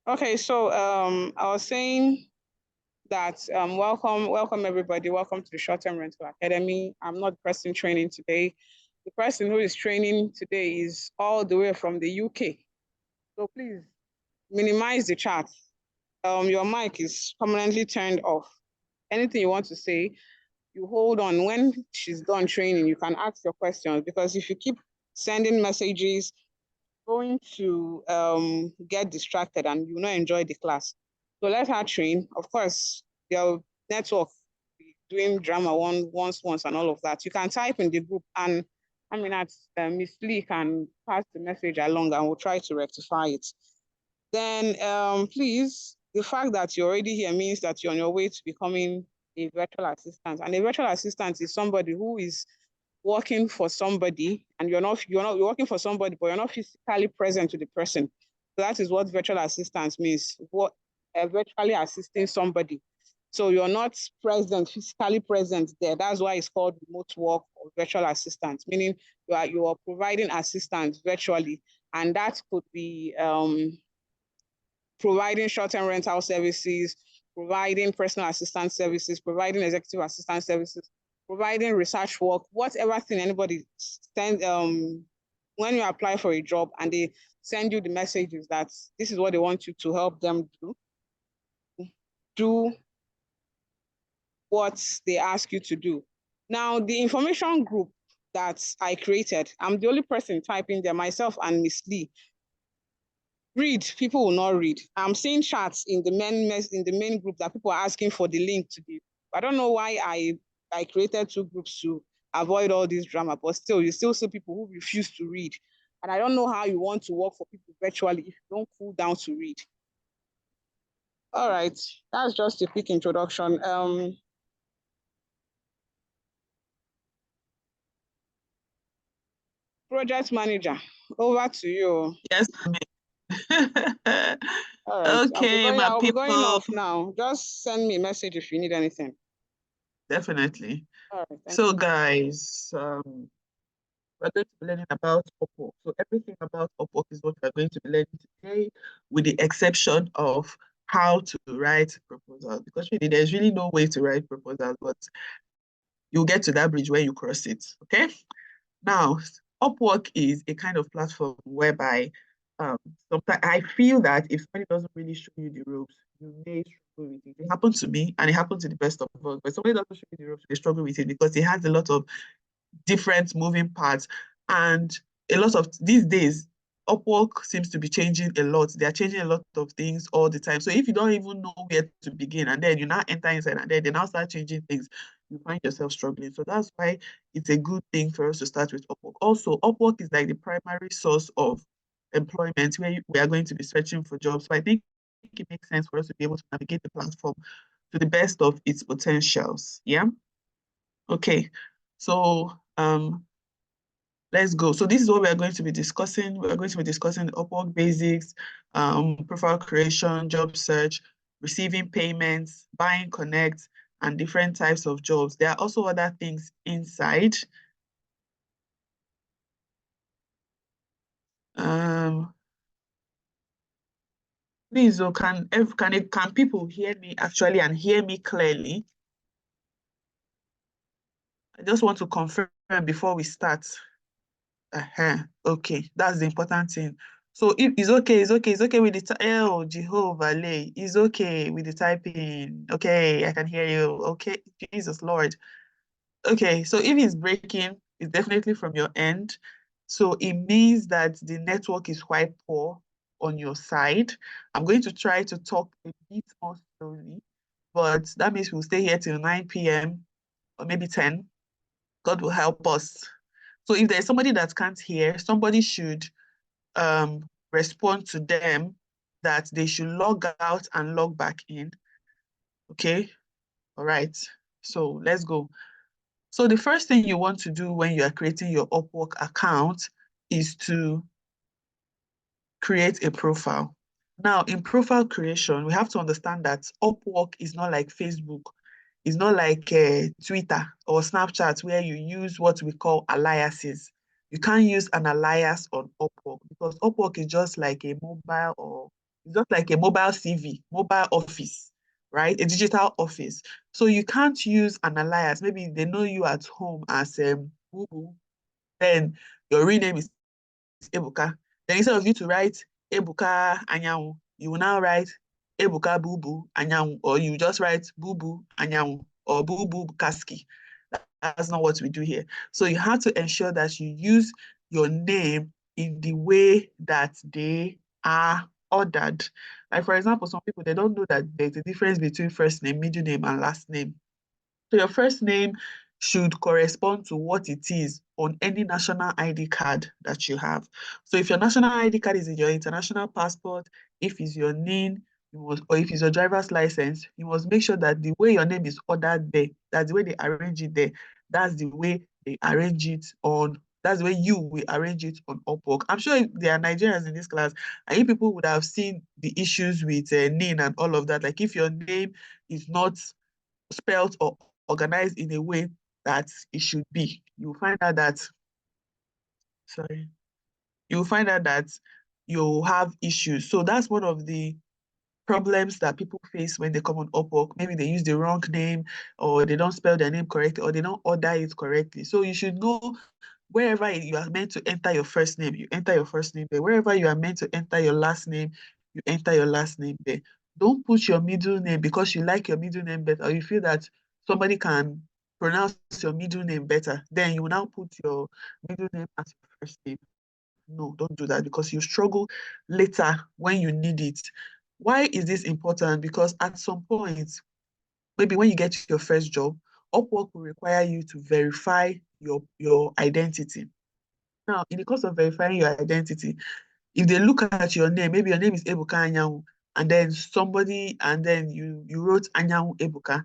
Okay, so I was saying that welcome everybody, welcome to the Short-Term Rental Academy. I'm not the person training today. The person who is training today is all the way from the UK. So please minimize the chat. Your mic is permanently turned off. Anything you want to say, you hold on. When she's done training, you can ask your questions, because if you keep sending messages, going to get distracted and you will not enjoy the class. So let her train. Of course, their network doing drama once and all of that. You can type in the group, and I mean, at Miss Lee can pass the message along, and we'll try to rectify it. Then please, the fact that you're already here means that you're on your way to becoming a virtual assistant. And a virtual assistant is somebody who is working for somebody, and you're working for somebody, but you're not physically present to the person. So that is what virtual assistance means. What virtually assisting somebody. So you're not physically present there. That's why it's called remote work or virtual assistant, meaning you are providing assistance virtually, and that could be providing short-term rental services, providing personal assistance services, providing executive assistance services, providing research work, whatever thing anybody send when you apply for a job and they send you the messages that this is what they want you to help them do what they ask you to do. Now, the information group that I created, I'm the only person typing there, myself and Miss Lee. Read, people will not read. I'm seeing chats in the main group that people are asking for the link to the. I don't know why I created two groups to avoid all this drama, but still, you still see people who refuse to read. And I don't know how you want to work for people virtually if you don't cool down to read. All right, that's just a quick introduction. Project manager, over to you. Yes. All right, Okay, my I'll be going people. off now. Just send me a message if you need anything. Definitely. All right, thank So, you. guys, we're going to be learning about Upwork. So, everything about Upwork is what we're going to be learning today, with the exception of how to write proposals. Because really, there's really no way to write proposals, but you'll get to that bridge where you cross it. Okay. Now, Upwork is a kind of platform whereby sometimes I feel that if somebody doesn't really show you the ropes, you may struggle with it. It happened to me and it happened to the best of us. But somebody doesn't show you the ropes, they struggle with it because it has a lot of different moving parts. And a lot of these days, Upwork seems to be changing a lot. They are changing a lot of things all the time. So if you don't even know where to begin, and then you now enter inside, and then they now start changing things, you find yourself struggling. So that's why it's a good thing for us to start with Upwork. Also, Upwork is like the primary source of employment where we are going to be searching for jobs. So I think it makes sense for us to be able to navigate the platform to the best of its potentials. Yeah. Okay. So let's go. So this is what we are going to be discussing. We're going to be discussing the Upwork basics, profile creation, job search, receiving payments, buying connect, and different types of jobs. There are also other things inside. Please, oh, can people hear me actually and hear me clearly? I just want to confirm before we start. Okay, that's the important thing. So if it's okay, it's okay with the oh Jehovah, it's okay with the typing. Okay, I can hear you. Okay, Jesus Lord. Okay, so if it's breaking, it's definitely from your end. So it means that the network is quite poor on your side. I'm going to try to talk a bit more slowly, but that means we'll stay here till 9 p.m. or maybe 10. God will help us. So if there's somebody that can't hear, somebody should respond to them that they should log out and log back in. Okay, all right. So let's go. So the first thing you want to do when you are creating your Upwork account is to create a profile. Now, in profile creation, we have to understand that Upwork is not like Facebook. It's not like Twitter or Snapchat where you use what we call aliases. You can't use an alias on Upwork because Upwork is just like a mobile or It's just like a mobile CV, mobile office, right? A digital office. So you can't use an alias. Maybe they know you at home as Boo, then your real name is Ebuka. Then instead of you to write Ebuka Anyanwu, you will now write Ebuka Bubu Anyanwu, or you just write Bubu Anyanwu or Bubu Kaski. That's not what we do here. So you have to ensure that you use your name in the way that they are ordered. Like for example, some people they don't know that there's a difference between first name, middle name, and last name. So your first name should correspond to what it is on any national ID card that you have. So if your national ID card is in your international passport, if it's your NIN, or if it's your driver's license, you must make sure that the way your name is ordered there, that's the way they arrange it there, that's the way they arrange it on, that's the way you will arrange it on Upwork. I'm sure there are Nigerians in this class, and you people would have seen the issues with NIN and all of that. Like if your name is not spelled or organized in a way that it should be, you'll find out that, sorry, you'll find out that you have issues. So that's one of the problems that people face when they come on Upwork. Maybe they use the wrong name, or they don't spell their name correctly, or they don't order it correctly. So you should know wherever you are meant to enter your first name, you enter your first name there. Wherever you are meant to enter your last name, you enter your last name there. Don't put your middle name because you like your middle name better, or you feel that somebody can pronounce your middle name better. Then you will now put your middle name as your first name. No, don't do that because you struggle later when you need it. Why is this important? Because at some point, maybe when you get your first job, Upwork will require you to verify your identity. Now, in the course of verifying your identity, if they look at your name, maybe your name is Ebuka Anyanwu, and then you wrote Anyanwu Ebuka,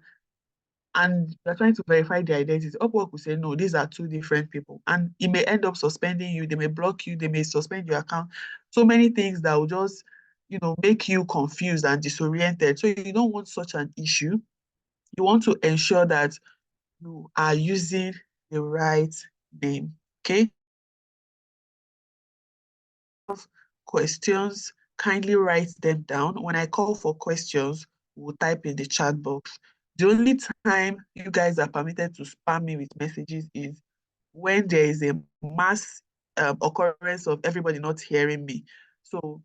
and you're trying to verify the identity, Upwork will say, no, these are two different people. And it may end up suspending you, they may block you, they may suspend your account. So many things that will just, make you confused and disoriented. So you don't want such an issue. You want to ensure that you are using the right name. Okay? Questions, kindly write them down. When I call for questions, we'll type in the chat box. The only time you guys are permitted to spam me with messages is when there is a mass occurrence of everybody not hearing me. So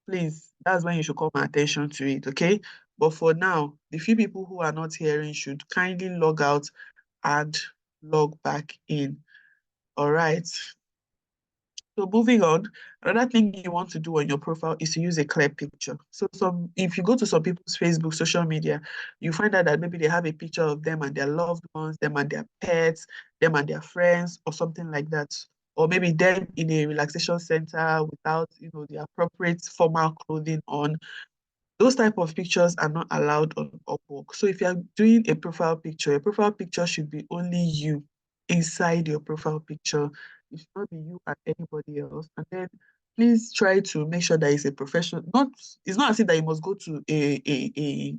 please, that's when you should call my attention to it, okay? But for now, the few people who are not hearing should kindly log out and log back in. All right. So moving on, another thing you want to do on your profile is to use a clear picture. So if you go to some people's Facebook, social media, you find out that maybe they have a picture of them and their loved ones, them and their pets, them and their friends, or something like that. Or maybe them in a relaxation center without, the appropriate formal clothing on. Those type of pictures are not allowed on Upwork. So if you're doing a profile picture, your profile picture should be only you inside your profile picture. It should not be you and anybody else. And then please try to make sure that it's a professional, it's not as if that you must go to a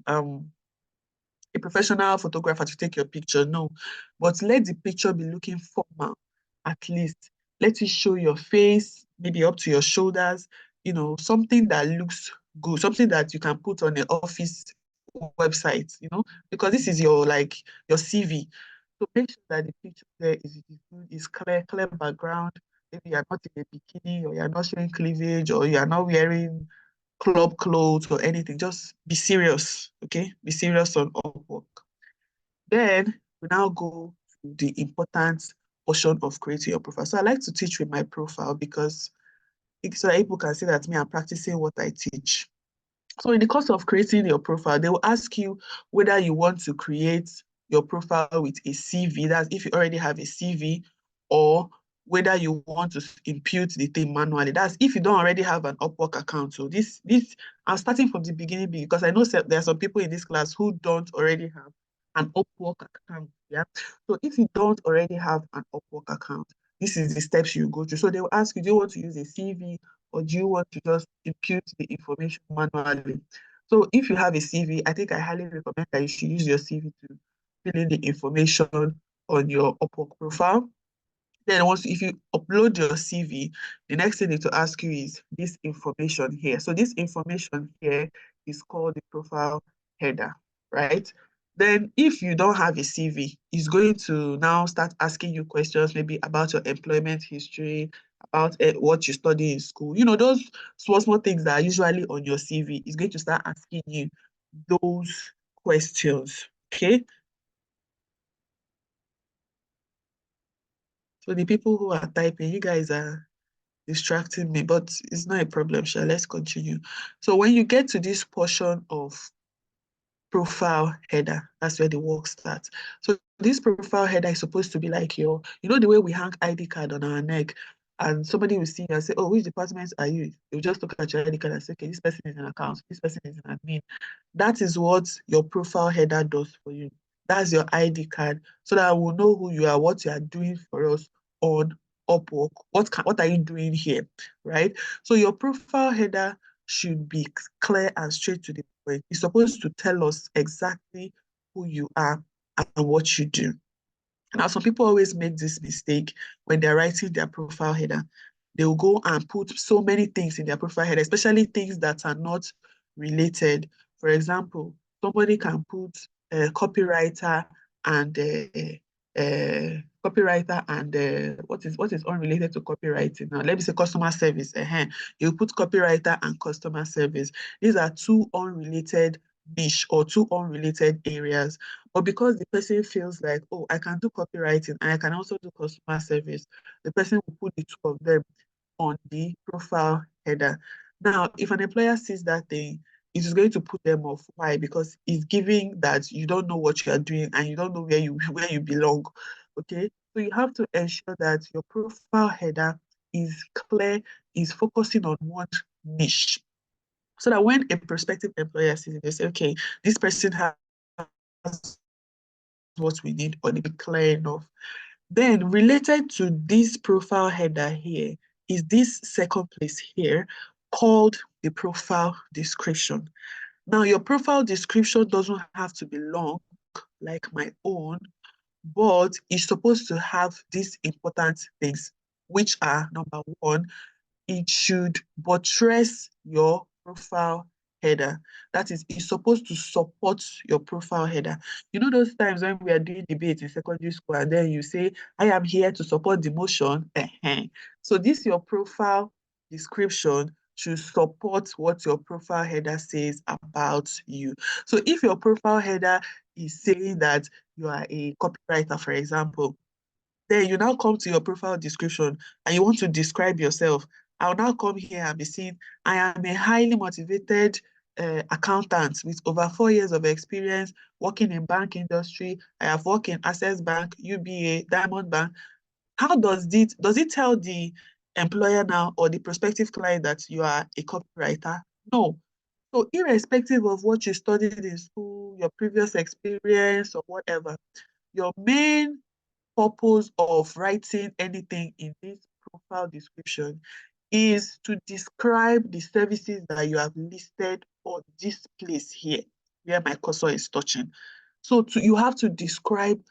professional photographer to take your picture, no. But let the picture be looking formal, at least. Let it show your face, maybe up to your shoulders, something that looks good, something that you can put on an office website, because this is your CV. So make sure that the picture there is good, is clear background. Maybe you're not in a bikini, or you're not showing cleavage, or you're not wearing club clothes or anything. Just be serious, okay? Be serious on Upwork. Then we now go to the important portion of creating your profile. So I like to teach with my profile because so that people can see that me, I'm practicing what I teach. So in the course of creating your profile, they will ask you whether you want to create your profile with a CV, that's if you already have a CV, or whether you want to impute the thing manually. That's if you don't already have an Upwork account. So this I'm starting from the beginning because I know there are some people in this class who don't already have an Upwork account. Yeah. So if you don't already have an Upwork account, this is the steps you go through. So they will ask you, do you want to use a CV, or do you want to just impute the information manually? So if you have a CV, I think I highly recommend that you should use your CV to fill in the information on your Upwork profile. Then once if you upload your CV, the next thing they to ask you is this information here. So this information here is called the profile header, right? Then if you don't have a CV, it's going to now start asking you questions maybe about your employment history, about what you study in school. You know, those small, small things that are usually on your CV. It's going to start asking you those questions, okay? So the people who are typing, you guys are distracting me, but it's not a problem, Sha. Let's continue. So when you get to this portion of profile header, that's where the work starts. So this profile header is supposed to be like your, you know, the way we hang ID card on our neck, and somebody will see you and say, oh, which department are you? They'll just look at your ID card and say, okay, this person is an account, this person is an admin. That is what your profile header does for you. That's your ID card, so that we'll know who you are, what you are doing for us on Upwork. What are you doing here, right? So your profile header should be clear and straight to the point. It's supposed to tell us exactly who you are and what you do. Now, some people always make this mistake when they're writing their profile header. They will go and put so many things in their profile header, especially things that are not related. For example, somebody can put a copywriter and what is unrelated to copywriting now? Let me say customer service. You put copywriter and customer service. These are two unrelated niche or two unrelated areas. But because the person feels like, oh, I can do copywriting and I can also do customer service, the person will put the two of them on the profile header. Now, if an employer sees that thing, it is going to put them off. Why? Because it's giving that you don't know what you are doing and you don't know where you belong. Okay. So you have to ensure that your profile header is clear, is focusing on one niche. So that when a prospective employer sees it, they say, okay, this person has what we need or they be clear enough. Then related to this profile header here is this second place here called the profile description. Now your profile description doesn't have to be long like my own, but it's supposed to have these important things, which are number one, it should buttress your profile header. That is, it's supposed to support your profile header. You know those times when we are doing debates in secondary school and then you say, I am here to support the motion. So this your profile description should support what your profile header says about you. So if your profile header is saying that you are a copywriter, for example, then you now come to your profile description and you want to describe yourself. I'll now come here and be saying, I am a highly motivated accountant with over 4 years of experience working in bank industry. I have worked in Access Bank, UBA, Diamond Bank. How does it tell the employer now or the prospective client that you are a copywriter? No. So irrespective of what you studied in school, your previous experience or whatever, your main purpose of writing anything in this profile description is to describe the services that you have listed on this place here, where my cursor is touching. So you have to describe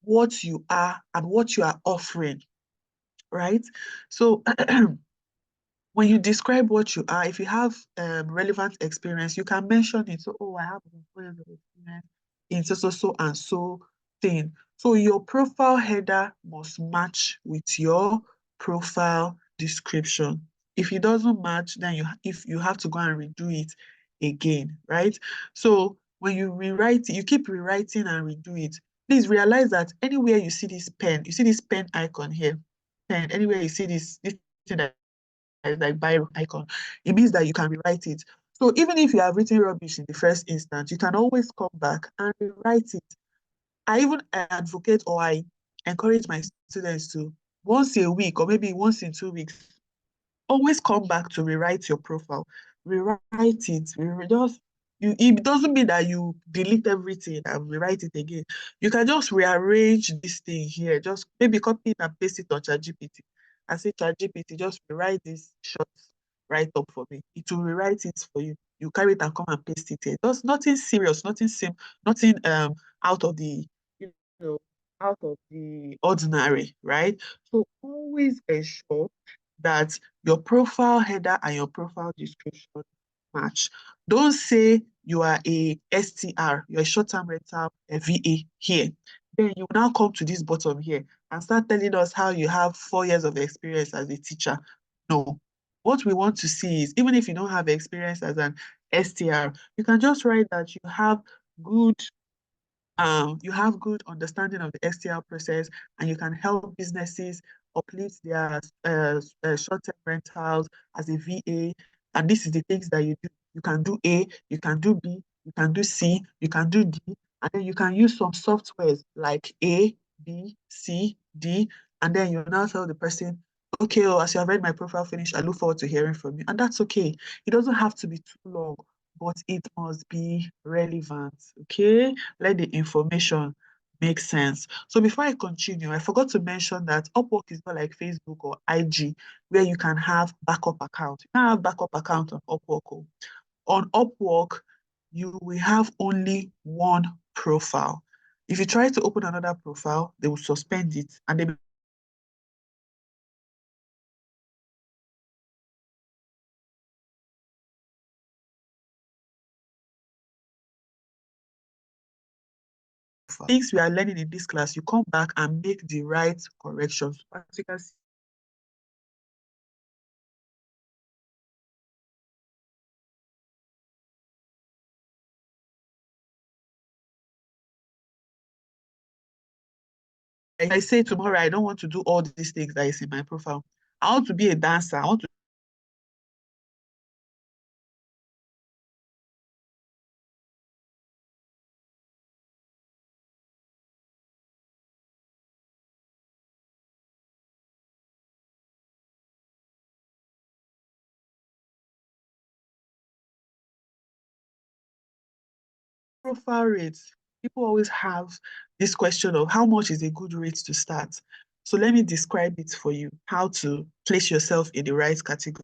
what you are and what you are offering, right? So when you describe what you are, if you have relevant experience, you can mention it. So, oh, I have 4 years of experience in so and so thing. So your profile header must match with your profile description. If it doesn't match, then if you have to go and redo it again, right? So when you rewrite, you keep rewriting and redo it. Please realize that anywhere you see this pen, you see this pen icon here, pen, anywhere you see this thing that like biro icon, it means that you can rewrite it. So even if you have written rubbish in the first instance, you can always come back and rewrite it. I even advocate or I encourage my students to once a week or maybe once in 2 weeks, always come back to rewrite your profile. Rewrite it. It doesn't mean that you delete everything and rewrite it again. You can just rearrange this thing here. Just maybe copy it and paste it on ChatGPT. And say, ChatGPT, just rewrite this short write up for me. It will rewrite it for you. You carry it and come and paste it here. There's nothing serious, nothing out of the you know out of the ordinary, right? So always ensure that your profile header and your profile description match. Don't say you are a STR, you're a short-term rental, a VA here. Then you now come to this bottom here and start telling us how you have 4 years of experience as a teacher. No. What we want to see is, even if you don't have experience as an STR, you can just write that good you have good understanding of the STL process, and you can help businesses uplift their short-term rentals as a VA. And this is the things that you do. You can do A, you can do B, you can do C, you can do D, and then you can use some softwares like A, B, C, D, and then you now tell the person, okay, oh, as you have read my profile finish, I look forward to hearing from you. And that's okay. It doesn't have to be too long, but it must be relevant. Okay, let the information make sense. So before I continue, I forgot to mention that Upwork is not like Facebook or IG where you can have backup account. You can have backup account on Upwork. Oh. On Upwork, you will have only one profile. If you try to open another profile, they will suspend it, and they things we are learning in this class, you come back and make the right corrections. As you can see, I say tomorrow, I don't want to do all these things that is in my profile. I want to be a dancer. I want to profile rates. People always have this question of how much is a good rate to start. So let me describe it for you, how to place yourself in the right category.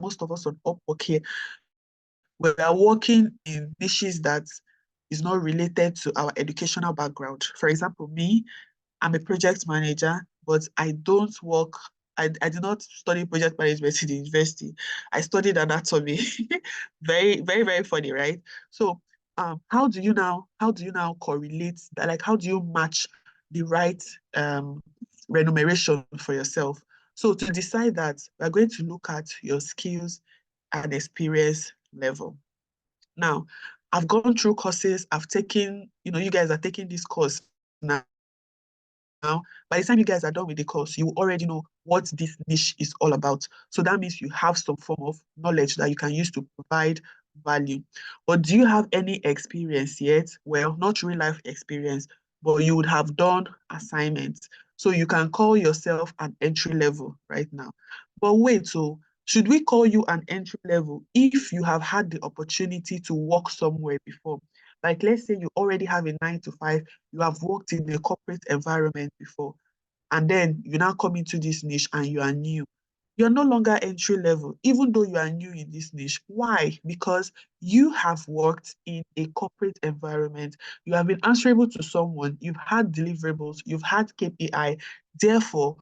Most of us on Upwork here, we are working in niches that is not related to our educational background. For example, me, I'm a project manager, but I don't work. I did not study project management in the university. I studied anatomy. Very, very, very funny, right? So, how do you now correlate that? Like, how do you match the right remuneration for yourself? So to decide that, we're going to look at your skills and experience level. Now, I've gone through courses. I've taken, you guys are taking this course now. By the time you guys are done with the course, you already know what this niche is all about. So that means you have some form of knowledge that you can use to provide value. But do you have any experience yet? Well, not real life experience, but you would have done assignments. So you can call yourself an entry level right now. But wait, so should we call you an entry level if you have had the opportunity to work somewhere before? Like, let's say you already have a 9 to 5, you have worked in a corporate environment before, and then you now come into this niche and you are new. You're no longer entry level, even though you are new in this niche. Why? Because you have worked in a corporate environment. You have been answerable to someone. You've had deliverables. You've had KPI. Therefore,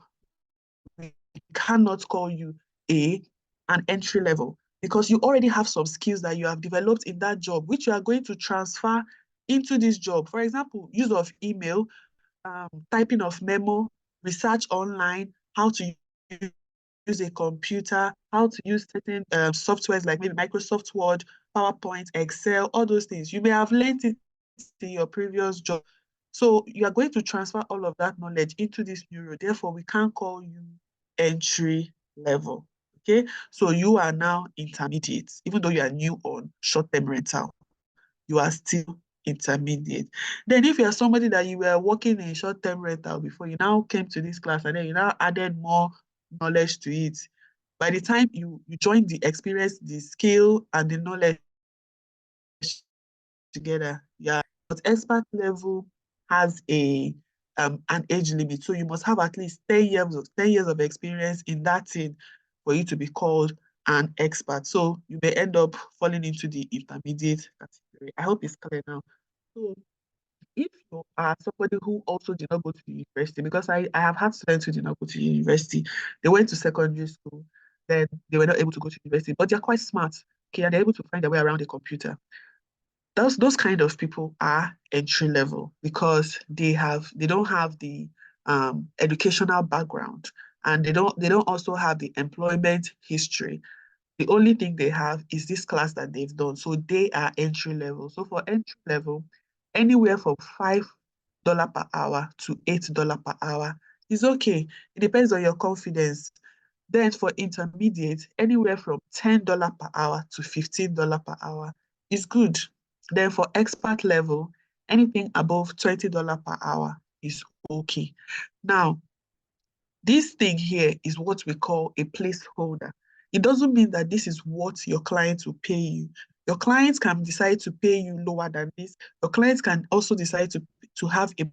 we cannot call you a an entry level because you already have some skills that you have developed in that job, which you are going to transfer into this job. For example, use of email, typing of memo, research online, how to use a computer, how to use certain softwares like maybe Microsoft Word, PowerPoint, Excel, all those things. You may have learned it in your previous job. So you are going to transfer all of that knowledge into this new role. Therefore, we can't call you entry level. Okay. So you are now intermediate, even though you are new on short-term rental, you are still intermediate. Then if you are somebody that you were working in short-term rental before, you now came to this class and then you now added more knowledge to it. By the time you join the experience, the skill and the knowledge together, yeah. But expert level has a an age limit. So you must have at least 10 years of experience in that thing for you to be called an expert. So you may end up falling into the intermediate category. I hope it's clear now. So if you are somebody who also did not go to the university, because I have had students who did not go to the university, they went to secondary school, then they were not able to go to university, but they're quite smart, okay, and they're able to find their way around a computer. Those kind of people are entry level because they don't have the educational background, and they don't also have the employment history. The only thing they have is this class that they've done. So they are entry level. So for entry level, anywhere from $5 per hour to $8 per hour is okay. It depends on your confidence. Then for intermediate, anywhere from $10 per hour to $15 per hour is good. Then for expert level, anything above $20 per hour is okay. Now, this thing here is what we call a placeholder. It doesn't mean that this is what your clients will pay you. Your clients can decide to pay you lower than this. Your clients can also decide to have a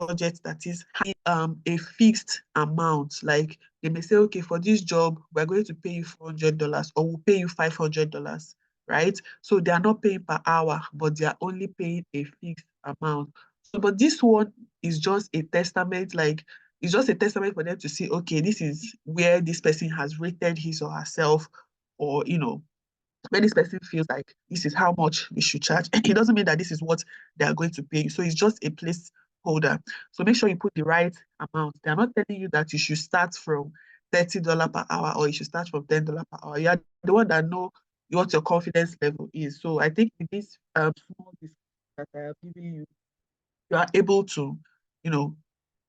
budget that is a fixed amount. Like they may say, okay, for this job, we're going to pay you $400 or we'll pay you $500, right? So they are not paying per hour, but they are only paying a fixed amount. So, but this one is just a testament, like it's just a testament for them to see, okay, this is where this person has rated his or herself, or when this person feels like this is how much we should charge, it doesn't mean that this is what they are going to pay you. So it's just a placeholder. So make sure you put the right amount. They're not telling you that you should start from $30 per hour or you should start from $10 per hour. You are the one that know what your confidence level is. So I think with this small discount that I have given you, you are able to, you know,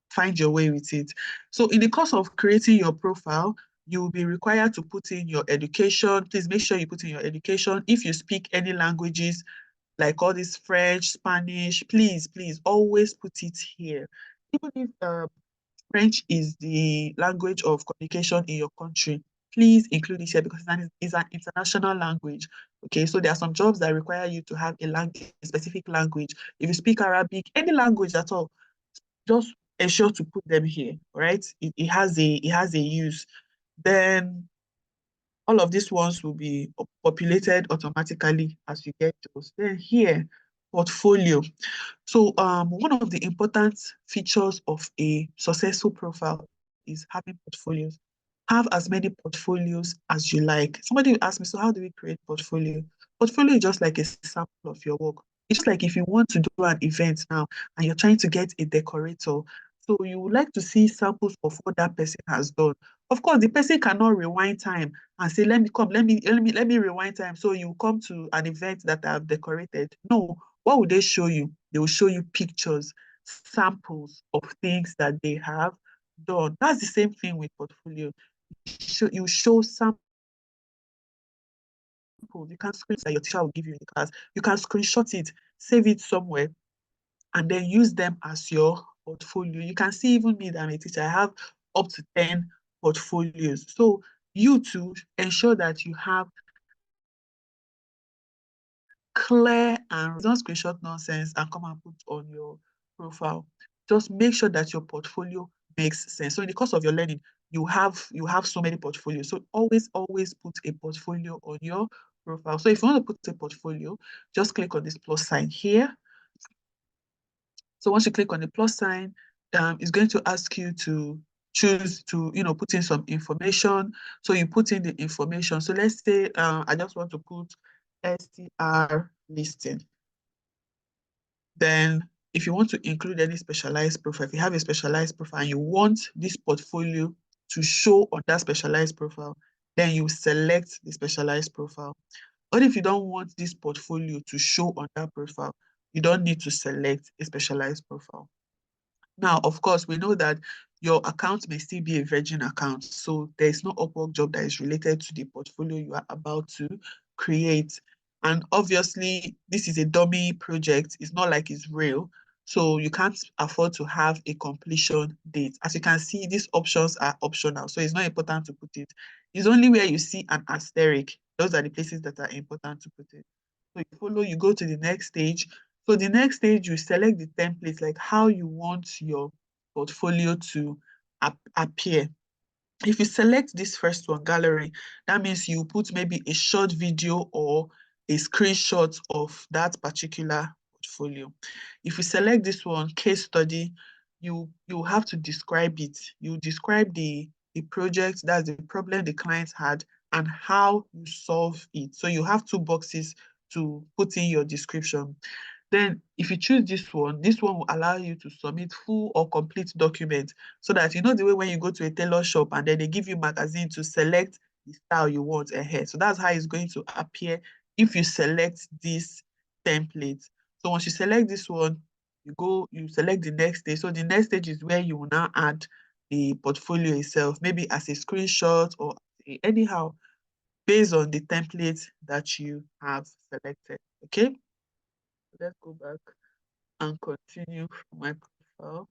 find your way with it. So in the course of creating your profile, you will be required to put in your education. Please make sure you put in your education. If you speak any languages, like all this French, Spanish, please always put it here. Even if French is the language of communication in your country, please include it here because it's an international language. Okay, so there are some jobs that require you to have a specific language. If you speak Arabic, any language at all, just ensure to put them here, right? It has a use. Then all of these ones will be populated automatically as you get those. Then here, portfolio. So one of the important features of a successful profile is having portfolios. Have as many portfolios as you like. Somebody will ask me, so how do we create portfolio? Portfolio is just like a sample of your work. It's just like if you want to do an event now and you're trying to get a decorator, so you would like to see samples of what that person has done. Of course, the person cannot rewind time and say, let me come, let me rewind time. So you come to an event that I've decorated. No, what would they show you? They will show you pictures, samples of things that they have done. That's the same thing with portfolio. You show samples. You can screenshot that your teacher will give you in the class. You can screenshot it, save it somewhere, and then use them as your portfolio. You can see even me that I'm a teacher, I have up to 10 portfolios. So you too ensure that you have clear and don't screenshot nonsense and come and put on your profile. Just make sure that your portfolio makes sense. So in the course of your learning, you have so many portfolios. So always put a portfolio on your profile. So if you want to put a portfolio, just click on this plus sign here. So once you click on the plus sign, it's going to ask you to choose to, put in some information. So you put in the information. So let's say I just want to put STR listing. Then if you want to include any specialized profile, if you have a specialized profile and you want this portfolio to show on that specialized profile, then you select the specialized profile. But if you don't want this portfolio to show on that profile, you don't need to select a specialized profile. Now, of course, we know that your account may still be a virgin account. So there is no Upwork job that is related to the portfolio you are about to create. And obviously, this is a dummy project. It's not like it's real. So you can't afford to have a completion date. As you can see, these options are optional. So it's not important to put it. It's only where you see an asterisk. Those are the places that are important to put it. So you follow, you go to the next stage. So the next stage, you select the template, like how you want your portfolio to appear. If you select this first one, gallery, that means you put maybe a short video or a screenshot of that particular portfolio. If you select this one, case study, you have to describe it. You describe the project, that's the problem the client had, and how you solve it. So you have two boxes to put in your description. Then if you choose this one will allow you to submit full or complete documents so that you know the way when you go to a tailor shop and then they give you magazine to select the style you want ahead. So that's how it's going to appear if you select this template. So once you select this one, you select the next stage. So the next stage is where you will now add the portfolio itself, maybe as a screenshot or anyhow, based on the template that you have selected. Okay, let's go back and continue from my profile.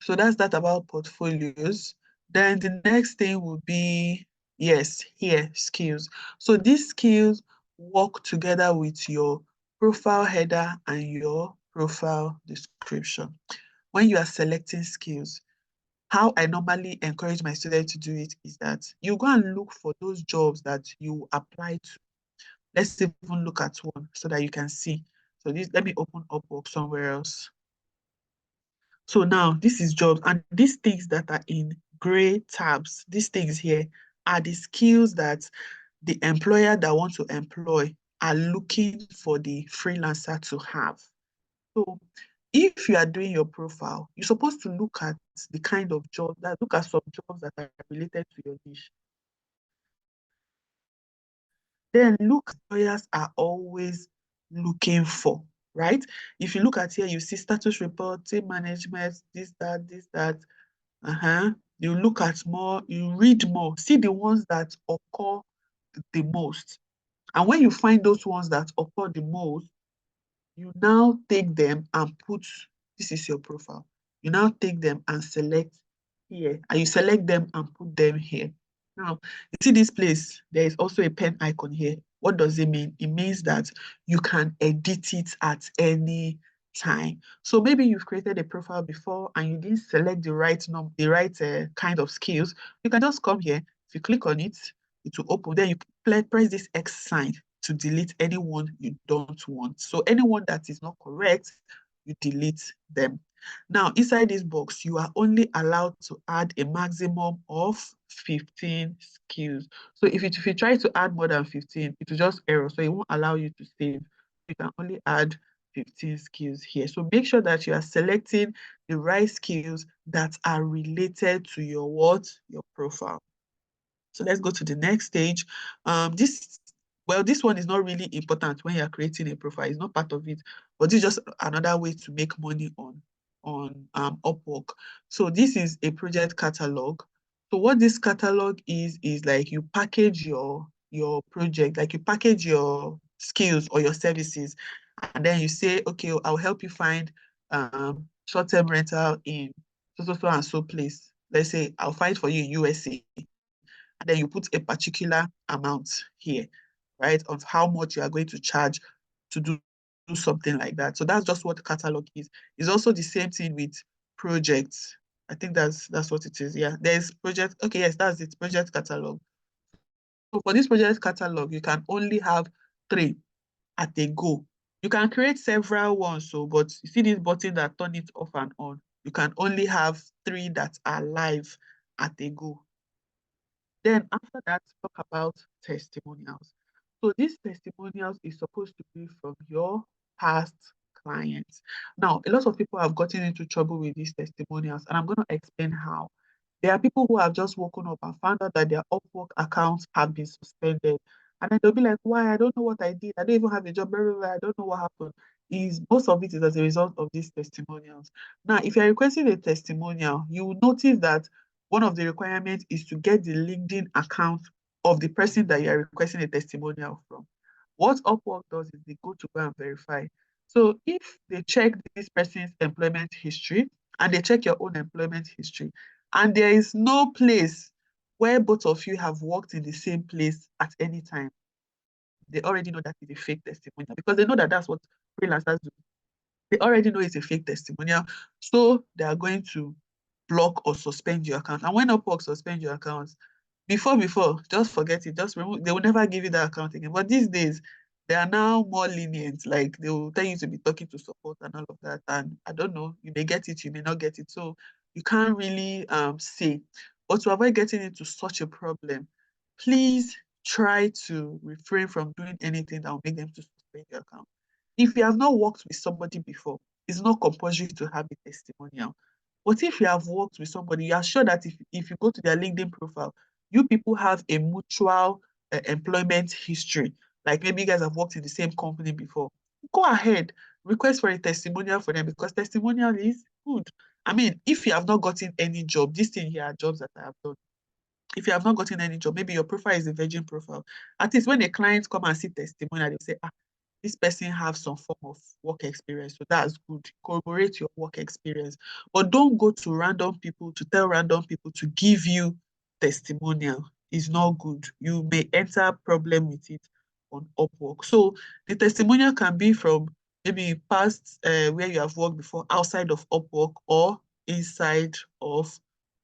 So that's that about portfolios. Then the next thing will be, yes, here, skills. So these skills work together with your profile header and your profile description. When you are selecting skills, how I normally encourage my students to do it is that you go and look for those jobs that you apply to. Let's even look at one so that you can see. So this, let me open Upwork somewhere else. So now this is jobs, and these things that are in gray tabs, these things here are the skills that the employer that wants to employ are looking for the freelancer to have. So if you are doing your profile, you're supposed to look at the kind of job that look at some jobs that are related to your niche. Then look, employers are always looking for, right? If you look at here, you see status report, team management, this, that, this, that. You look at more, you read more, see the ones that occur the most. And when you find those ones that occur the most, you now take them and put, this is your profile. You now take them and select here, and you select them and put them here. Now, you see this place, there is also a pen icon here. What does it mean? It means that you can edit it at any time. So maybe you've created a profile before and you didn't select the right kind of skills. You can just come here. If you click on it, it will open. Then you press this X sign to delete anyone you don't want. So anyone that is not correct, you delete them. Now, inside this box, you are only allowed to add a maximum of 15 skills. So if you try to add more than 15, it will just error. So it won't allow you to save. You can only add 15 skills here. So make sure that you are selecting the right skills that are related to your what? Your profile. So let's go to the next stage. This one is not really important when you're creating a profile. It's not part of it, but it's just another way to make money on Upwork. So this is a project catalog. So what this catalog is like you package your project, like you package your skills or your services, and then you say, okay, I'll help you find short-term rental in so and so place. Let's say I'll find for you in USA. And then you put a particular amount here, right, of how much you are going to charge to do something like that. So that's just what catalog is. It's also the same thing with projects. I think that's what it is. Yeah, there's project. Okay, yes, that's it. Project catalog. So for this project catalog, you can only have 3 at a go. You can create several ones, so but you see this button that turn it off and on. You can only have 3 that are live at a go. Then after that, talk about testimonials. So these testimonials is supposed to be from your past clients. Now, a lot of people have gotten into trouble with these testimonials, and I'm going to explain how. There are people who have just woken up and found out that their Upwork accounts have been suspended. And then they'll be like, why? I don't know what I did. I don't even have a job. Blah, blah, blah. I don't know what happened. Most of it is as a result of these testimonials. Now, if you're requesting a testimonial, you will notice that one of the requirements is to get the LinkedIn account of the person that you are requesting a testimonial from. What Upwork does is they go and verify. So if they check this person's employment history and they check your own employment history, and there is no place where both of you have worked in the same place at any time, they already know that is a fake testimonial because they know that that's what freelancers do. They already know it's a fake testimonial. So they are going to block or suspend your account. And when Upwork suspend your account, before, just forget it, just remove, they will never give you that account again. But these days, they are now more lenient, like they will tell you to be talking to support and all of that. And I don't know, you may get it, you may not get it. So you can't really say. But to avoid getting into such a problem, please try to refrain from doing anything that will make them to suspend your account. If you have not worked with somebody before, it's not compulsory to have a testimonial. But if you have worked with somebody, you are sure that if you go to their LinkedIn profile, you people have a mutual employment history. Like maybe you guys have worked in the same company before. Go ahead, request for a testimonial for them because testimonial is good. I mean, if you have not gotten any job, this thing here are jobs that I have done. If you have not gotten any job, maybe your profile is a virgin profile. At least when a client come and see testimonial, they say, this person have some form of work experience. So that's good. Corroborate your work experience. But don't go to random people to tell random people to give you testimonial. It's not good. You may enter problem with it on Upwork. So the testimonial can be from maybe past where you have worked before outside of Upwork or inside of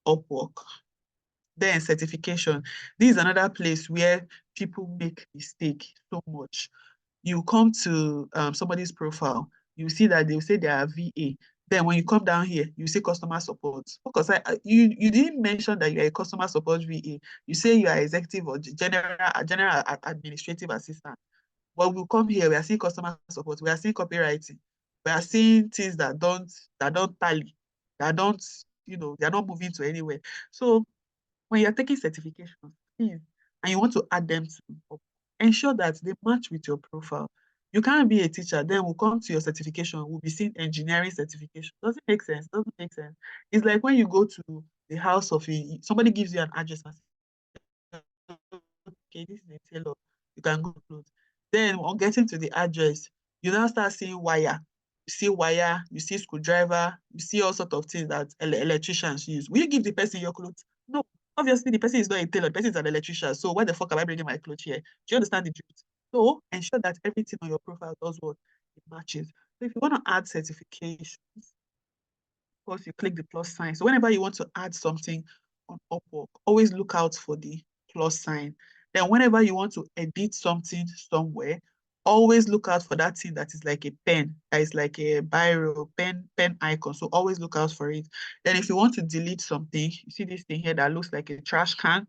Upwork. Then certification. This is another place where people make mistake so much. You come to somebody's profile, you see that they'll say they are VA. Then when you come down here, you see customer support. Because you didn't mention that you're a customer support VA. You say you are executive or general administrative assistant. But we'll come here, we are seeing customer support, we are seeing copywriting, we are seeing things that don't tally, that don't, they're not moving to anywhere. So when you're taking certifications, please, and you want to add them to ensure that they match with your profile. You can't be a teacher, then we'll come to your certification, we'll be seeing engineering certification. Doesn't make sense, doesn't make sense. It's like when you go to the house of somebody gives you an address and okay, this is a tailor, you can go to clothes. Then on getting to the address, you now start seeing wire. You see wire, you see screwdriver, you see all sorts of things that electricians use. Will you give the person your clothes? No. Obviously, the person is not a tailor, the person is an electrician. So why the fuck am I bringing my clothes here? Do you understand the truth? So ensure that everything on your profile does what it matches. So if you want to add certifications, of course, you click the plus sign. So whenever you want to add something on Upwork, always look out for the plus sign. Then whenever you want to edit something somewhere, always look out for that thing that is like a pen, that is like a biro, pen icon. So always look out for it. Then if you want to delete something, you see this thing here that looks like a trash can,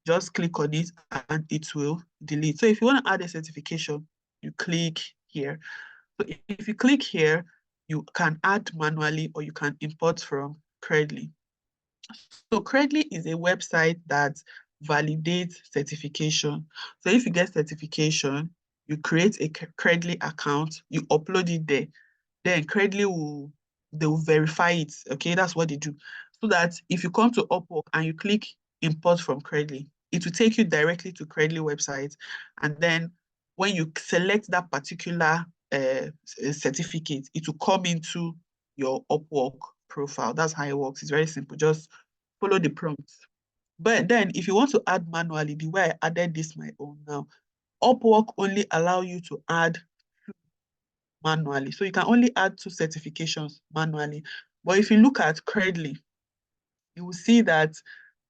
just click on it and it will delete. So if you want to add a certification, you click here. So if you click here, you can add manually or you can import from Credly. So Credly is a website that validates certification. So if you get certification, you create a Credly account, you upload it there. Then Credly they will verify it. Okay, that's what they do. So that if you come to Upwork and you click import from Credly, it will take you directly to Credly website. And then when you select that particular certificate, it will come into your Upwork profile. That's how it works. It's very simple. Just follow the prompts. But then if you want to add manually, the way I added this my own now, Upwork only allow you to add manually. So you can only add 2 certifications manually. But if you look at Credly, you will see that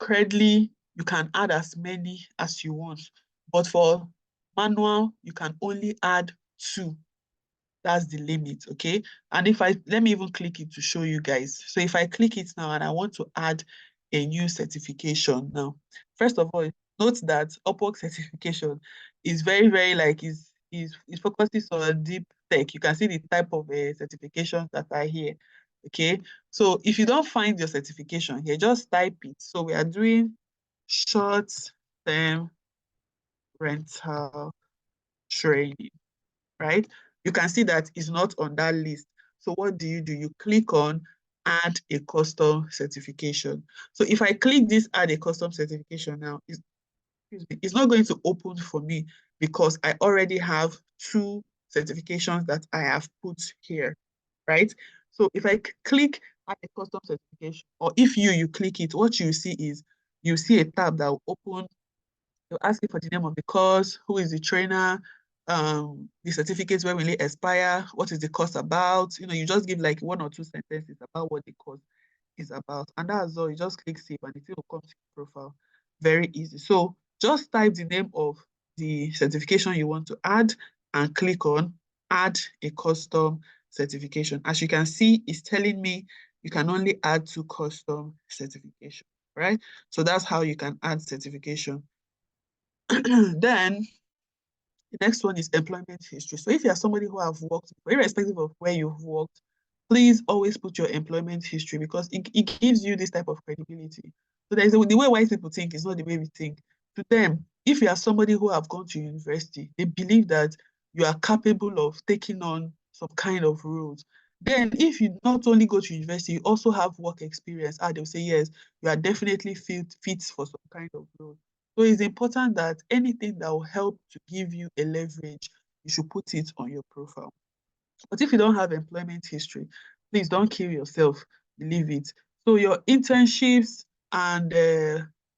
Credly, you can add as many as you want. But for manual, you can only add 2. That's the limit, okay? And let me even click it to show you guys. So if I click it now and I want to add a new certification now, first of all, note that Upwork certification is very, very like, it focuses on deep tech. You can see the type of certifications that are here, okay? So if you don't find your certification here, just type it. So we are doing short-term rental training, right? You can see that it's not on that list. So what do? You click on add a custom certification. So if I click this add a custom certification now, it's not going to open for me because I already have 2 certifications that I have put here, right? So if I click add a custom certification, or if you click it, what you see is you see a tab that will open. They'll ask you for the name of the course, who is the trainer, the certificates, when will it expire, what is the course about? You just give like 1 or 2 sentences about what the course is about. And that's all. You just click save and it will come to your profile. Very easy. So just type the name of the certification you want to add and click on add a custom certification. As you can see, it's telling me you can only add 2 custom certification, right? So that's how you can add certification. Then the next one is employment history. So if you are somebody who have worked, irrespective of where you've worked, please always put your employment history because it gives you this type of credibility. So there's the way white people think is not the way we think. To them, if you are somebody who have gone to university, they believe that you are capable of taking on some kind of roles. Then if you not only go to university, you also have work experience, they'll say, yes, you are definitely fit for some kind of role. So it's important that anything that will help to give you a leverage, you should put it on your profile. But if you don't have employment history, please don't kill yourself, believe it. So your internships and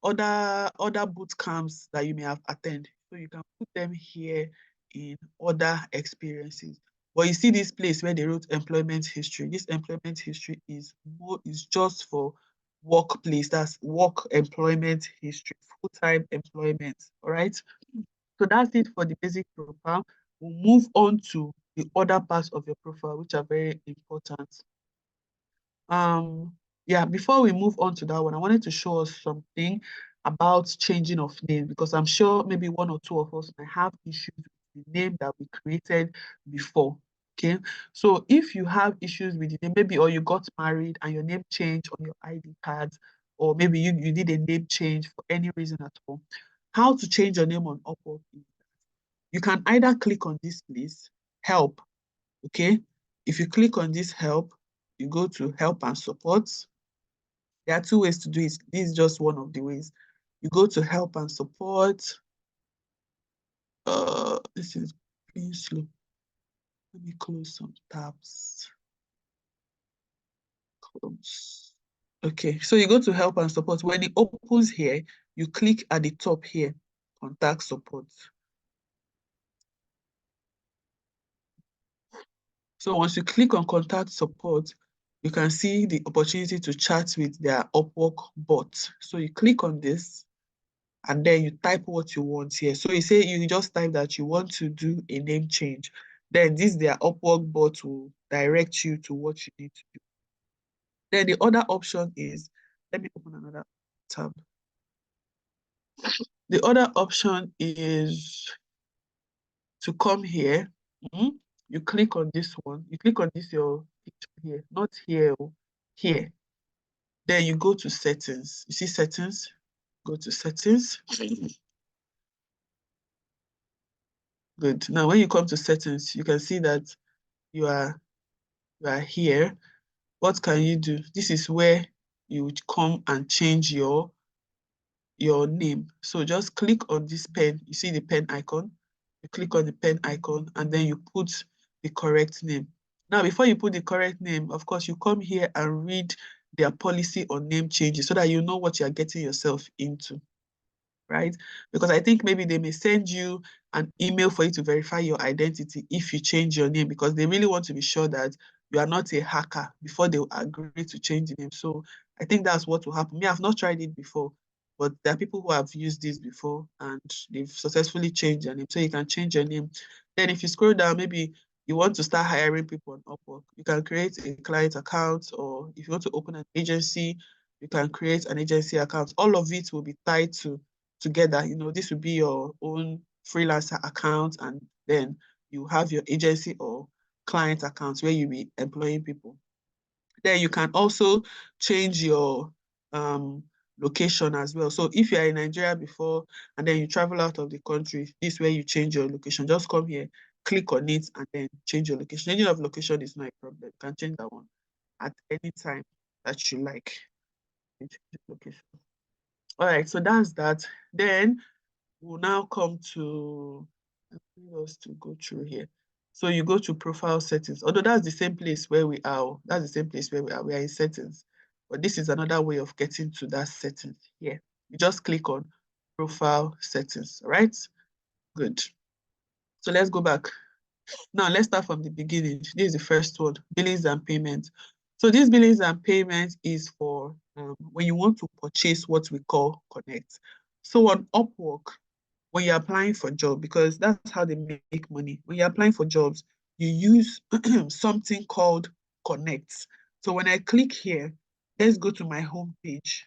other boot camps that you may have attended, so you can put them here in other experiences. But you see this place where they wrote employment history. This employment history is just for workplace. That's work employment history, full-time employment. All right. So that's it for the basic profile. We'll move on to the other parts of your profile, which are very important. Yeah, before we move on to that one, I wanted to show us something about changing of name because I'm sure maybe one or two of us might have issues with the name that we created before. Okay, so if you have issues with the name, maybe or you got married and your name changed on your ID card, or maybe you did a name change for any reason at all, how to change your name on Upwork is you can either click on this place, help, okay? If you click on this help, you go to help and support. There are 2 ways to do it. This is just one of the ways. You go to help and support. This is being slow. Let me close some tabs. Close. Okay, so you go to help and support. When it opens here, you click at the top here, contact support. So once you click on contact support, you can see the opportunity to chat with their Upwork bot. So you click on this and then you type what you want here. So you say you just type that you want to do a name change. Then this their Upwork bot will direct you to what you need to do. Then the other option is, let me open another tab. The other option is to come here. You click on this one. You click on this your picture here, not here, here. Then you go to settings. You see settings? Go to settings. Good. Now, when you come to settings, you can see that you are here. What can you do? This is where you would come and change your name. So just click on this pen. You see the pen icon? You click on the pen icon and then you put the correct name. Now, before you put the correct name, of course, you come here and read their policy on name changes so that you know what you're getting yourself into. Right? Because I think maybe they may send you an email for you to verify your identity if you change your name because they really want to be sure that you are not a hacker before they will agree to change the name. So I think that's what will happen. Me, I've not tried it before, but there are people who have used this before and they've successfully changed their name. So you can change your name. Then if you scroll down, maybe you want to start hiring people on Upwork, you can create a client account, or if you want to open an agency, you can create an agency account. All of it will be tied together. This will be your own freelancer account, and then you have your agency or client accounts where you'll be employing people. Then you can also change your location as well. So if you're in Nigeria before and then you travel out of the country, this is where you change your location. Just come here, click on it, and then change your location. Changing of location is not a problem. You can change that one at any time that you like. Change location. All right, so that's that. Then we'll now come to us to go through here. So you go to profile settings, although that's the same place where we are. That's the same place where we are. We are in settings, but this is another way of getting to that settings here. You just click on profile settings, right? Good. So let's go back. Now let's start from the beginning. This is the first one, billings and payments. So these billings and payments is for when you want to purchase what we call connect. So on Upwork, when you're applying for job, because that's how they make money. When you're applying for jobs, you use something called connect. So when I click here, let's go to my home page.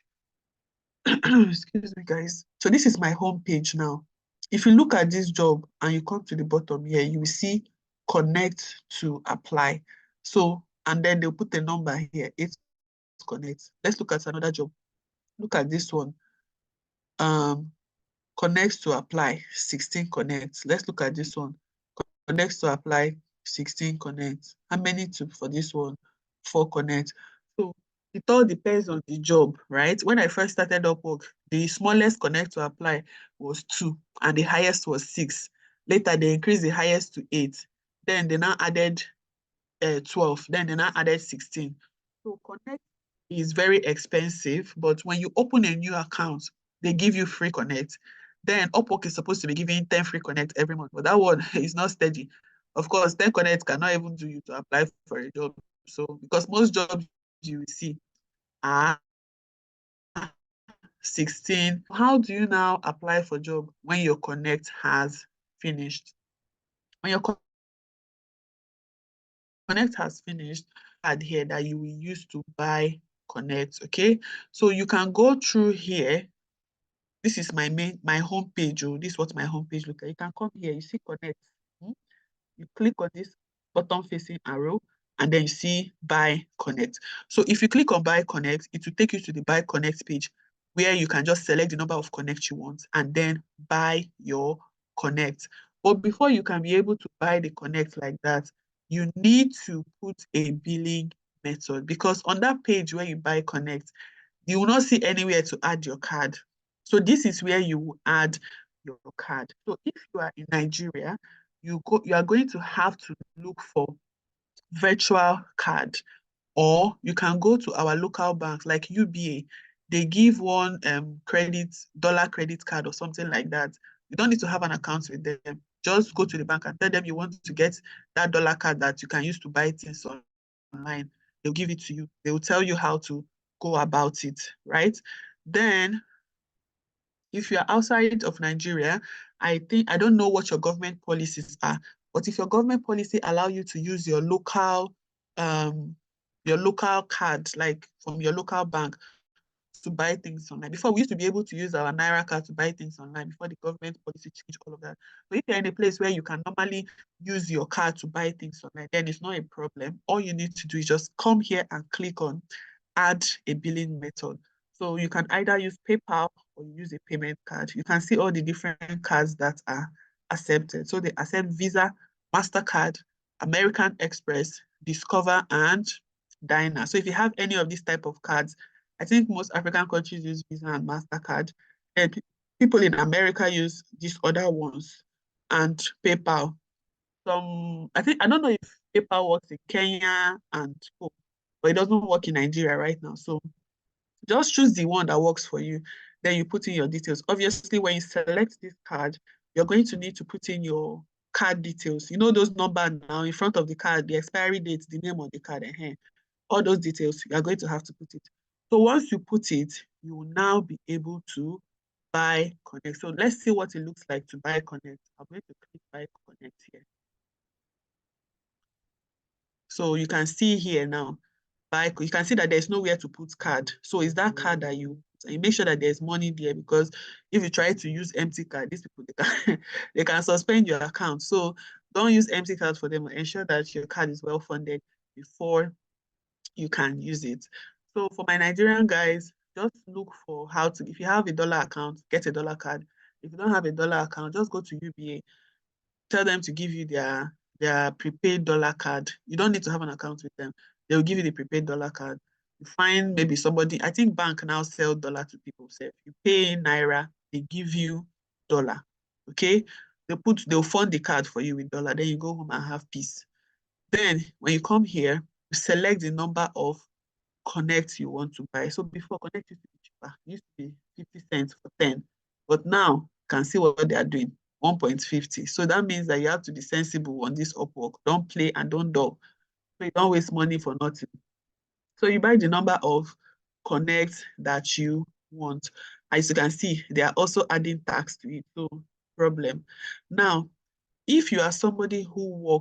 Excuse me, guys. So this is my home page now. If you look at this job and you come to the bottom here, you will see connect to apply. So, and then they'll put a number here, 8 connect. Let's look at another job. Look at this one. Um, connects to apply, 16 connect. Let's look at this one. Connects to apply, 16 connect. How many to for this one? 4 connect. So it all depends on the job, right? When I first started Upwork, the smallest connect to apply was 2 and the highest was 6. Later, they increased the highest to 8. Then they now added 12. Then they now added 16. So connect is very expensive, but when you open a new account, they give you free connect. Then Upwork is supposed to be giving 10 free connect every month, but that one is not steady. Of course, 10 connect cannot even do you to apply for a job. So because most jobs you will see are 16. How do you now apply for job when your connect has finished? When your connect has finished, add here that you will use to buy connect. Okay, so you can go through here. This is my home page. Oh, this is what my home page looks like. You can come here, you see connect. You click on this bottom facing arrow and then you see buy connect. So if you click on buy connect, it will take you to the buy connect page where you can just select the number of connect you want and then buy your connect. But before you can be able to buy the connect like that, you need to put a billing method, because on that page where you buy connect, you will not see anywhere to add your card. So this is where you will add your card. So if you are in Nigeria, you are going to have to look for virtual card, or you can go to our local banks like UBA. They give one dollar credit card or something like that. You don't need to have an account with them. Just go to the bank and tell them you want to get that dollar card that you can use to buy things online. They'll give it to you. They will tell you how to go about it, right? Then if you're outside of Nigeria, I don't know what your government policies are, but if your government policy allow you to use your local card, like from your local bank, to buy things online. Before, we used to be able to use our Naira card to buy things online before the government policy changed all of that. So if you're in a place where you can normally use your card to buy things online, then it's not a problem. All you need to do is just come here and click on add a billing method. So you can either use PayPal or use a payment card. You can see all the different cards that are accepted. So they accept Visa, MasterCard, American Express, Discover, and Diner. So if you have any of these type of cards, I think most African countries use Visa and MasterCard. And people in America use these other ones and PayPal. I don't know if PayPal works in Kenya and but it doesn't work in Nigeria right now. So just choose the one that works for you. Then you put in your details. Obviously, when you select this card, you're going to need to put in your card details. You know those numbers now in front of the card, the expiry date, the name of the card, and all those details, you're going to have to put it. So once you put it, you will now be able to buy Connect. So let's see what it looks like to buy Connect. I'm going to click buy Connect here. So you can see here now, you can see that there's nowhere to put card. So it's that card that you make sure that there's money there, because if you try to use empty card, these people, they can suspend your account. So don't use empty cards for them. Ensure that your card is well funded before you can use it. So for my Nigerian guys, just look for if you have a dollar account, get a dollar card. If you don't have a dollar account, just go to UBA, tell them to give you their prepaid dollar card. You don't need to have an account with them. They will give you the prepaid dollar card. You find maybe somebody, I think bank now sell dollar to people. So if you pay in Naira, they give you dollar. Okay? They'll fund the card for you with dollar. Then you go home and have peace. Then when you come here, you select the number of connect you want to buy. So before, connect used to be cheaper. It used to be 50 cents for 10. But now you can see what they are doing. 1.50. So that means that you have to be sensible on this Upwork. Don't play and don't dull. So you don't waste money for nothing. So you buy the number of connects that you want. As you can see, they are also adding tax to it. So problem. Now, if you are somebody who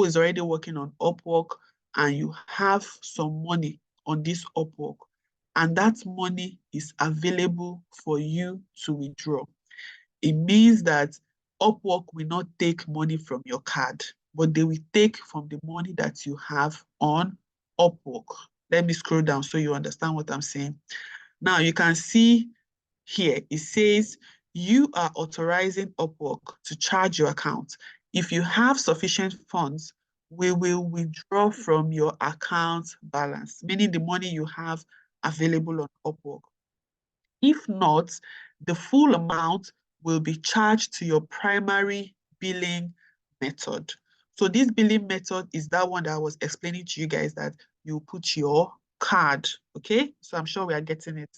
is already working on Upwork and you have some money on this Upwork, and that money is available for you to withdraw, it means that Upwork will not take money from your card, but they will take from the money that you have on Upwork. Let me scroll down so you understand what I'm saying. Now you can see here, it says you are authorizing Upwork to charge your account. If you have sufficient funds, we will withdraw from your account balance, meaning the money you have available on Upwork. If not, the full amount will be charged to your primary billing method. So this billing method is that one that I was explaining to you guys, that you put your card, okay? So I'm sure we are getting it,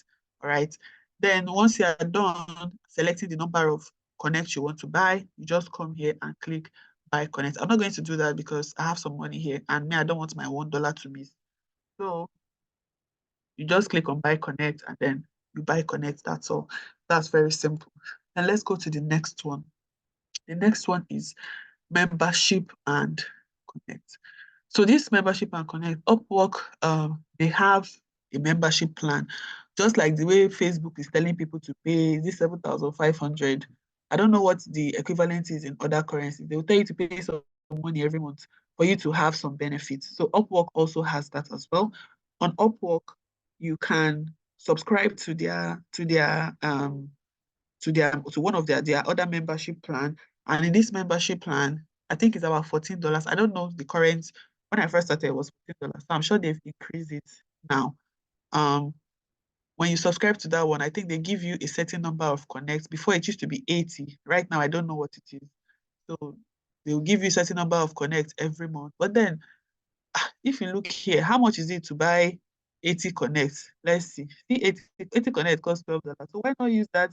all right? Then once you are done selecting the number of connects you want to buy, you just come here and click buy connect. I'm not going to do that because I have some money here and me, I don't want my $1 to miss. So you just click on buy connect and then you buy connect, that's all. That's very simple. And let's go to the next one. The next one is membership and connect. So this membership and connect, Upwork, they have a membership plan. Just like the way Facebook is telling people to pay this 7,500. I don't know what the equivalent is in other currencies. They will tell you to pay some money every month for you to have some benefits. So Upwork also has that as well. On Upwork, you can subscribe to one of their other membership plan. And in this membership plan, I think it's about $14. I don't know the current. When I first started, it was $14. So I'm sure they've increased it now. When you subscribe to that one, I think they give you a certain number of connects. Before it used to be 80. Right now, I don't know what it is. So they'll give you a certain number of connects every month. But then if you look here, how much is it to buy 80 connects? Let's see. See, 80 connects costs $12. So why not use that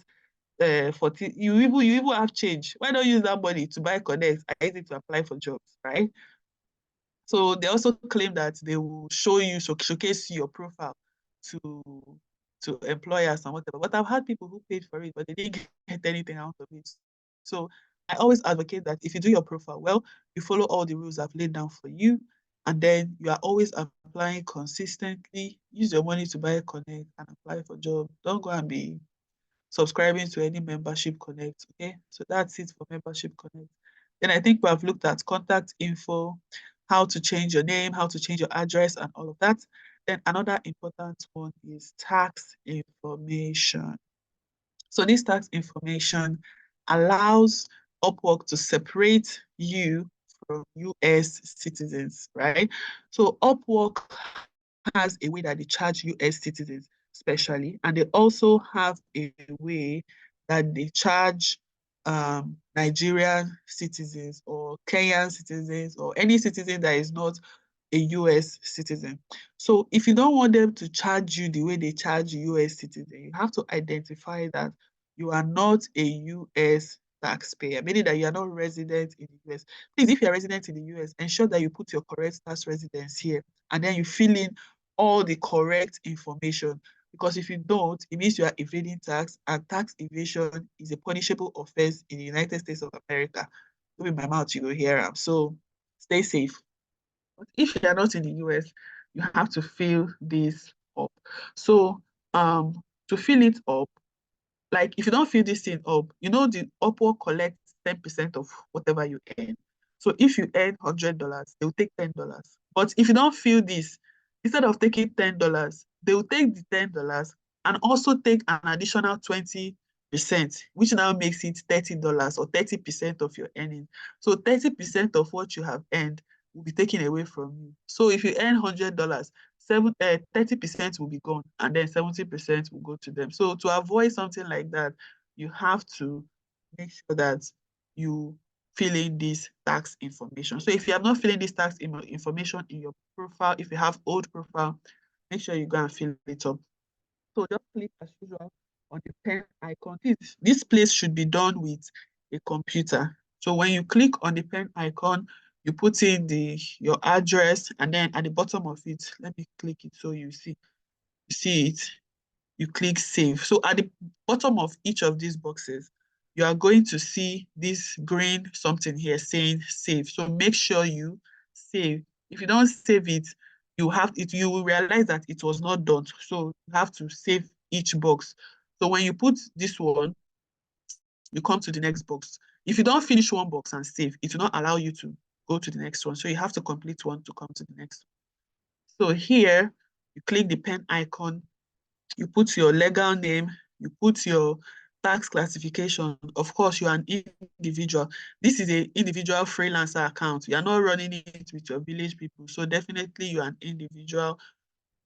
40? You even have change. Why not use that money to buy connects and use it to apply for jobs, right? So they also claim that they will showcase your profile to employers and whatever. But I've had people who paid for it, but they didn't get anything out of it. So I always advocate that if you do your profile well, you follow all the rules I've laid down for you, and then you are always applying consistently. Use your money to buy a connect and apply for job. Don't go and be subscribing to any membership connect. Okay, so that's it for membership connect. Then I think we have looked at contact info, how to change your name, how to change your address, and all of that. Then another important one is tax information. So this tax information allows Upwork to separate you from US citizens, right? So Upwork has a way that they charge US citizens specially, and they also have a way that they charge Nigerian citizens or Kenyan citizens or any citizen that is not a US citizen. So if you don't want them to charge you the way they charge US citizens, you have to identify that you are not a US taxpayer, meaning that you are not resident in the US. Please, if you're resident in the US, ensure that you put your correct tax residence here and then you fill in all the correct information. Because if you don't, it means you are evading tax, and tax evasion is a punishable offense in the United States of America. With my mouth, you go hear them. So stay safe. But if you are not in the US, you have to fill this up. So to fill it up, like if you don't fill this thing up, the Upwork collects 10% of whatever you earn. So if you earn $100, they'll take $10. But if you don't fill this, instead of taking $10, they will take the $10 and also take an additional 20%, which now makes it $30 or 30% of your earning. So 30% of what you have earned will be taken away from you. So if you earn $100, 30% will be gone and then 70% will go to them. So to avoid something like that, you have to make sure that you fill in this tax information. So if you have not filled in this tax information in your profile, if you have old profile, make sure you go and fill it up. So just click as usual on the pen icon. This place should be done with a computer. So when you click on the pen icon, you put in your address, and then at the bottom of it, let me click it so you see it, you click save. So at the bottom of each of these boxes, you are going to see this green something here saying save. So make sure you save. If you don't save it, you will realize that it was not done. So you have to save each box. So when you put this one, you come to the next box. If you don't finish one box and save, it will not allow you to go to the next one. So you have to complete one to come to the next one. So here, you click the pen icon, you put your legal name, you put your tax classification. Of course, you're an individual. This is an individual freelancer account. You are not running it with your village people. So definitely you're an individual.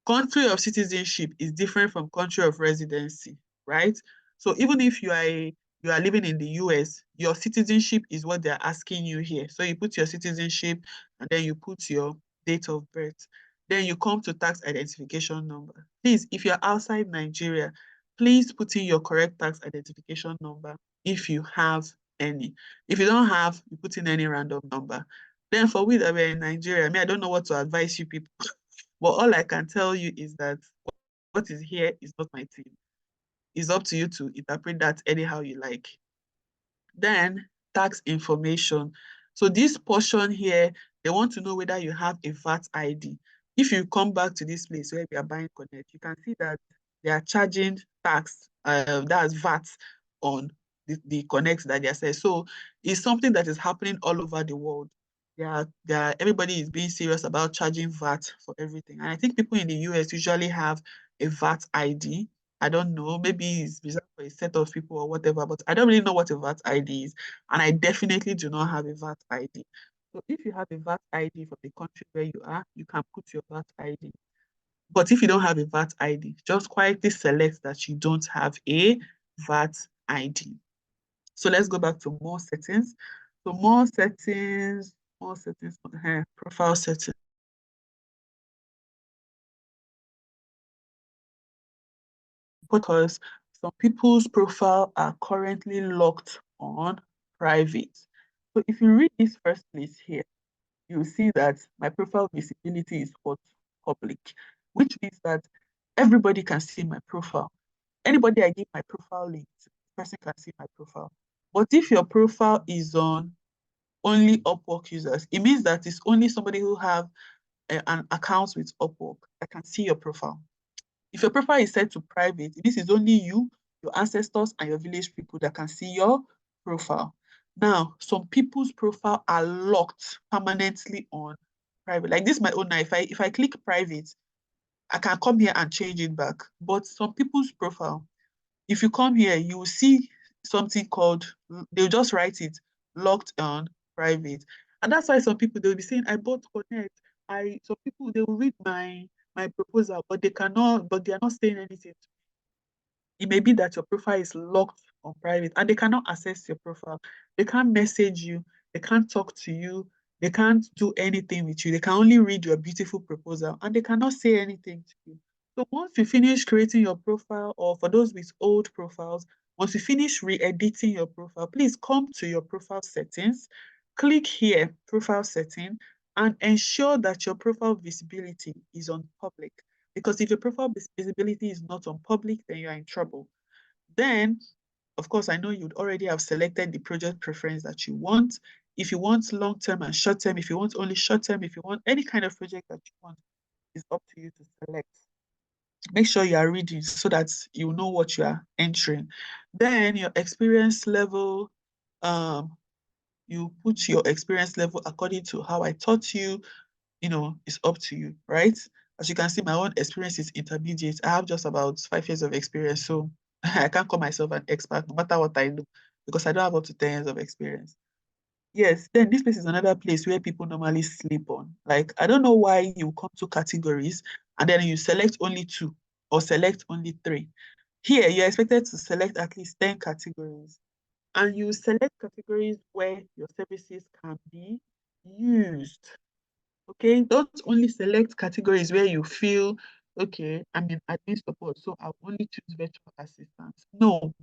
Country of citizenship is different from country of residency, right? So even if you are living in the US, your citizenship is what they're asking you here. So you put your citizenship and then you put your date of birth. Then you come to tax identification number. Please, if you're outside Nigeria, please put in your correct tax identification number if you have any. If you don't have, you put in any random number. Then for we that were in Nigeria, I don't know what to advise you people. But all I can tell you is that what is here is not my thing. It's up to you to interpret that anyhow you like. Then tax information. So this portion here, they want to know whether you have a VAT ID. If you come back to this place where we are buying Connect, you can see that they are charging tax, that's VAT on the Connect that they are saying. So it's something that is happening all over the world. Everybody is being serious about charging VAT for everything. And I think people in the US usually have a VAT ID. I don't know, maybe it's reserved for a set of people or whatever, but I don't really know what a VAT ID is. And I definitely do not have a VAT ID. So if you have a VAT ID from the country where you are, you can put your VAT ID. But if you don't have a VAT ID, just quietly select that you don't have a VAT ID. So let's go back to more settings. So more settings, profile settings. Because some people's profile are currently locked on private. So if you read this first place here, you see that my profile visibility is hot public, which means that everybody can see my profile. Anybody I give my profile link to, the person can see my profile. But if your profile is on only Upwork users, it means that it's only somebody who have an account with Upwork that can see your profile. If your profile is set to private, this is only you, your ancestors, and your village people that can see your profile. Now, some people's profile are locked permanently on private. Like this, my own now. If I click private, I can come here and change it back. But some people's profile, if you come here, you will see something called, they'll just write it, locked on private. And that's why some people, they'll be saying, I bought Connect. Some people, they will read my proposal, but they are not saying anything. It may be that your profile is locked on private and they cannot access your profile. They can't message you, they can't talk to you, they can't do anything with you. They can only read your beautiful proposal and they cannot say anything to you. So once you finish creating your profile, or for those with old profiles, once you finish re-editing your profile, please come to your profile settings, click here, profile setting, and ensure that your profile visibility is on public. Because if your profile visibility is not on public, then you're in trouble. Then, of course, I know you'd already have selected the project preference that you want. If you want long-term and short-term, if you want only short-term, if you want any kind of project that you want, it's up to you to select. Make sure you are reading so that you know what you are entering. Then your experience level, you put your experience level according to how I taught you, it's up to you, right? As you can see, my own experience is intermediate. I have just about 5 years of experience, so I can't call myself an expert no matter what I do, because I don't have up to 10 years of experience. Yes, then this place is another place where people normally sleep on. Like, I don't know why you come to categories and then you select only 2 or select only 3. Here, you're expected to select at least 10 categories, and you select categories where your services can be used. Okay, don't only select categories where you feel, okay, I'm in admin support, so I'll only choose virtual assistance. No,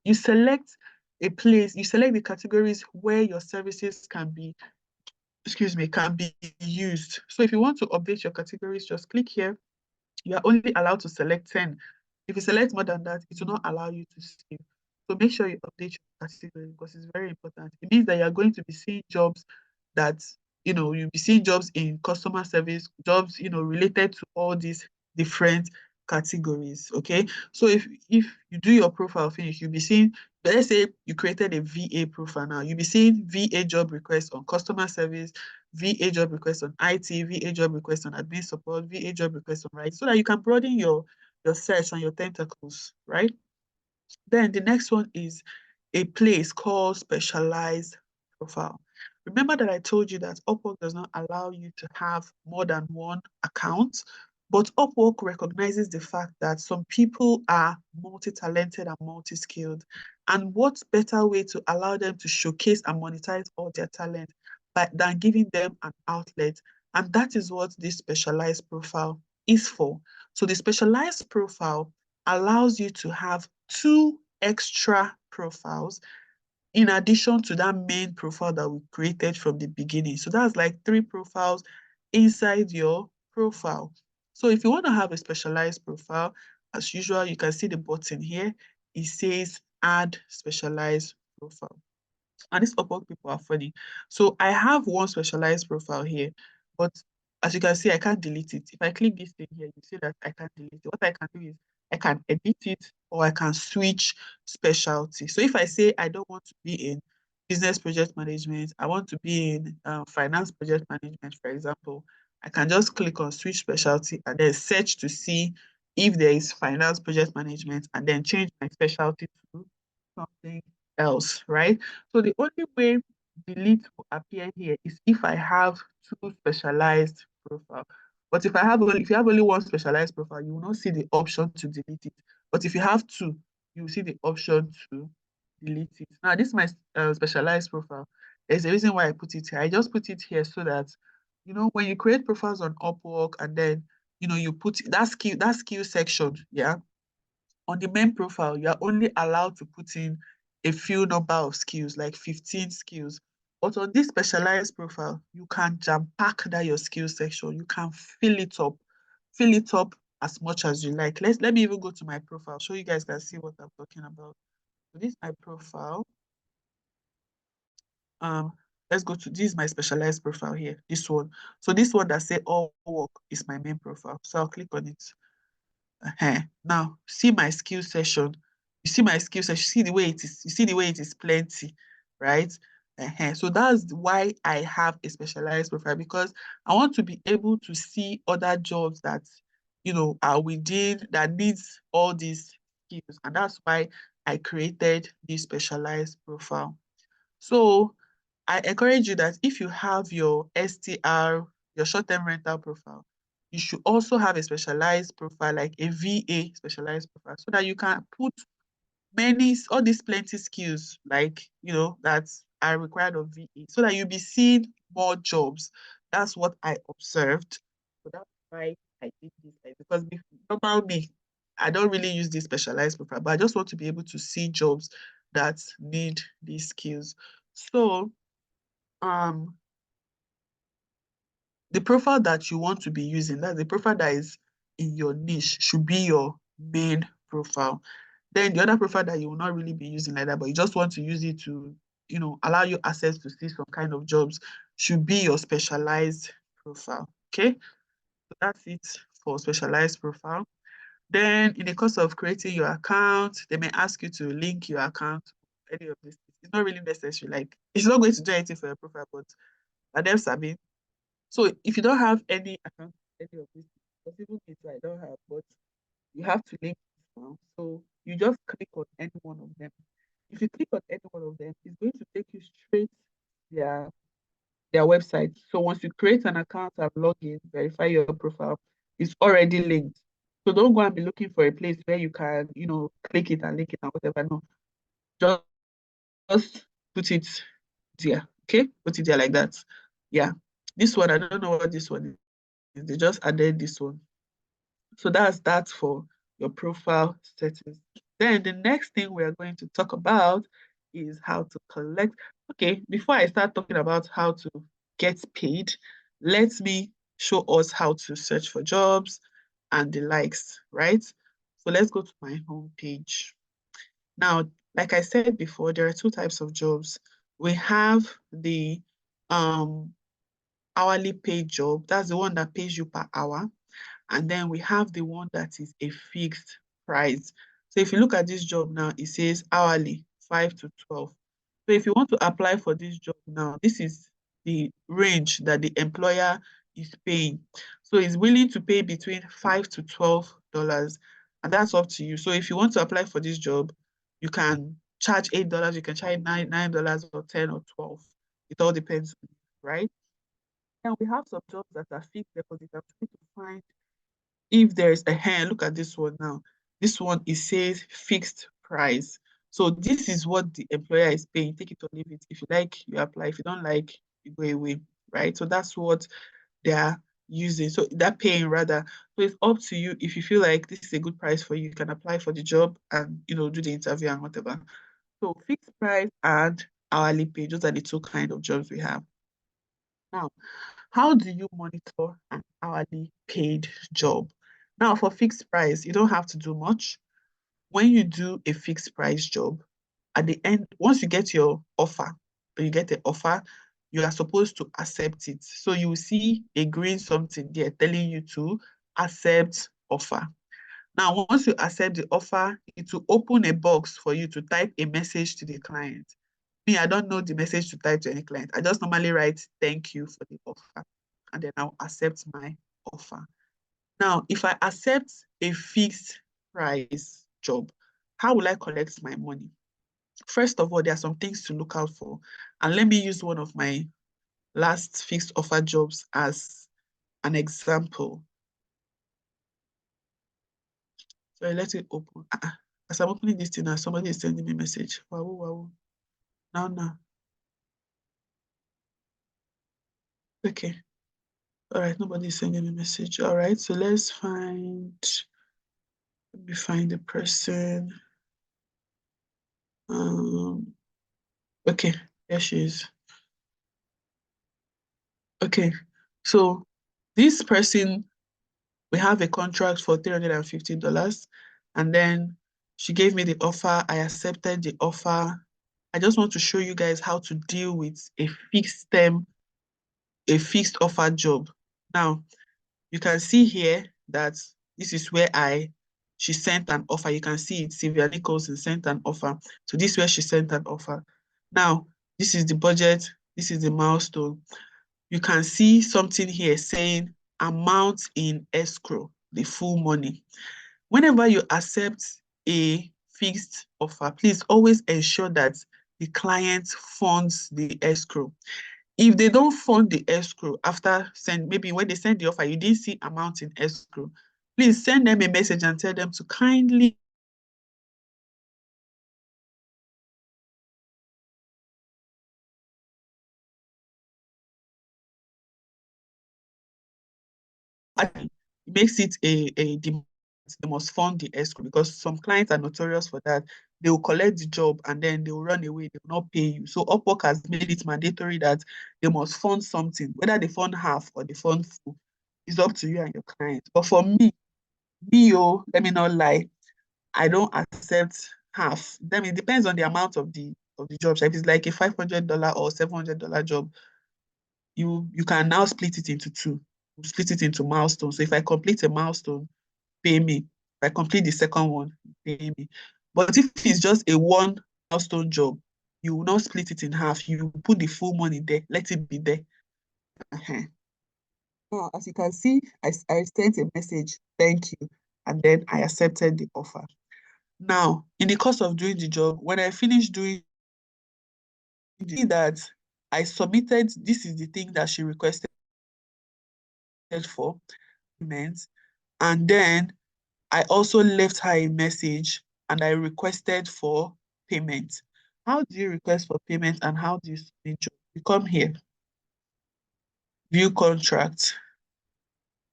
you select a place, you select the categories where your services can be can be used. So if you want to update your categories, just click here. You are only allowed to select 10. If you select more than that, it will not allow you to save. So make sure you update your category because it's very important. It means that you are going to be seeing jobs that, you'll be seeing jobs in customer service, jobs, related to all these different categories. Okay. So if you do your profile finish, you'll be seeing, let's say you created a VA profile now, you'll be seeing VA job requests on customer service, VA job requests on IT, VA job requests on admin support, VA job requests on right, so that you can broaden your search and your tentacles, right? Then the next one is a place called specialized profile. Remember that I told you that Upwork does not allow you to have more than one account, but Upwork recognizes the fact that some people are multi-talented and multi-skilled. And what better way to allow them to showcase and monetize all their talent than giving them an outlet? And that is what this specialized profile is for. So the specialized profile allows you to have two extra profiles in addition to that main profile that we created from the beginning. So that's like 3 profiles inside your profile. So if you want to have a specialized profile, as usual, you can see the button here. It says add specialized profile. And these Upwork people are funny. So I have one specialized profile here, but as you can see, I can't delete it. If I click this thing here, you see that I can't delete it. What I can do is I can edit it or I can switch specialty. So if I say I don't want to be in business project management, I want to be in finance project management, for example, I can just click on switch specialty and then search to see if there is finance project management and then change my specialty to something else, right? So the only way delete will appear here is if I have 2 specialized profile. But if you have only one specialized profile, you will not see the option to delete it. But if you have 2, you will see the option to delete it. Now, this is my specialized profile. There's a reason why I put it here. I just put it here so that, when you create profiles on Upwork and then, you put that skill section, yeah, on the main profile, you are only allowed to put in a few number of skills, like 15 skills. But on this specialized profile, you can jam pack that your skill section. You can fill it up as much as you like. Let me even go to my profile so you guys can see what I'm talking about. So this is my profile. Um, let's go to this is my specialized profile here. This one. So this one that say all work is my main profile. So I'll click on it. Now, see my skill session. You see my skill session. See the way it is. You see the way it is plenty, right? So that's why I have a specialized profile, because I want to be able to see other jobs that, are within that needs all these skills. And that's why I created this specialized profile. So I encourage you that if you have your STR, your short-term rental profile, you should also have a specialized profile, like a VA specialized profile, so that you can put all these plenty skills, like, that are required of VA, so that you'll be seeing more jobs. That's what I observed. So that's why I did this, because normally I don't really use this specialized profile, but I just want to be able to see jobs that need these skills. So um the profile that you want to be using, that's the profile that is in your niche, should be your main profile. Then the other profile that you will not really be using like that, but you just want to use it to, allow you access to see some kind of jobs, should be your specialized profile. Okay, so that's it for specialized profile. Then in the course of creating your account, they may ask you to link your account to any of this. It's not really necessary. Like, it's not going to do anything for your profile, but them sabi. So if you don't have any account, any of this, because even if I don't have, but you have to link this now. So you just click on any one of them. If you click on any one of them, it's going to take you straight to their website. So once you create an account and log in, verify your profile, it's already linked. So don't go and be looking for a place where you can, click it and link it and whatever. No, just put it there. Okay, put it there like that. Yeah, this one, I don't know what this one is. They just added this one. So that's that for your profile settings. Then the next thing we are going to talk about is how to collect. Okay, before I start talking about how to get paid, let me show us how to search for jobs and the likes, right? So let's go to my home page. Now, like I said before, there are two types of jobs. We have the hourly paid job. That's the one that pays you per hour. And then we have the one that is a fixed price. So if you look at this job now, it says hourly, 5 to 12. So if you want to apply for this job now, this is the range that the employer is paying. So it's willing to pay between $5 to $12, and that's up to you. So if you want to apply for this job, you can charge $8, you can charge $9 or 10 or 12. It all depends, right? And we have some jobs that are fixed deposit. I'm trying to find if there's a hand, look at this one now. This one, it says fixed price. So this is what the employer is paying. Take it or leave it. If you like, you apply. If you don't like, you go away, right? So that's what they are using. So they're paying rather. So it's up to you. If you feel like this is a good price for you, you can apply for the job and do the interview and whatever. So fixed price and hourly pay, those are the two kind of jobs we have. Now, how do you monitor an hourly paid job? Now, for fixed price, you don't have to do much. When you do a fixed price job, at the end, once you get your offer, or you get the offer, you are supposed to accept it. So you will see a green something there telling you to accept offer. Now, once you accept the offer, it will open a box for you to type a message to the client. Me, I don't know the message to type to any client. I just normally write, thank you for the offer, and then I'll accept my offer. Now, if I accept a fixed price job, how will I collect my money? First of all, there are some things to look out for. And let me use one of my last fixed offer jobs as an example. So let it open. As I'm opening this thing now, somebody is sending me a message. Wow, wow. Now. Okay. All right, nobody's sending me a message. All right, so let me find the person. Okay, there she is. Okay, so this person, we have a contract for $350, and then she gave me the offer. I accepted the offer. I just want to show you guys how to deal with a fixed term, a fixed offer job. Now, you can see here that this is where she sent an offer. You can see it, Sylvia Nicholson sent an offer. So this is where she sent an offer. Now, this is the budget. This is the milestone. You can see something here saying amount in escrow, the full money. Whenever you accept a fixed offer, please always ensure that the client funds the escrow. If they don't fund the escrow after maybe when they send the offer, you didn't see amount in escrow, please send them a message and tell them to kindly it makes it a demand. They must fund the escrow because some clients are notorious for that. They will collect the job and then they will run away. They will not pay you. So Upwork has made it mandatory that they must fund something, whether they fund half or they fund full. It's up to you and your client. But for me, let me not lie, I don't accept half. Then it depends on the amount of the job. So if it's like a $500 or $700 job, you can now split it into two. Split it into milestones. So if I complete a milestone, pay me. If I complete the second one, pay me. But if it's just a one milestone job, you will not split it in half. You put the full money there. Let it be there. Now, as you can see, I sent a message, thank you, and then I accepted the offer. Now, in the course of doing the job, when I finished doing that, I submitted, this is the thing that she requested for payment. And then I also left her a message and I requested for payment. How do you request for payment and how do you submit job? You come here, view contract.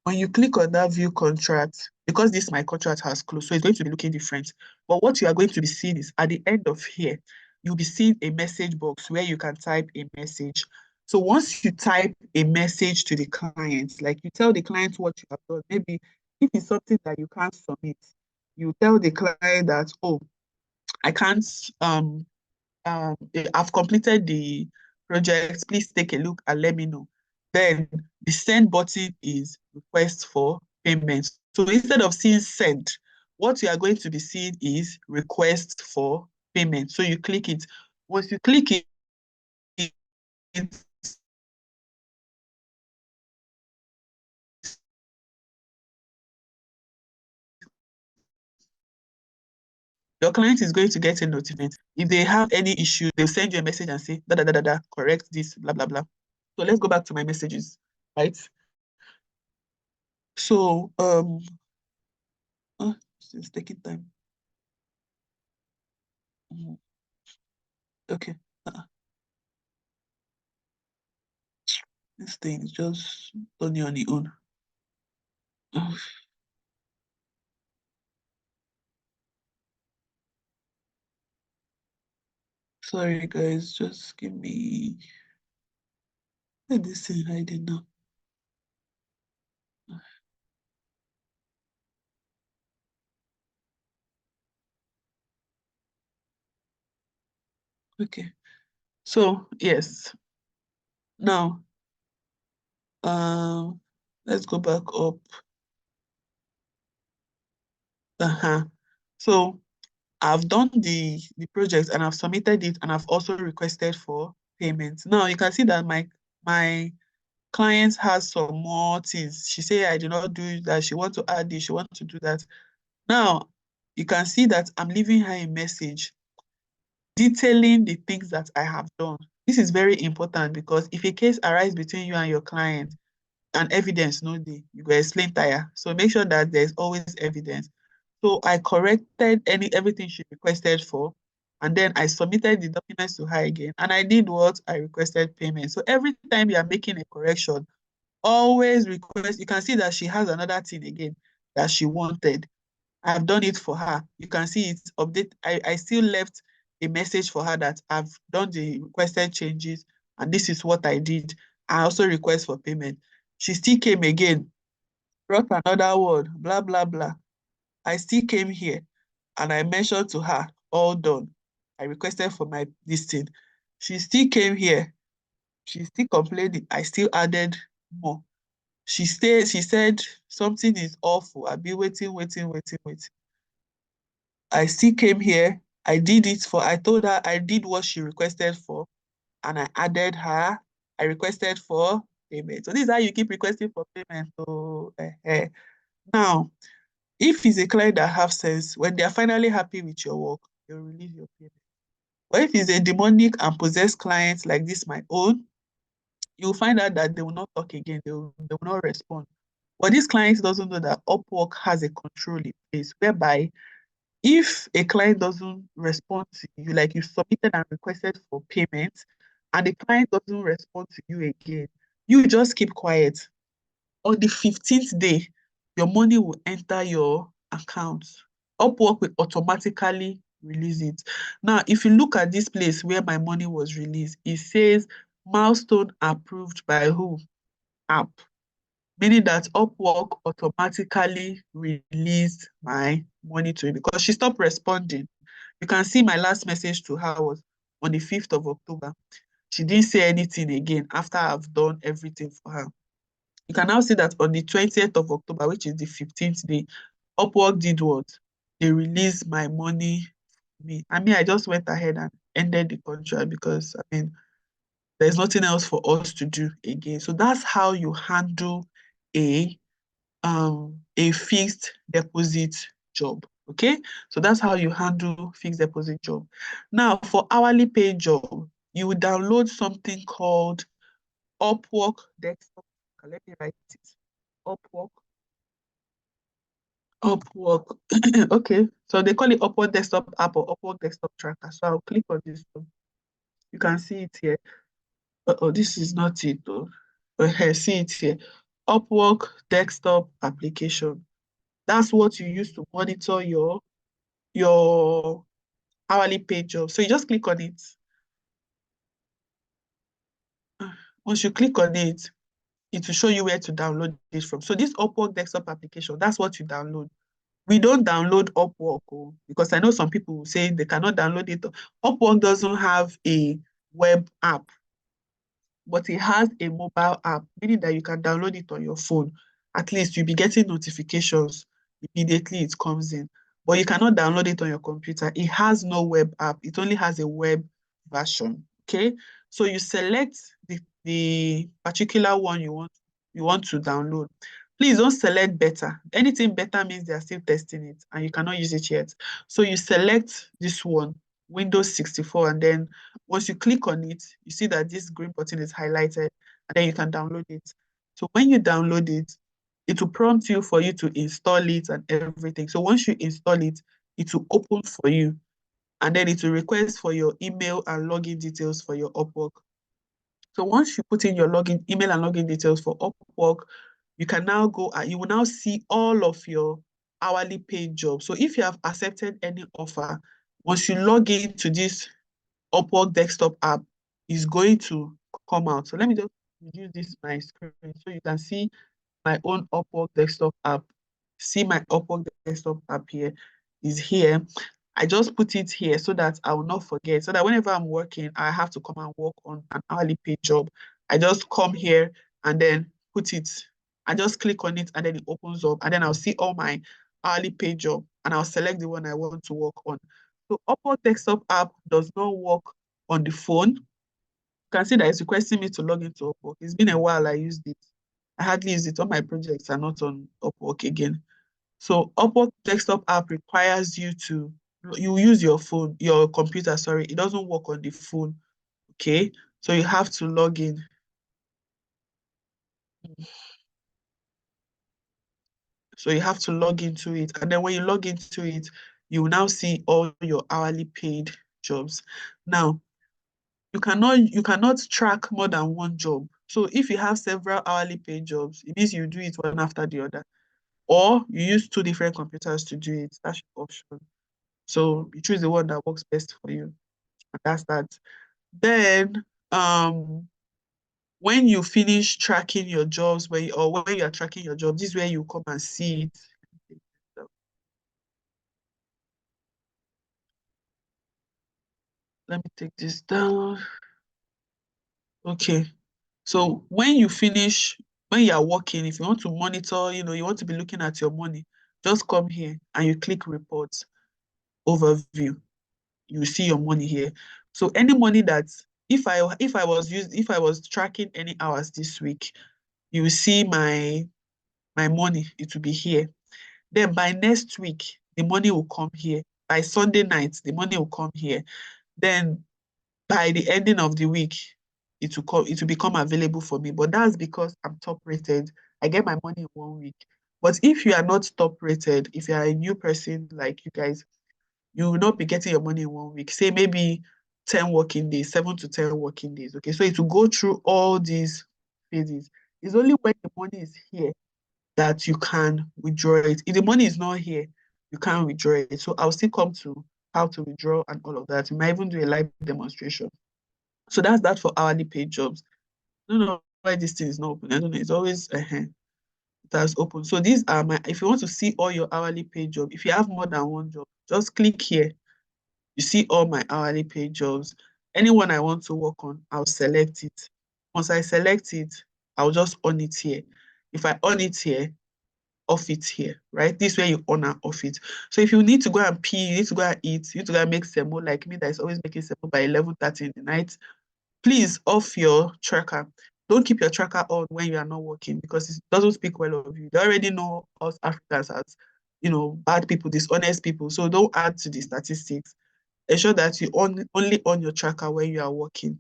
When you click on that view contract, because this my contract has closed, so it's going to be looking different. But what you are going to be seeing is at the end of here, you'll be seeing a message box where you can type a message. So once you type a message to the client, like you tell the client what you have done, maybe if it's something that you can't submit, you tell the client that, oh, I can't, I've completed the project, please take a look and let me know. Then the send button is request for payment. So instead of seeing send, what you are going to be seeing is request for payment. So you click it. Once you click it, your client is going to get a notification. If they have any issue, they'll send you a message and say, da da da da da, correct this, blah blah blah. So let's go back to my messages, right? So it's taking time. Okay. This thing is just done on its own. Sorry guys, just give me, let this thing hiding now. Okay. So yes. Now let's go back up. So I've done the project and I've submitted it and I've also requested for payment. Now you can see that my client has some more things. She say I did not do that. She want to add this. She want to do that. Now you can see that I'm leaving her a message detailing the things that I have done. This is very important because if a case arises between you and your client and evidence no dey, you go explain tire. So make sure that there's always evidence. So I corrected everything she requested for, and then I submitted the documents to her again. And I did what? I requested payment. So every time you are making a correction, always request. You can see that she has another thing again that she wanted. I've done it for her. You can see it's update. I still left a message for her that I've done the requested changes and this is what I did. I also request for payment. She still came again, wrote another word, blah, blah, blah. I still came here and I mentioned to her, all done. I requested for my this thing. She still came here. She still complained. I still added more. She said something is awful. I'll be waiting, waiting, waiting, waiting. I still came here. I told her I did what she requested for, and I added her. I requested for payment. So this is how you keep requesting for payment. So now, if it's a client that have sense, when they are finally happy with your work, they'll release your payment. But if it's a demonic and possessed client like this, my own, you'll find out that they will not talk again. They will not respond. But this client doesn't know that Upwork has a control in place whereby if a client doesn't respond to you, like you submitted and requested for payment, and the client doesn't respond to you again, you just keep quiet. On the 15th day, your money will enter your account. Upwork will automatically release it. Now, if you look at this place where my money was released, it says milestone approved by who? App. Meaning that Upwork automatically released my money to it because she stopped responding. You can see my last message to her was on the 5th of October. She didn't say anything again after I've done everything for her. You can now see that on the 20th of October, which is the 15th day, Upwork did what? They released my money. I just went ahead and ended the contract because, there's nothing else for us to do again. So that's how you handle a a fixed deposit job. Okay, so that's how you handle fixed deposit job. Now, for hourly paid job, you will download something called Upwork Desktop. Let me write it. Upwork. Upwork. Okay, so they call it Upwork Desktop app or Upwork Desktop Tracker. So I'll click on this one. You can see it here. Oh, this is not it though. See it here. Upwork Desktop application. That's what you use to monitor your hourly paid job. So you just click on it. Once you click on it, it will show you where to download this from. So this Upwork desktop application, that's what you download. We don't download Upwork because I know some people will say they cannot download it. Upwork doesn't have a web app, but it has a mobile app, meaning that you can download it on your phone. At least you'll be getting notifications immediately it comes in. But you cannot download it on your computer. It has no web app. It only has a web version. Okay. So you select the particular one you want to download. Please don't select beta. Anything beta means they are still testing it and you cannot use it yet. So you select this one, Windows 64, and then once you click on it, you see that this green button is highlighted, and then you can download it. So when you download it, it will prompt you for you to install it and everything. So once you install it, it will open for you, and then it will request for your email and login details for your Upwork. So once you put in your email and login details for Upwork, you can now go and you will now see all of your hourly paid jobs. So if you have accepted any offer, once you log into this Upwork desktop app, is going to come out. So let me just reduce this my screen so you can see my own Upwork desktop app. See my Upwork desktop app here is here. I just put it here so that I will not forget. So that whenever I'm working, I have to come and work on an hourly paid job. I just come here and then put it. I just click on it and then it opens up. And then I'll see all my hourly paid job and I'll select the one I want to work on. So Upwork desktop app does not work on the phone. You can see that it's requesting me to log into Upwork. It's been a while I used it. I hardly use it. All my projects are not on Upwork again. So Upwork desktop app requires you use your phone, your computer, sorry. It doesn't work on the phone, okay? So you have to log in. So you have to log into it. And then when you log into it, you will now see all your hourly paid jobs. Now, you cannot track more than one job. So if you have several hourly paid jobs, it means you do it one after the other. Or you use two different computers to do it. That's your option. So you choose the one that works best for you. And that's that. Then when you finish tracking your jobs, or when you are tracking your job, this is where you come and see it. Let me take this down. Okay. So when you finish, when you are working, if you want to monitor, you want to be looking at your money, just come here and you click reports, overview. You see your money here. So any money that if I was tracking any hours this week, you will see my money, it will be here. Then by next week, the money will come here. By Sunday night, the money will come here. Then by the ending of the week, it will become available for me. But that's because I'm top rated. I get my money in 1 week. But if you are not top rated, if you are a new person like you guys, you will not be getting your money in 1 week. Say maybe 10 working days, 7 to 10 working days. Okay. So it will go through all these phases. It's only when the money is here that you can withdraw it. If the money is not here, you can't withdraw it. So I'll still come to how to withdraw and all of that. We might even do a live demonstration. So that's that for hourly paid jobs. I don't know why this thing is not open. I don't know. It's always it has open. So these are if you want to see all your hourly paid job, if you have more than one job, just click here. You see all my hourly paid jobs. Anyone I want to work on, I'll select it. Once I select it, I'll just on it here. If I on it here, off it here, right? This way you on and off it. So if you need to go and pee, you need to go and eat, you need to go and make semo like me that is always making semo by 11:30 in the night, please off your tracker. Don't keep your tracker on when you are not working because it doesn't speak well of you. They already know us Africans as, bad people, dishonest people. So don't add to the statistics. Ensure that you only on your tracker when you are working.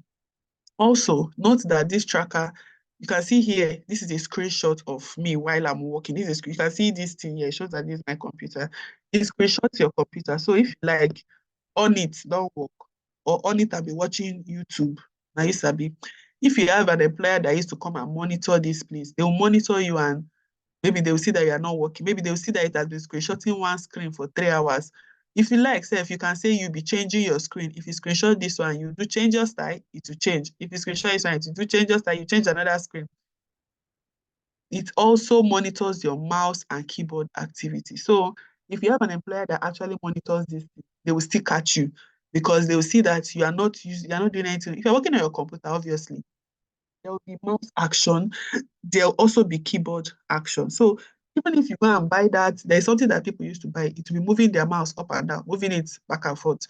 Also, note that this tracker, you can see here, this is a screenshot of me while I'm working. You can see this thing here, it shows that this is my computer. It screenshots your computer. So if you like, on it, don't work. Or on it, I'll be watching YouTube. Now you sabi. If you have an employer that used to come and monitor this place, they will monitor you and maybe they will see that you are not working. Maybe they will see that it has been screenshotting one screen for 3 hours. If you like, say, if you can say you be changing your screen. If you screenshot this one, you do change your style, it will change. If you screenshot this one, it will do change your style, you change another screen. It also monitors your mouse and keyboard activity. So if you have an employer that actually monitors this, they will still catch you because they will see that you are not doing anything. If you're working on your computer, obviously, there will be mouse action, there'll also be keyboard action. So even if you go and buy that, there's something that people used to buy, it will be moving their mouse up and down, moving it back and forth.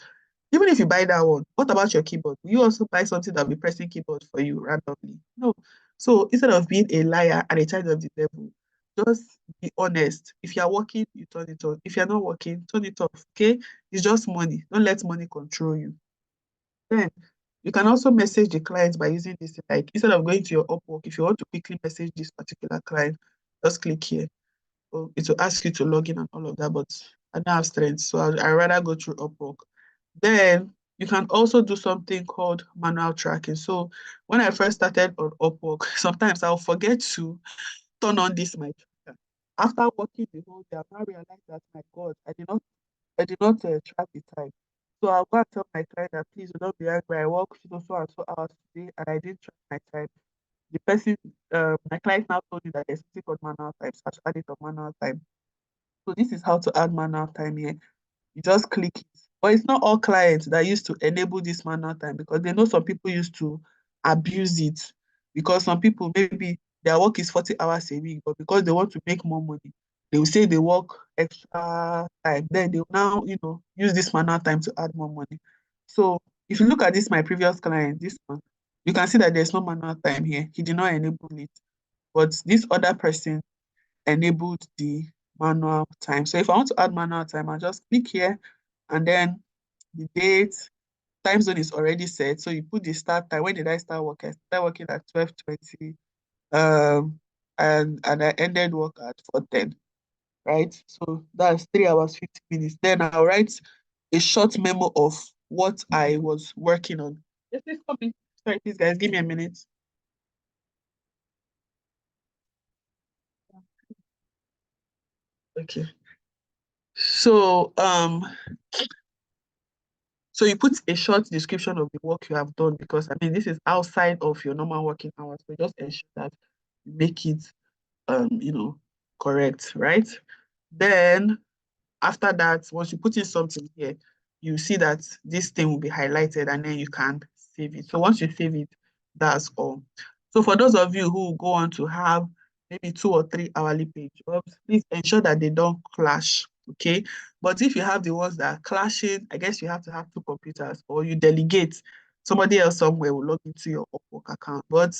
Even if you buy that one, what about your keyboard? Will you also buy something that will be pressing keyboard for you randomly? No. So instead of being a liar and a child of the devil, just be honest. If you're working, you turn it on. If you're not working, turn it off. Okay? It's just money. Don't let money control you. Then you can also message the client by using this. Like instead of going to your Upwork, if you want to quickly message this particular client, just click here. So it will ask you to log in and all of that, but I don't have strength, so I'd rather go through Upwork. Then you can also do something called manual tracking. So when I first started on Upwork, sometimes I'll forget to turn on this my tracker. After working the whole day, I've now realized that my God, I did not track the time. So I'll go and tell my client that please do not be angry. I work so and so hours today and I didn't track my time. The person, my client now told me that there's something called manual time, so I should add it on manual time. So this is how to add manual time here. You just click it. But it's not all clients that used to enable this manual time because they know some people used to abuse it. Because some people, maybe their work is 40 hours a week, but because they want to make more money, they will say they work extra time. Then they will now, use this manual time to add more money. So if you look at this, my previous client, this one, you can see that there's no manual time here. He did not enable it. But this other person enabled the manual time. So if I want to add manual time, I just click here and then the date, time zone is already set. So you put the start time. When did I start working? I started working at 12:20. And I ended work at 4:10, right? So that's 3 hours, 50 minutes. Then I'll write a short memo of what I was working on. Yes, please come in. Sorry, please guys, give me a minute. Okay. So you put a short description of the work you have done because I mean this is outside of your normal working hours. So just ensure that you make it correct, right? Then after that, once you put in something here, you see that this thing will be highlighted and then you can save it. So once you save it, that's all. So for those of you who go on to have maybe 2 or 3 hourly paid jobs, please ensure that they don't clash, okay? But if you have the ones that are clashing, I guess you have to have two computers or you delegate. Somebody else somewhere will log into your Upwork account. But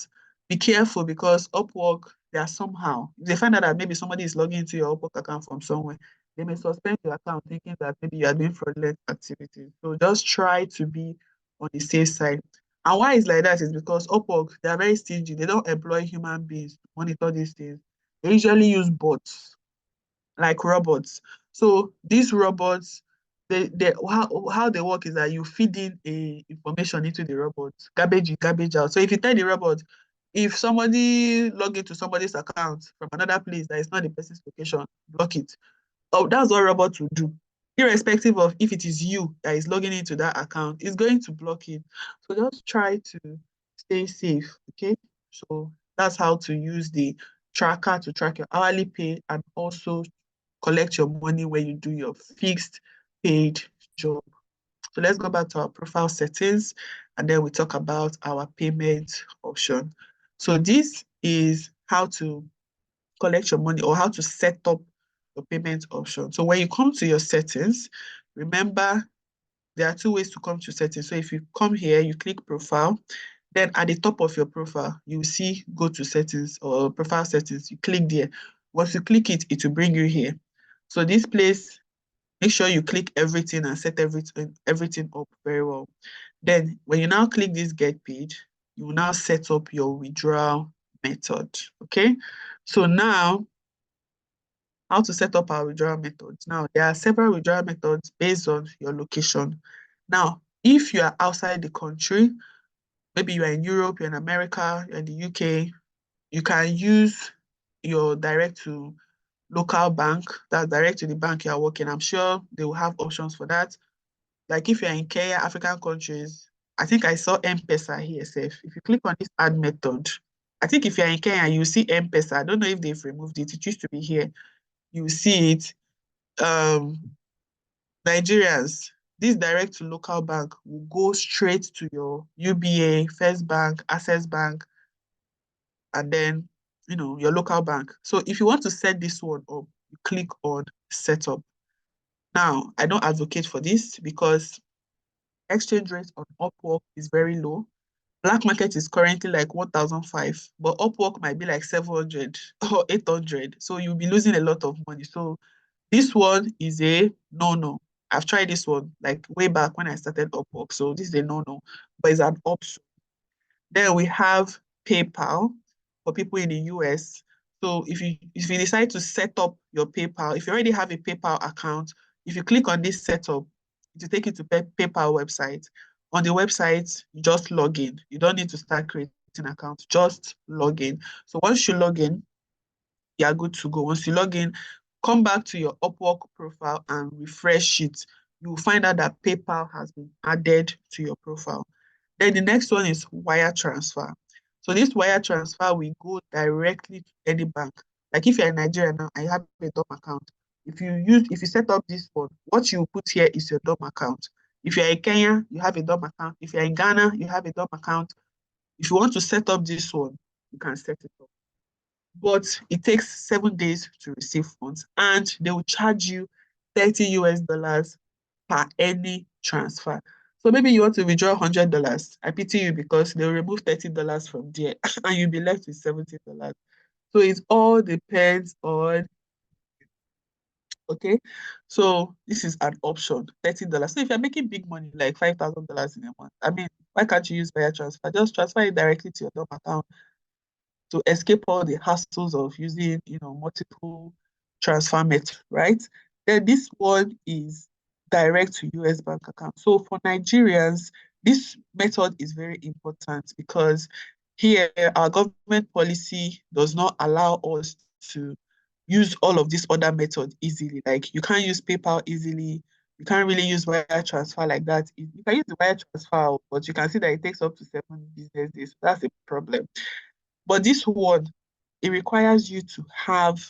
be careful because Upwork, they are somehow, if they find out that maybe somebody is logging into your Upwork account from somewhere, they may suspend your account thinking that maybe you are doing fraudulent activities. So just try to be on the safe side. And why it's like that is because Upwork, they are very stingy. They don't employ human beings to monitor these things. They usually use bots, like robots. So these robots, how they work is that you feed in information into the robot, garbage in, garbage out. So if you tell the robot, if somebody log into somebody's account from another place that is not the person's location, block it. Oh, that's what robots will do. Irrespective of if it is you that is logging into that account, it's going to block it. So just try to stay safe, okay? So that's how to use the tracker to track your hourly pay and also collect your money when you do your fixed paid job. So let's go back to our profile settings and then we talk about our payment option. So this is how to collect your money or how to set up your payment option. So when you come to your settings, remember there are two ways to come to settings. So if you come here, you click profile, then at the top of your profile, you will see go to settings or profile settings. You click there. Once you click it, it will bring you here. So this place, make sure you click everything and set everything up very well. Then when you now click this get paid, you will now set up your withdrawal method. Okay. So now how to set up our withdrawal methods. Now, there are several withdrawal methods based on your location. Now, if you are outside the country, maybe you are in Europe, you're in America, you're in the UK, you can use your direct to local bank, that's direct to the bank you are working. I'm sure they will have options for that. Like if you're in Kenya, African countries, I think I saw M-Pesa here, safe. If you click on this add method, I think if you're in Kenya, you see M-Pesa. I don't know if they've removed it. It used to be here. You see it. Nigerians, this direct to local bank will go straight to your UBA, First Bank, Access Bank, and then your local bank. So if you want to set this one up, you click on setup. Now, I don't advocate for this because exchange rate on Upwork is very low. Black market is currently like 1,005, but Upwork might be like 700 or 800. So you'll be losing a lot of money. So this one is a no-no. I've tried this one like way back when I started Upwork. So this is a no-no, but it's an option. Then we have PayPal for people in the US. So if you decide to set up your PayPal, if you already have a PayPal account, if you click on this setup, it will take you to PayPal website. On the website, you just log in. You don't need to start creating an account, just log in. So once you log in, you are good to go. Once you log in, come back to your Upwork profile and refresh it. You will find out that PayPal has been added to your profile. Then the next one is wire transfer. So this wire transfer will go directly to any bank. Like if you're in Nigeria now, I have a DOM account. If you set up this one, what you put here is your DOM account. If you're in Kenya, you have a DOM account. If you're in Ghana, you have a DOM account. If you want to set up this one, you can set it up. But it takes 7 days to receive funds, and they will charge you $30 per any transfer. So maybe you want to withdraw $100. I pity you because they'll remove $30 from there and you'll be left with $70. So it all depends on, okay? So this is an option, $30. So if you're making big money, like $5,000 in a month, I mean, why can't you use wire transfer? Just transfer it directly to your DOM account to escape all the hassles of using, multiple transfer methods, right? Then this one is direct to US bank account. So for Nigerians, this method is very important because here our government policy does not allow us to use all of these other methods easily. Like you can't use PayPal easily. You can't really use wire transfer like that. You can use the wire transfer, but you can see that it takes up to 7 business days. That's a problem. But this one, it requires you to have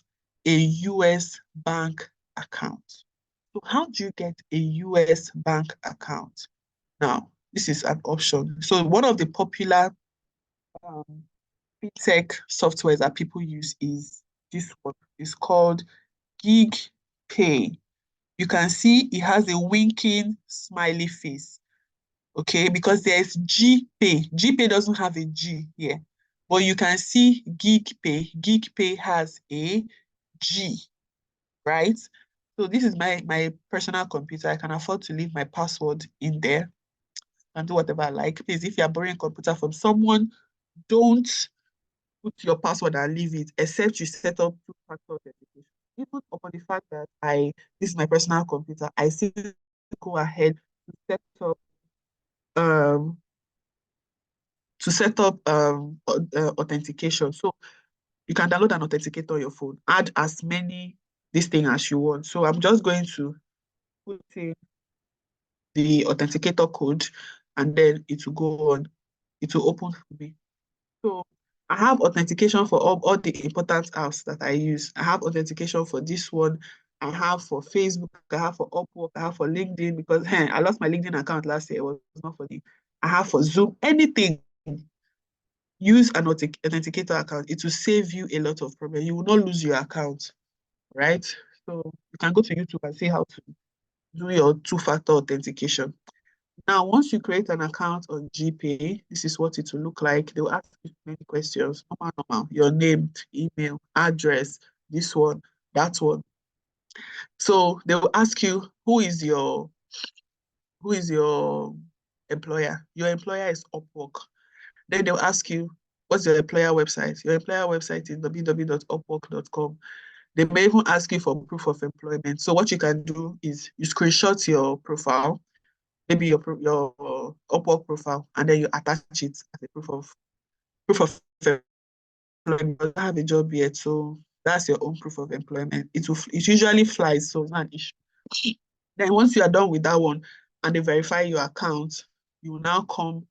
a US bank account. So how do you get a US bank account? Now, this is an option. So one of the popular um, fintech softwares that people use is this one. It's called Gig Pay. You can see it has a winking smiley face. Okay, because there's GPay. GPay doesn't have a G here, but you can see GigPay. GigPay has a G, right? So this is my personal computer. I can afford to leave my password in there and do whatever I like. Please, if you're borrowing a computer from someone, don't put your password and leave it, except you set up two-factor authentication. Even upon the fact that this is my personal computer, I still go ahead to set up um authentication. So you can download an authenticator on your phone, add as many this thing as you want. So I'm just going to put in the authenticator code and then it will go on, it will open for me. So I have authentication for all the important apps that I use. I have authentication for this one. I have for Facebook, I have for Upwork, I have for LinkedIn because I lost my LinkedIn account last year. It was not funny. I have for Zoom, anything. Use an authenticator account. It will save you a lot of problems. You will not lose your account, right? So you can go to YouTube and see how to do your two-factor authentication. Now, once you create an account on GPay, this is what it will look like. They will ask you many questions. Normal. Your name, email, address, this one, that one. So they will ask you who is your employer. Your employer is Upwork. Then they'll ask you, what's your employer website? Your employer website is www.upwork.com. They may even ask you for proof of employment. So what you can do is you screenshot your profile, maybe your Upwork profile, and then you attach it as a proof of employment. I don't have a job yet, so That's your own proof of employment. It usually flies, so it's not an issue. Then once you are done with that one and they verify your account, you will now come.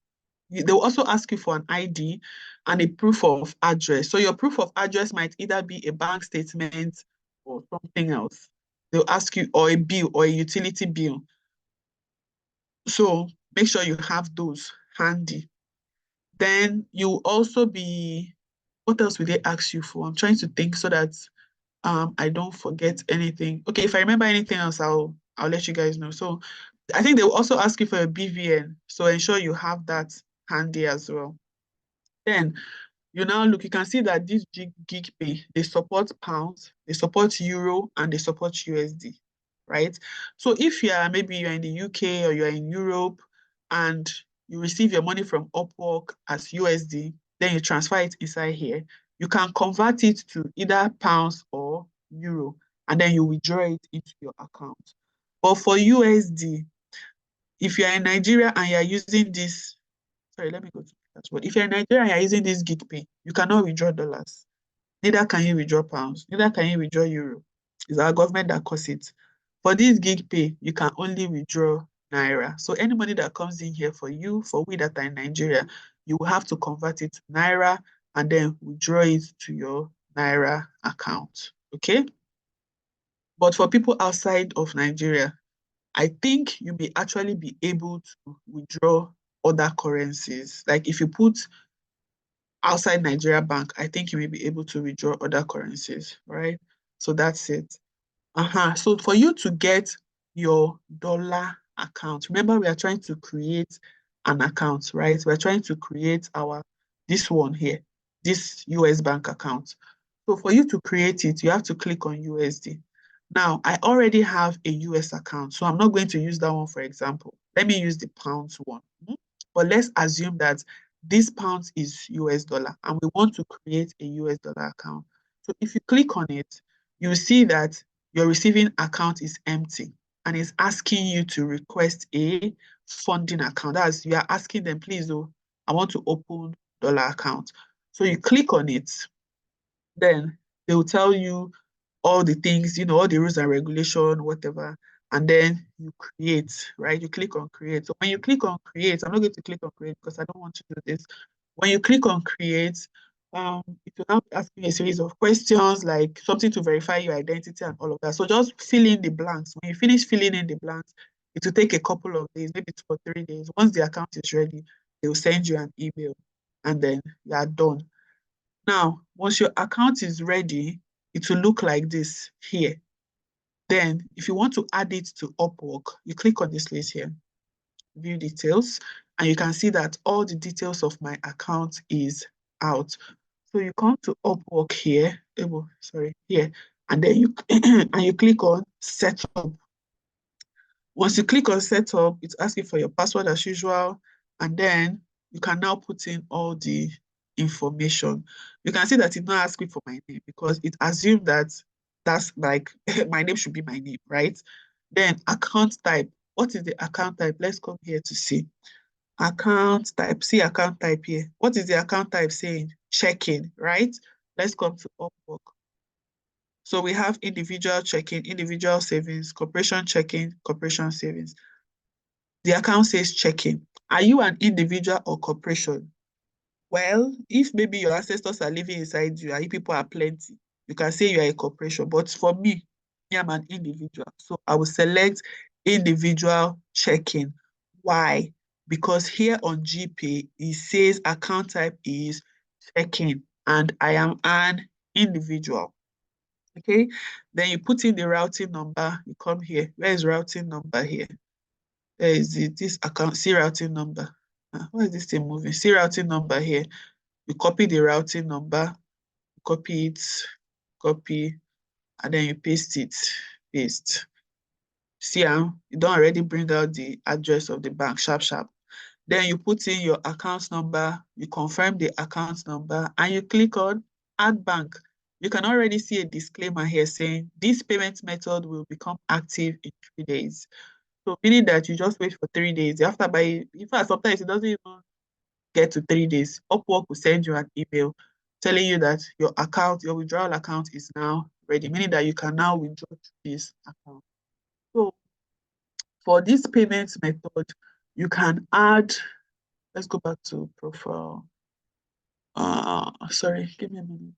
They'll also ask you for an ID and a proof of address. So your proof of address might either be a bank statement or something else. They'll ask you, or a bill or a utility bill. So make sure you have those handy. Then you'll also be, what else will they ask you for? I'm trying to think so that I don't forget anything. Okay, if I remember anything else, I'll let you guys know. So I think they will also ask you for a BVN. So ensure you have that handy as well. Then you now look, you can see that this gig pay, they support pounds, they support euro, and they support USD, right? So if maybe you're in the UK or you're in Europe and you receive your money from Upwork as USD, then you transfer it inside here, you can convert it to either pounds or euro, and then you withdraw it into your account. But for USD, if you're in Nigeria and you're using this, sorry, let me go to that one. If you're in Nigeria and you're using this gig pay, you cannot withdraw dollars. Neither can you withdraw pounds. Neither can you withdraw euro. It's our government that costs it. For this gig pay, you can only withdraw naira. So any money that comes in here for you, for we that are in Nigeria, you will have to convert it to naira and then withdraw it to your naira account. Okay? But for people outside of Nigeria, I think you may actually be able to withdraw other currencies. Like if you put outside Nigeria bank, I think you may be able to withdraw other currencies, right? So that's it. So for you to get your dollar account, remember we are trying to create an account, right? We're trying to create this one here, this US bank account. So for you to create it, you have to click on USD. Now, I already have a US account, so I'm not going to use that one for example. Let me use the pounds one. But let's assume that this pound is US dollar and we want to create a US dollar account. So if you click on it, you see that your receiving account is empty and it's asking you to request a funding account. That's you are asking them, please, oh, I want to open dollar account. So you click on it, then they will tell you all the things, all the rules and regulation, whatever, and then you create, right? You click on create. So when you click on create, I'm not going to click on create because I don't want to do this. When you click on create, it will now ask you a series of questions like something to verify your identity and all of that. So just fill in the blanks. When you finish filling in the blanks, it will take a couple of days, maybe 2 or 3 days. Once the account is ready, they will send you an email and then you are done. Now, once your account is ready, it will look like this here. Then, if you want to add it to Upwork, you click on this list here, view details, and you can see that all the details of my account is out. So you come to Upwork here, here, and then you and you click on setup. Once you click on setup, it's asking for your password as usual, and then you can now put in all the information. You can see that it's not asking for my name because it assumed that that's like my name should be my name, right? Then account type. What is the account type? Let's come here to see. Account type. See account type here. What is the account type saying? Checking, right? Let's come to Upwork. So we have individual checking, individual savings, corporation checking, corporation savings. The account says checking. Are you an individual or corporation? Well, if maybe your ancestors are living inside you and people are plenty, you can say you are a corporation. But for me, I'm an individual. So I will select individual checking. Why? Because here on GPay, it says account type is checking and I am an individual. Okay, then you put in the routing number, you come here. Where is routing number here? There is this account, see routing number. Why is this thing moving? See routing number here. You copy the routing number, copy it, copy, and then you paste it, paste. See, you don't already bring out the address of the bank, sharp, sharp. Then you put in your account number, you confirm the account number, and you click on add bank. You can already see a disclaimer here saying this payment method will become active in 3 days. So meaning that you just wait for 3 days. In fact, sometimes it doesn't even get to 3 days. Upwork will send you an email telling you that your account, your withdrawal account is now ready, meaning that you can now withdraw to this account. So for this payment method, you can add, let's go back to profile. Sorry, give me a minute.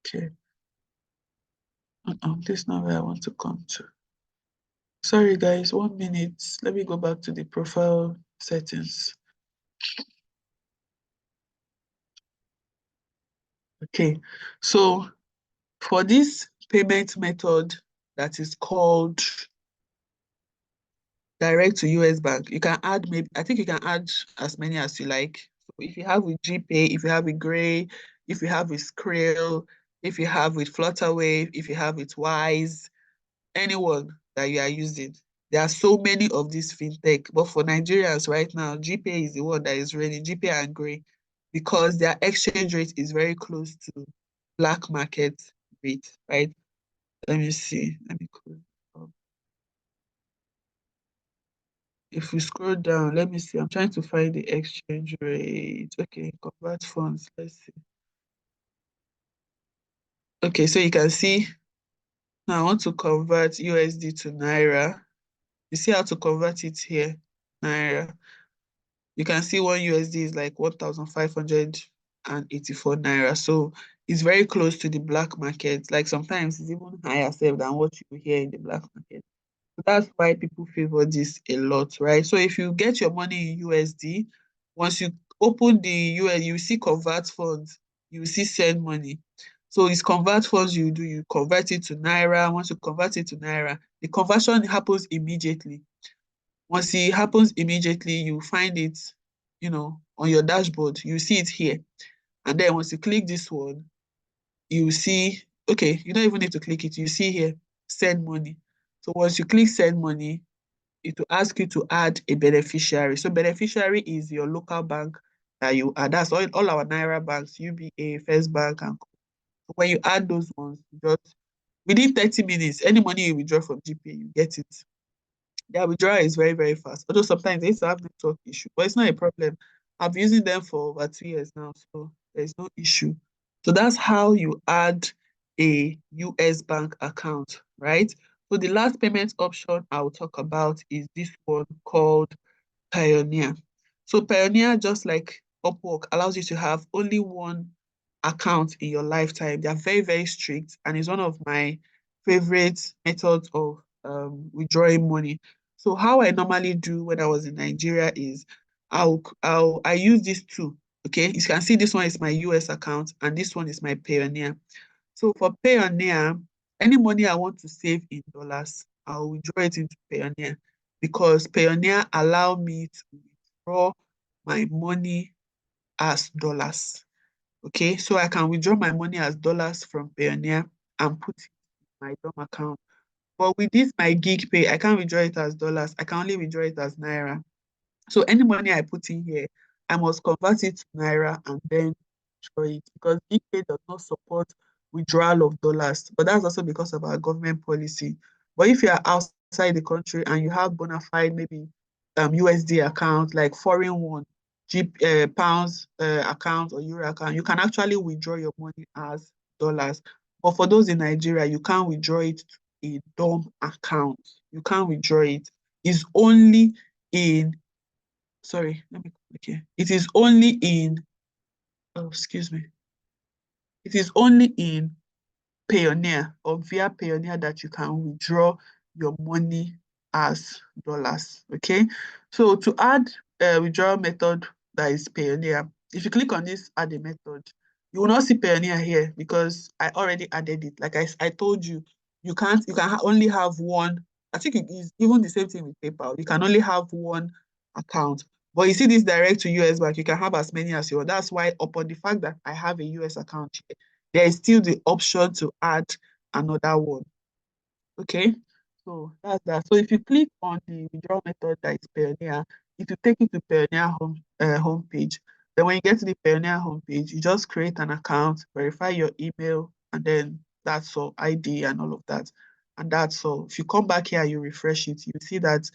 Okay. This is not where I want to come to. Sorry, guys, 1 minute. Let me go back to the profile settings. Okay, so for this payment method that is called direct to US bank, you can add maybe, I think you can add as many as you like. So if you have with GPay, if you have with Gray, if you have with Skrill, if you have with Flutterwave, if you have with Wise, anyone that you are using. There are so many of these fintech, but for Nigerians right now, GPay is the one that is ready, GPay and Gray, because their exchange rate is very close to black market rate, right? Let me see. Let me close. If we scroll down, let me see. I'm trying to find the exchange rate. Okay, convert funds. Let's see. Okay, so you can see now I want to convert USD to Naira. You see how to convert it here, Naira. You can see 1 USD is like 1,584 Naira. So it's very close to the black market. Like sometimes it's even higher than what you hear in the black market. That's why people favor this a lot, right? So if you get your money in USD, once you open the US, you see convert funds, you see send money. So it's convert funds you do, you convert it to Naira. Once you convert it to Naira, the conversion happens immediately. Once it happens immediately, you find it, on your dashboard. You see it here. And then once you click this one, you see, okay, you don't even need to click it. You see here, send money. So once you click send money, it will ask you to add a beneficiary. So beneficiary is your local bank that you add. That's all our Naira banks, UBA, First Bank, and so when you add those ones, just within 30 minutes, any money you withdraw from GPay, you get it. Their withdrawal is very, very fast. Although sometimes they used to have network issue, but it's not a problem. I've been using them for over 2 years now, so there's no issue. So that's how you add a US bank account, right? So the last payment option I'll talk about is this one called Pioneer. So Pioneer, just like Upwork, allows you to have only one account in your lifetime. They are very, very strict, and it's one of my favorite methods of withdrawing money. So how I normally do when I was in Nigeria is I use these two. Okay, you can see this one is my US account and this one is my Pioneer. So for Payoneer, any money I want to save in dollars, I'll withdraw it into Payoneer because Payoneer allow me to withdraw my money as dollars. Okay, so I can withdraw my money as dollars from Payoneer and put it in my DOM account. But with this, my gig pay, I can't withdraw it as dollars. I can only withdraw it as Naira. So any money I put in here, I must convert it to Naira and then withdraw it because UK does not support withdrawal of dollars. But that's also because of our government policy. But if you are outside the country and you have bona fide maybe USD account, like foreign one, pounds account or euro account, you can actually withdraw your money as dollars. But for those in Nigeria, you can't withdraw it to a DOM account. You can't withdraw it. It's only in sorry, let me okay. It is only in excuse me. It is only in Payoneer or via Payoneer that you can withdraw your money as dollars. Okay. So to add a withdrawal method that is Payoneer, if you click on this add a method, you will not see Payoneer here because I already added it. Like I told you, you can only have one. I think it is even the same thing with PayPal. You can only have one account. But you see this direct to US bank, you can have as many as you want. That's why upon the fact that I have a US account here, there is still the option to add another one. Okay, so that's that. So if you click on the withdrawal method that is Payoneer, it will take you to Payoneer homepage. Then when you get to the Payoneer homepage, you just create an account, verify your email, and then that's all, ID and all of that. And that's all. If you come back here, you refresh it, you see that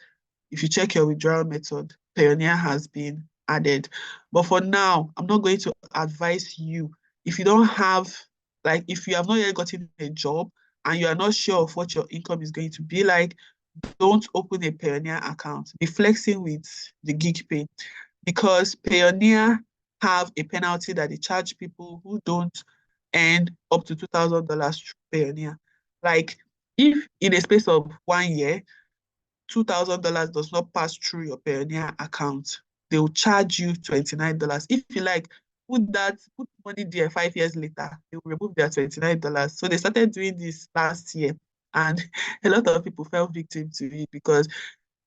if you check your withdrawal method, Pioneer has been added. But for now, I'm not going to advise you if you don't have, like, if you have not yet gotten a job and you are not sure of what your income is going to be like, don't open a Pioneer account. Be flexing with the gig pay because Pioneer have a penalty that they charge people who don't earn up to $2,000 through Pioneer. Like, if in a space of 1 year, $2,000 does not pass through your Pioneer account, they will charge you $29. If you like, put money there 5 years later, they will remove their $29. So they started doing this last year, and a lot of people fell victim to it because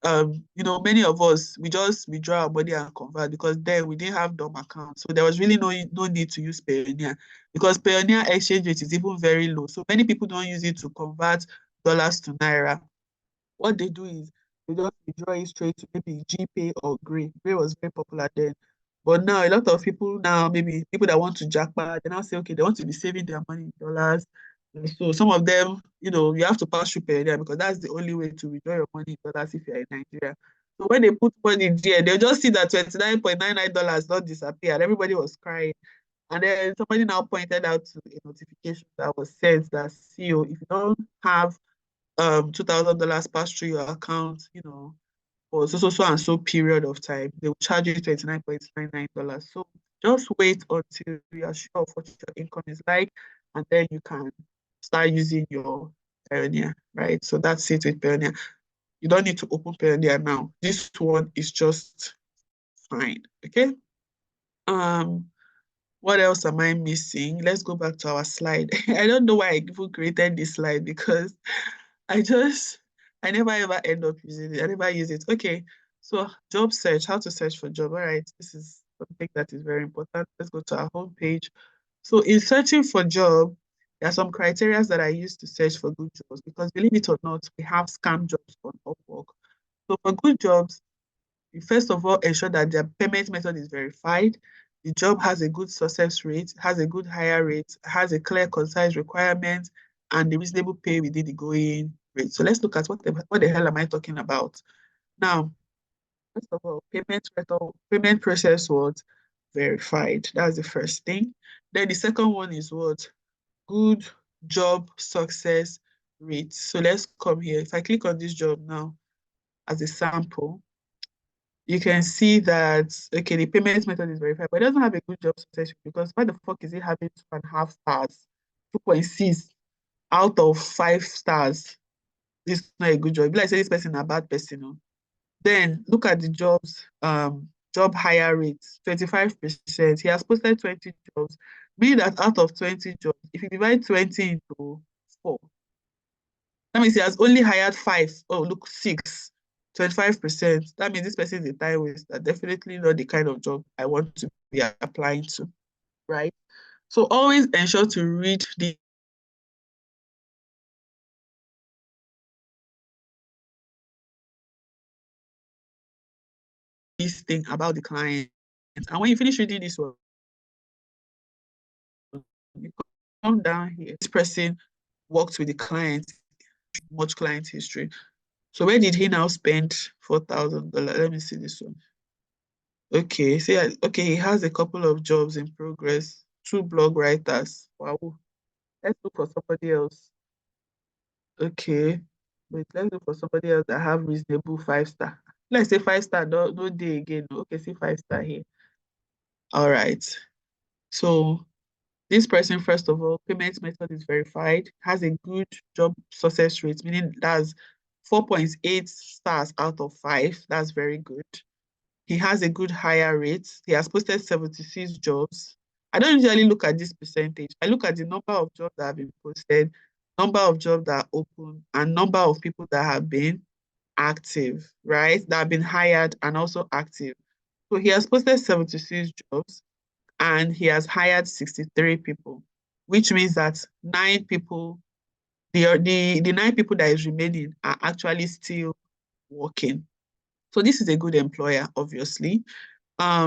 many of us we just withdraw our money and convert because then we didn't have DOM accounts. So there was really no need to use Payoneer because Payoneer exchange rate is even very low. So many people don't use it to convert dollars to naira. What they do is they just withdraw it straight to maybe GPay or Gray. Gray was very popular then. But now a lot of people now, maybe people that want to jackpot, they now say, okay, they want to be saving their money in dollars. And so some of them, you have to pass through Payoneer because that's the only way to withdraw your money in dollars if you're in Nigeria. So when they put money there, they'll just see that $29.99 not disappear. And everybody was crying. And then somebody now pointed out to a notification that was sent that, see, if you don't have $2,000 pass through your account, for so and so period of time, they will charge you $29.99. So just wait until you are sure of what your income is like, and then you can start using your Payoneer, right? So that's it with Payoneer. You don't need to open Payoneer now. This one is just fine. Okay. Um, what else am I missing? Let's go back to our slide. I don't know why I even created this slide because I just, I never ever end up using it. I never use it. Okay, so job search, how to search for job. All right, this is something that is very important. Let's go to our home page. So in searching for job, there are some criteria that I use to search for good jobs because believe it or not, we have scam jobs on Upwork. So for good jobs, you first of all ensure that their payment method is verified. The job has a good success rate, has a good hire rate, has a clear, concise requirement, and the reasonable pay within the going rate. So let's look at what the hell am I talking about? Now, first of all, payment process was verified. That's the first thing. Then the second one is what? Good job success rate. So let's come here. If I click on this job now as a sample, you can see that, okay, the payment method is verified, but it doesn't have a good job success rate because why the fuck is it having 2.5 stars? 2.6 out of 5 stars. This is not a good job. Like I say this person a bad person. Oh. Then look at the job hire rate, 25%. He has posted 20 jobs, meaning that out of 20 jobs, if you divide 20 into 4, that means he has only hired 5. Oh, look, 6. 25%. That means this person is a time waster. Definitely not the kind of job I want to be applying to, right? So always ensure to read this thing about the client. And when you finish reading this one, you come down here. This person worked with the client, much client history. So where did he now spend $4,000? Let me see this one. Okay, see, okay, he has a couple of jobs in progress, 2 blog writers. Wow. Let's look for somebody else. Okay, wait, let's look for somebody else that have reasonable 5 star. Let's say 5 star, no day again. Okay, see 5 star here. All right. So this person, first of all, payment method is verified, has a good job success rate, meaning that's 4.8 stars out of 5. That's very good. He has a good hire rate. He has posted 76 jobs. I don't usually look at this percentage. I look at the number of jobs that have been posted, number of jobs that are open, and number of people that have been active, right? That have been hired and also active. So he has posted 76 jobs and he has hired 63 people, which means that 9 people, the 9 people that is remaining are actually still working. So this is a good employer, obviously.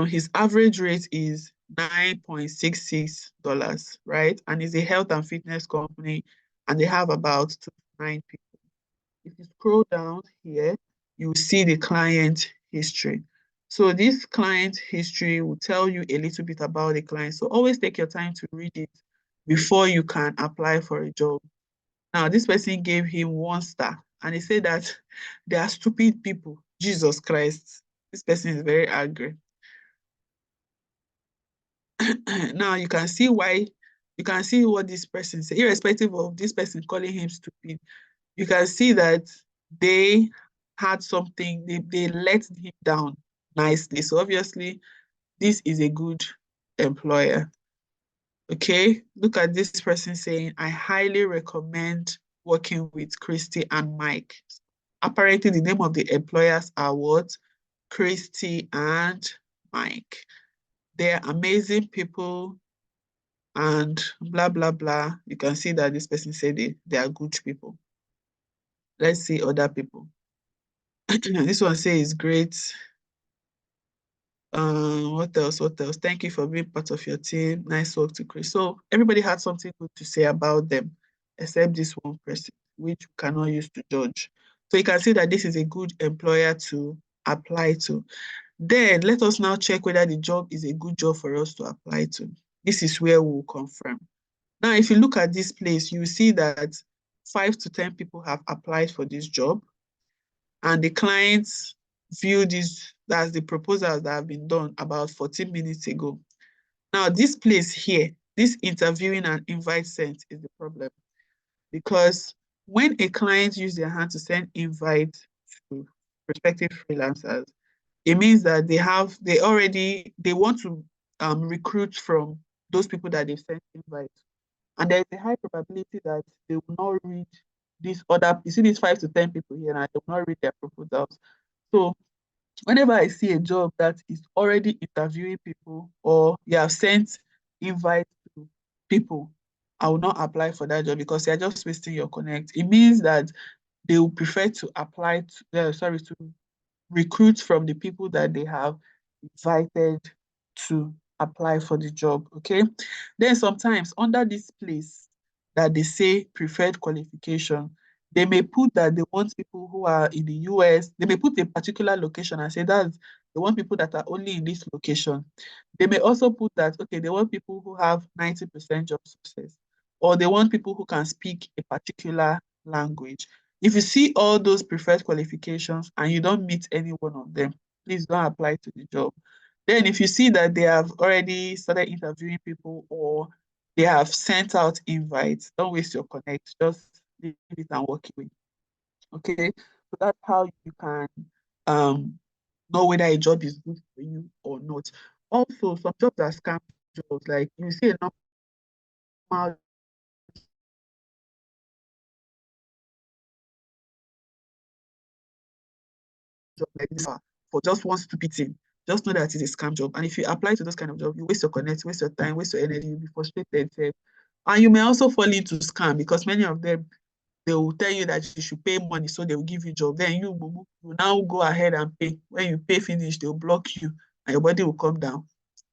His average rate is $9.66, right? And it's a health and fitness company, and they have about 2 to 9 people. If you scroll down here, you will see the client history. So this client history will tell you a little bit about the client. So always take your time to read it before you can apply for a job. Now, this person gave him 1 star and he said that they are stupid people. Jesus Christ. This person is very angry. Now you can see why, you can see what this person said, irrespective of this person calling him stupid. You can see that they had something, they let him down nicely. So obviously, this is a good employer. Okay, look at this person saying, I highly recommend working with Christy and Mike. Apparently, the name of the employers are what? Christy and Mike. They're amazing people and blah, blah, blah. You can see that this person said they are good people. Let's see other people. This one says great. What else? What else? Thank you for being part of your team. Nice work to Chris. So everybody had something good to say about them, except this one person, which we cannot use to judge. So you can see that this is a good employer to apply to. Then let us now check whether the job is a good job for us to apply to. This is where we will confirm. Now, if you look at this place, you see that 5 to 10 people have applied for this job, and the clients view this as the proposals that have been done about 14 minutes ago. Now, this place here, this interviewing and invite sent is the problem, because when a client uses their hand to send invite to prospective freelancers, it means that they want to recruit from those people that they've sent invite. And there's a high probability that they will not read these other, you see these 5 to 10 people here, and they will not read their proposals. So whenever I see a job that is already interviewing people, or you have sent invite to people, I will not apply for that job, because you're just wasting your connect. It means that they will prefer to apply to, to recruit from the people that they have invited to apply for the job. Okay. Then sometimes under this place that they say preferred qualification, they may put that they want people who are in the US. They may put a particular location and say that they want people that are only in this location. They may also put that, okay, they want people who have 90% job success, or they want people who can speak a particular language. If you see all those preferred qualifications and you don't meet any one of them, please don't apply to the job. Then if you see that they have already started interviewing people, or they have sent out invites, don't waste your connect. Just leave it and walk away. Okay? So that's how you can um, know whether a job is good for you or not. Also, some jobs are scam jobs. Like you see a normal job like this for just one stupid thing, just know that it's a scam job. And if you apply to those kind of jobs, you waste your connect, waste your time, waste your energy, you'll be frustrated. And you may also fall into scam, because many of them, they will tell you that you should pay money, so they will give you job. Then you now go ahead and pay. When you pay finish, they'll block you and your body will come down.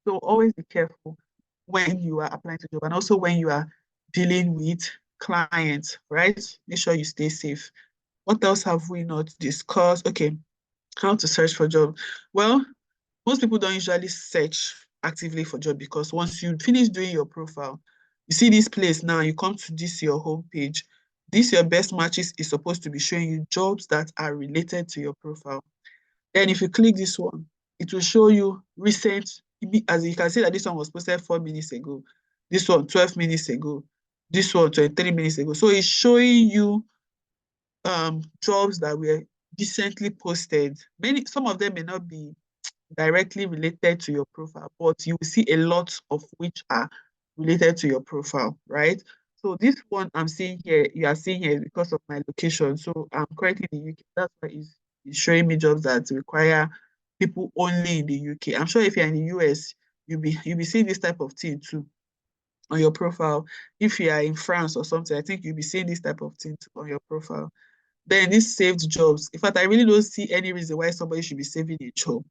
So always be careful when you are applying to job, and also when you are dealing with clients, right? Make sure you stay safe. What else have we not discussed? Okay, how to search for job. Well, most people don't usually search actively for job, because once you finish doing your profile, you see this place now, you come to this your home page. This your best matches is supposed to be showing you jobs that are related to your profile. Then if you click this one, it will show you recent, as you can see that this one was posted 4 minutes ago, this one 12 minutes ago, this one 23 minutes ago. So it's showing you jobs that were recently posted. Some of them may not be directly related to your profile, but you will see a lot of which are related to your profile, right? So this one I'm seeing here, you are seeing here, is because of my location. So I'm currently in the UK. That's why it's showing me jobs that require people only in the UK. I'm sure if you're in the US, you'll be seeing this type of thing too on your profile. If you are in France or something, I think you'll be seeing this type of thing too on your profile. Then this saved jobs. In fact, I really don't see any reason why somebody should be saving a job.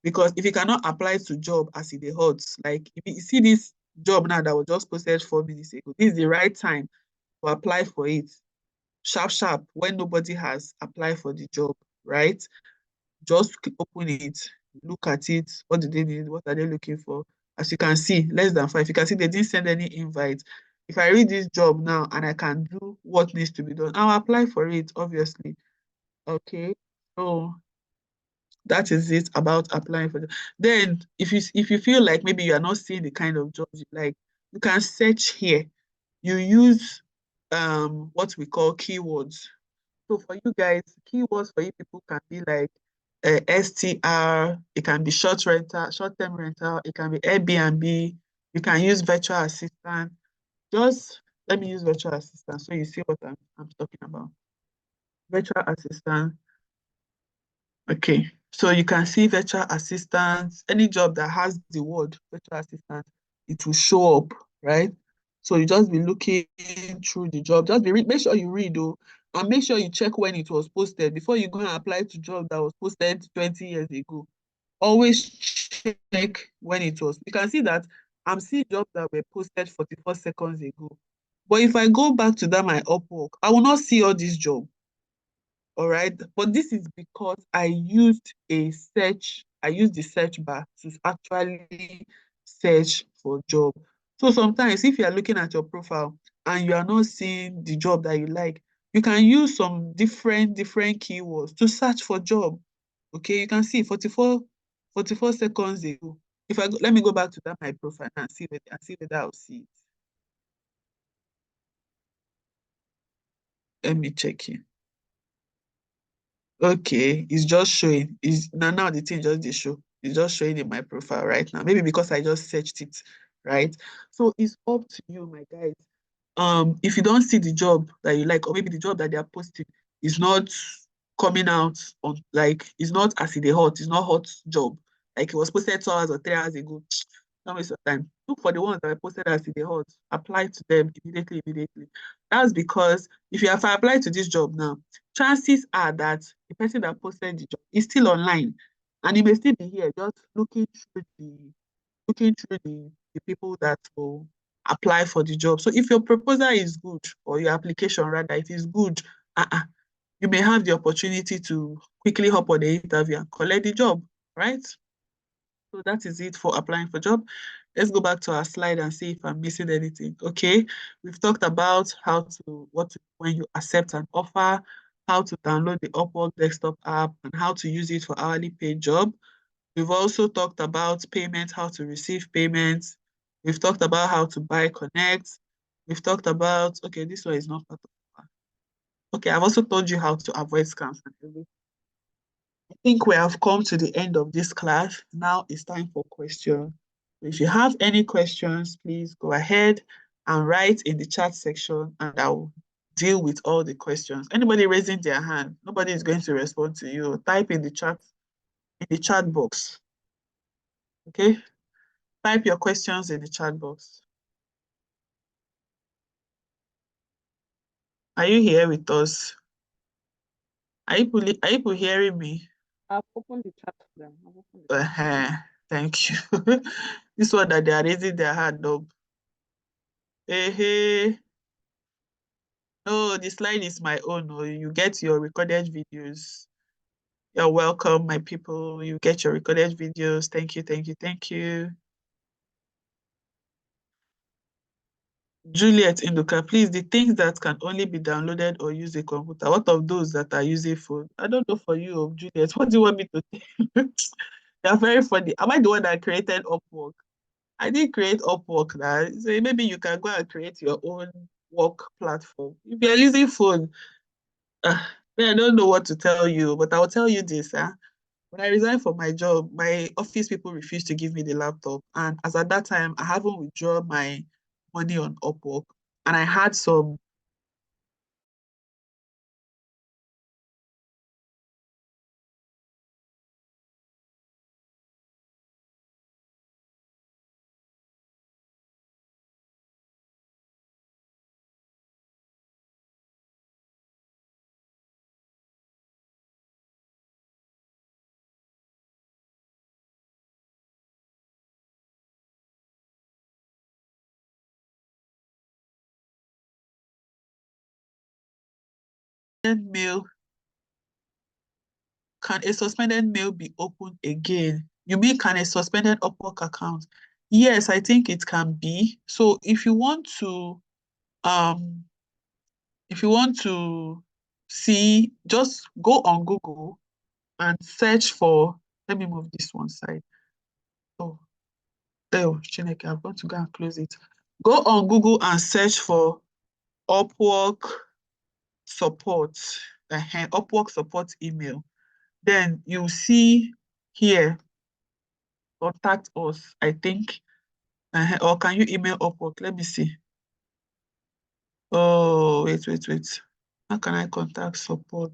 Because if you cannot apply to job as it hot, like if you see this job now that was just posted 4 minutes ago, this is the right time to apply for it. Sharp, sharp, when nobody has applied for the job, right? Just open it, look at it. What do they need? What are they looking for? As you can see, less than 5. You can see they didn't send any invite. If I read this job now and I can do what needs to be done, I'll apply for it, obviously. Okay. So that is it about applying for the. Then if you feel like maybe you are not seeing the kind of jobs you like, you can search here. You use what we call keywords. So for you guys, keywords for you people can be like STR, it can be short-term rental, it can be Airbnb, you can use virtual assistant. Just let me use virtual assistant so you see what I'm talking about. Virtual assistant. Okay. So you can see virtual assistants, any job that has the word virtual assistant, it will show up, right? So you just be looking through the job. Just make sure you read though, and make sure you check when it was posted before you go and apply to job that was posted 20 years ago. Always check when it was. You can see that I'm seeing jobs that were posted 44 seconds ago. But if I go back to that my Upwork, I will not see all these jobs. All right. But this is because I used the search bar to actually search for job. So sometimes if you are looking at your profile and you are not seeing the job that you like, you can use some different keywords to search for job. Okay, you can see 44 seconds ago. If let me go back to that my profile and see whether I'll see it. Let me check it. Okay, it's just showing. Is now the thing just dey show. It's just showing in my profile right now. Maybe because I just searched it, right? So it's up to you, my guys. If you don't see the job that you like, or maybe the job that they are posting is not coming out on like it's not as in the hot, it's not hot job. Like it was posted 2 hours or 3 hours ago. Don't waste your time. Look for the ones that are posted as in the hot. Apply to them immediately. That's because if you have applied to this job now, chances are that the person that posted the job is still online and he may still be here just looking through the people that will apply for the job. So if your proposal is good, or your application rather, if it's good, you may have the opportunity to quickly hop on the interview and collect the job, right? So that is it for applying for job. Let's go back to our slide and see if I'm missing anything. Okay, we've talked about when you accept an offer, how to download the Upwork desktop app, and how to use it for hourly paid job. We've also talked about payment, how to receive payments. We've talked about how to buy Connect. We've talked about, okay, this one is not part of. Okay, I've also told you how to avoid scams and everything. I think we have come to the end of this class. Now it's time for questions. If you have any questions, please go ahead and write in the chat section and I'll deal with all the questions. Anybody raising their hand, nobody is going to respond to you. Type in the chat box. Okay? Type your questions in the chat box. Are you here with us? Are you hearing me? I've opened the chat for them. Thank you. This one that they are raising their hand up. Hey, hey. No, the slide is my own. Oh, you get your recorded videos. You're welcome, my people. You get your recorded videos. Thank you, thank you, thank you. Juliet Induka, please, the things that can only be downloaded or use a computer, what of those that are using phone? I don't know for you, Juliet. What do you want me to say? You're very funny. Am I the one that created Upwork? I didn't create Upwork now. So maybe you can go and create your own work platform. If you're using phone, I don't know what to tell you, but I'll tell you this. When I resigned from my job, my office people refused to give me the laptop. And as at that time, I haven't withdrawn my money on Upwork. And I had some mail. can a suspended mail be opened again? You mean, can a suspended Upwork account? Yes, I think it can be. So um, if you want to see, just go on Google and search for, let me move this one side. Oh, Chineke, I'm going to go and close it. Go on Google and search for Upwork support, Upwork support email. Then you see here, contact us, I think. Or can you email Upwork? Let me see. Oh, wait. How can I contact support?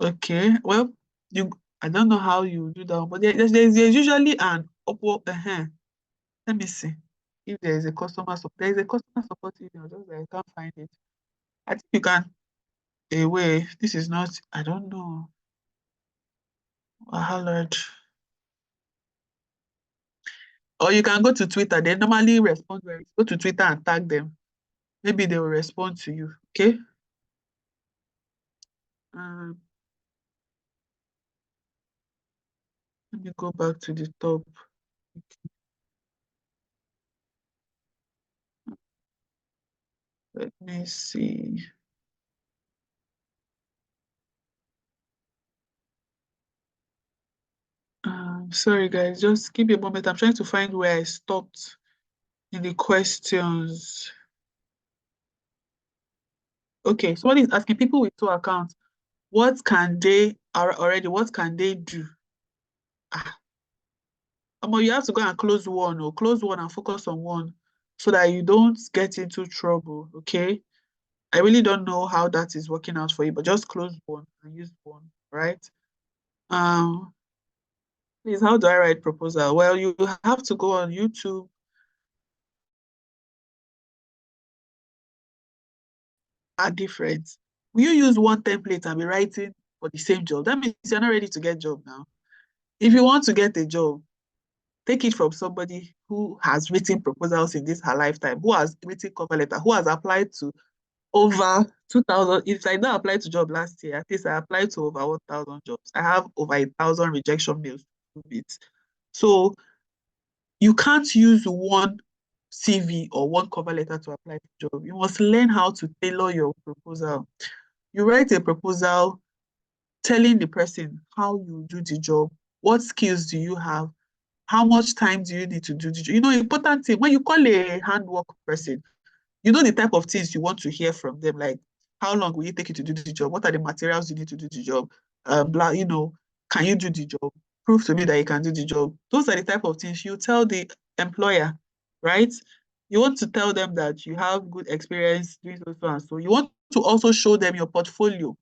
Okay, well, you I don't know how you do that, but there's usually an Upwork. Let me see if there is a customer support. There is a customer support email, just that I can't find it. I think you can. Wait, this is not. I don't know. Wahala. Or you can go to Twitter. They normally respond very. Go to Twitter and tag them. Maybe they will respond to you. Okay. Um, Let me go back to the top. Let me see. Sorry guys, just give me a moment. I'm trying to find where I stopped in the questions. Okay, somebody is asking people with two accounts, what can they what can they do? Ah, you have to go and close one or close one and focus on one so that you don't get into trouble. Okay. I really don't know how that is working out for you, but just close one and use one, right? Um, Please, how do I write proposal? Well, you have to go on YouTube. Are different. Will you use one template and be writing for the same job? That means you're not ready to get job now. If you want to get a job, take it from somebody who has written proposals in this her lifetime, who has written cover letter, who has applied to over 2,000. If I don't apply to job last year, at least I applied to over 1,000 jobs. I have over 1,000 rejection mails to prove it. So you can't use one CV or one cover letter to apply for job. You must learn how to tailor your proposal. You write a proposal telling the person how you do the job, what skills do you have, how much time do you need to do the job. Important thing, when you call a handwork person, you know the type of things you want to hear from them, like how long will it take you to do the job? What are the materials you need to do the job? Can you do the job? Prove to me that you can do the job. Those are the type of things you tell the employer, right? You want to tell them that you have good experience doing so and so. You want to also show them your portfolio.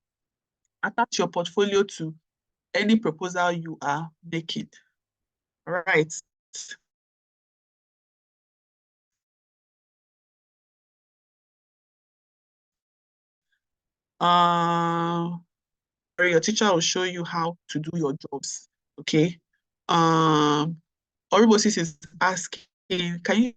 Attach your portfolio to any proposal you are making. All right. Your teacher will show you how to do your jobs. Okay. Oribosis is asking, can you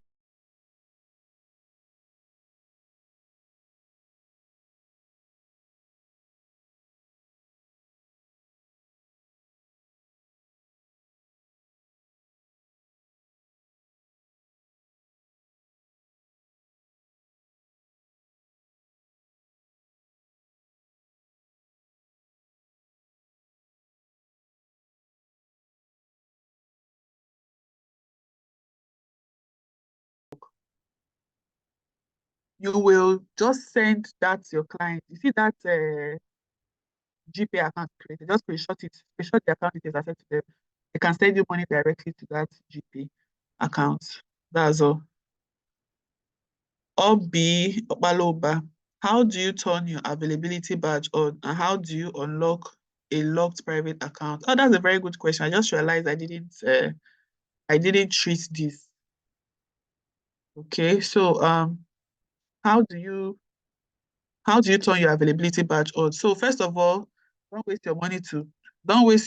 you will just send that to your client. You see that GPay account created, just screenshot the account details and send to them. They can send you money directly to that GPay account. That's all. Obi Opaloba, how do you turn your availability badge on and how do you unlock a locked private account? Oh, that's a very good question. I just realized I didn't treat this. Okay, so how do you turn your availability badge on? So first of all, don't waste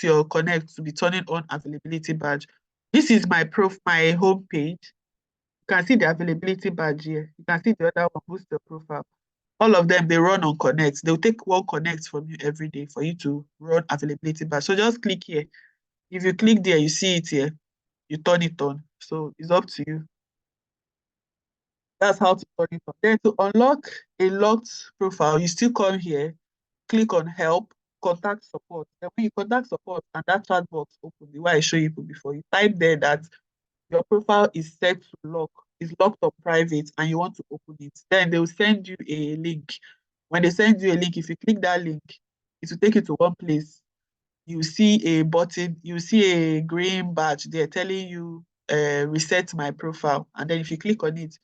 your connect to be turning on availability badge. This is my home page. You can see the availability badge here. You can see the other one, boost your profile. All of them, they run on Connect. They'll take one Connect from you every day for you to run availability batch. So just click here. If you click there, you see it here. You turn it on. So it's up to you. That's how to turn it on. Then to unlock a locked profile, you still come here, click on help, contact support. And when you contact support and that chat box opens, the way I show you before, you type there that your profile is set to lock, is locked or private, and you want to open it. Then they will send you a link. When they send you a link, if you click that link, it will take you to one place. You see a button, you see a green badge there telling you reset my profile. And then if you click on it,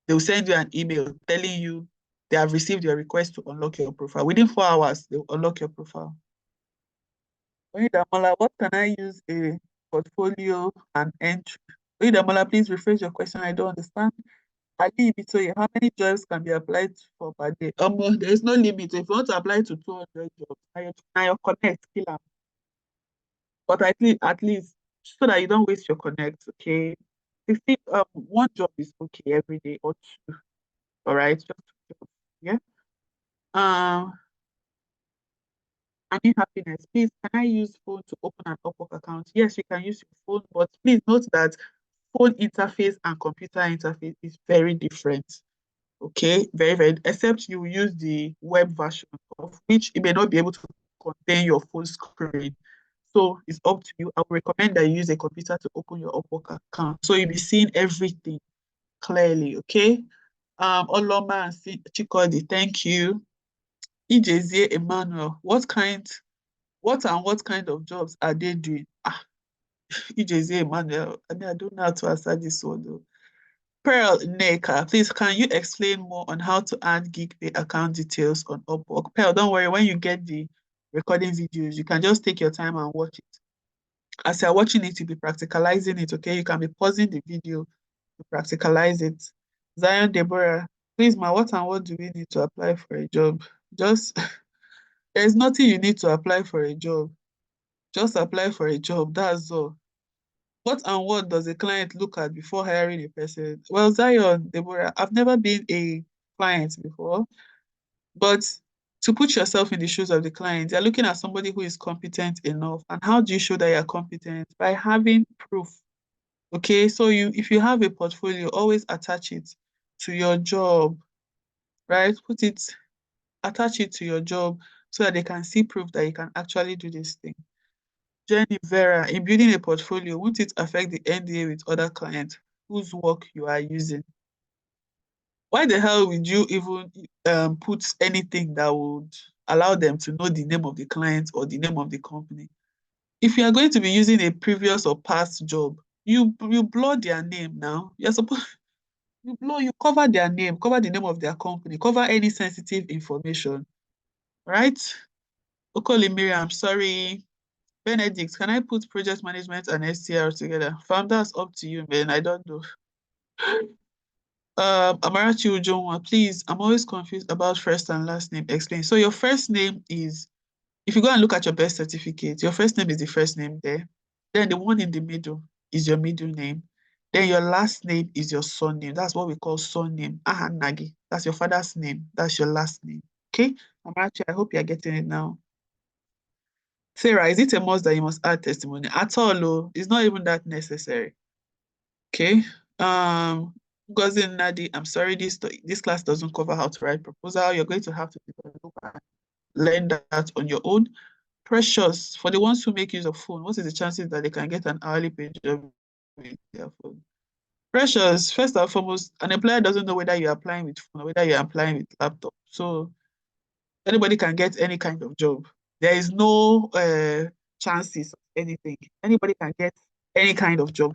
they'll send you an email telling you they have received your request to unlock your profile. Within 4 hours, they'll unlock your profile. Oyedamola, what can I use a portfolio and entry? Oyedamola, please rephrase your question. I don't understand. Ali Ibitoye, how many jobs can be applied for per day? There is no limit. If you want to apply to 200 jobs, now your connect, kill am. But at least, so that you don't waste your connect, okay? 50, one job is okay every day or two, all right? Just two jobs, yeah? Um, I need happiness. Please, can I use phone to open an Upwork account? Yes, you can use your phone, but please note that phone interface and computer interface is very different. Okay, very, very, except you use the web version of which it may not be able to contain your full screen. So it's up to you. I would recommend that you use a computer to open your Upwork account. So you'll be seeing everything clearly, okay? Oloma and Chikodi, thank you. Ijezie Emmanuel, what kind of jobs are they doing? Ijezie Emmanuel, I don't know how to answer this one though. Pearl Neka, please can you explain more on how to add gig pay account details on Upwork? Pearl, don't worry, when you get the recording videos, you can just take your time and watch it. As you're watching it, you'll be practicalizing it, okay? You can be pausing the video to practicalize it. Zion Deborah, please, ma, what and what do we need to apply for a job? Just, there's nothing you need to apply for a job. Just apply for a job, that's all. What and what does a client look at before hiring a person? Well, Zion, Deborah, I've never been a client before, but to put yourself in the shoes of the client, you're looking at somebody who is competent enough. And how do you show that you're competent? By having proof. Okay, so if you have a portfolio, always attach it to your job, right? Attach it to your job so that they can see proof that you can actually do this thing. Jenny Vera, in building a portfolio, won't it affect the NDA with other clients whose work you are using? Why the hell would you even put anything that would allow them to know the name of the client or the name of the company? If you are going to be using a previous or past job, you blur their name now. You're supposed you cover their name, cover the name of their company, cover any sensitive information, right? Okoli Miriam, sorry. Benedict, can I put project management and STR together? Fam, that's up to you, man. I don't know. Amarachi Ujonwa, please, I'm always confused about first and last name. Explain. So your first name is, if you go and look at your birth certificate, your first name is the first name there. Then the one in the middle is your middle name. Then your last name is your surname. That's what we call surname. Nagi. That's your father's name. That's your last name. Okay? Amarachi, I hope you're getting it now. Sarah, is it a must that you must add testimony? At all, oh, it's not even that necessary. Okay. Ngozi Nadi, I'm sorry, this class doesn't cover how to write proposal. You're going to have to develop and learn that on your own. Precious, for the ones who make use of phone, what is the chances that they can get an hourly paid job with their phone? Precious, first and foremost, an employer doesn't know whether you're applying with phone or whether you're applying with laptop. So anybody can get any kind of job. There is no chances of anything. Anybody can get any kind of job.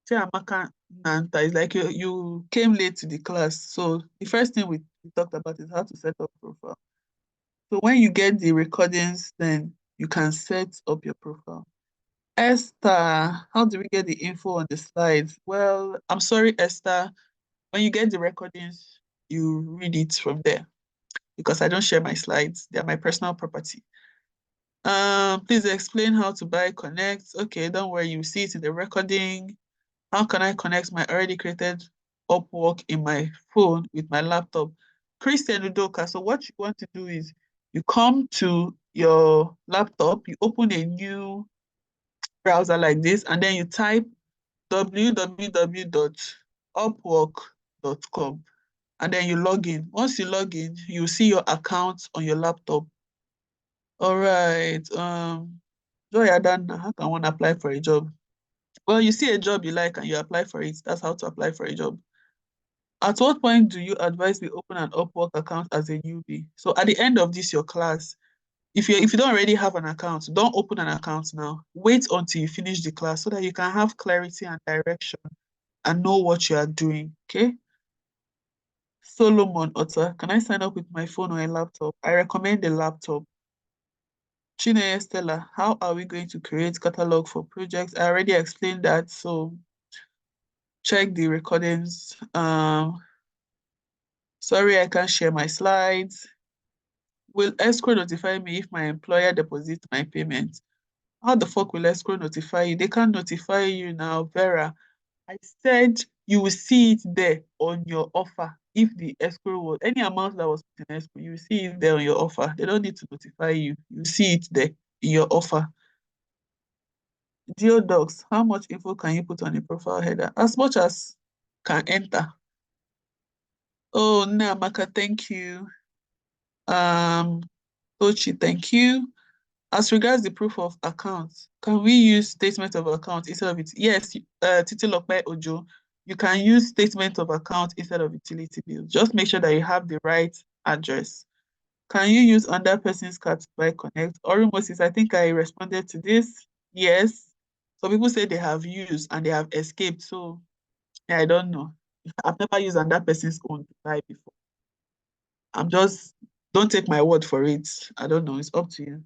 Amaka Nanta is like you came late to the class. So the first thing we talked about is how to set up profile. So when you get the recordings, then you can set up your profile. Esther, how do we get the info on the slides? Well, I'm sorry, Esther. When you get the recordings, you read it from there because I don't share my slides. They're my personal property. Please explain how to buy Connect. Okay, don't worry, you see it in the recording. How can I connect my already created Upwork in my phone with my laptop. Christian Udoka, so what you want to do is you come to your laptop, you open a new browser like this, and then you type www.upwork.com, and then you log in. Once you log in, you see your account on your laptop. All right. Joy Adana, how can one apply for a job? Well, you see a job you like and you apply for it. That's how to apply for a job. At what point do you advise we open an Upwork account as a newbie? So at the end of this, your class, if you don't already have an account, don't open an account now. Wait until you finish the class so that you can have clarity and direction and know what you are doing. Okay. Solomon Otter, can I sign up with my phone or a laptop? I recommend a laptop. Chineye Stella, how are we going to create catalog for projects? I already explained that, so check the recordings. Sorry, I can't share my slides. Will escrow notify me if my employer deposits my payment? How the fuck will escrow notify you? They can't notify you now, Vera. I said you will see it there on your offer. If the escrow was any amount that was put in escrow, you will see it there on your offer. They don't need to notify you. You see it there in your offer. Geodocs, how much info can you put on a profile header? As much as can enter. Oh, Namaka, thank you. Tochi, thank you. As regards the proof of account, can we use statement of account instead of it? Yes, Titilope Ojo, you can use statement of account instead of utility bill. Just make sure that you have the right address. Can you use another person's card to buy Connect? Or Moses, I think I responded to this. Yes. Some people say they have used and they have escaped. So yeah, I don't know. I've never used another person's own to buy before. Don't take my word for it. I don't know. It's up to you.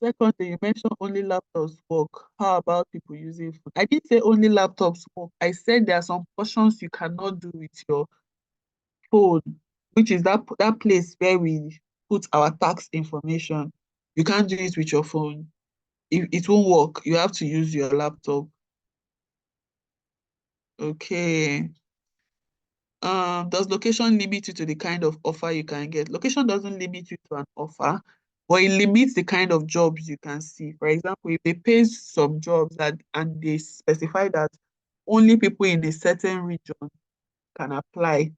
Secondly, you mentioned only laptops work. How about people using phone? I didn't say only laptops work. I said there are some portions you cannot do with your phone, which is that place where we put our tax information. You can't do it with your phone. It won't work. You have to use your laptop. Okay. Does location limit you to the kind of offer you can get? Location doesn't limit you to an offer, but it limits the kind of jobs you can see. For example, if they pay some jobs and they specify that only people in a certain region can apply,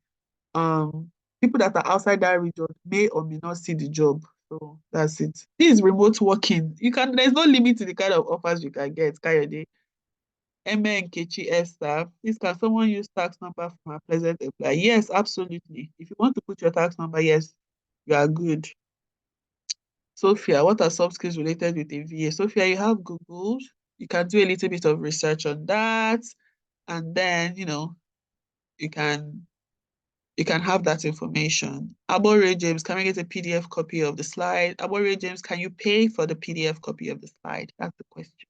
people that are outside that region may or may not see the job. So that's it. This is remote working. There's no limit to the kind of offers you can get, Kayode. Nkechi Esther, please can someone use tax number from a present employer? Yes, absolutely. If you want to put your tax number, yes, you are good. Sophia, what are soft skills related with a VA? Sophia, you have Google. You can do a little bit of research on that. And then, you can have that information. Abore James, can we get a PDF copy of the slide? Abore James, can you pay for the PDF copy of the slide? That's the question.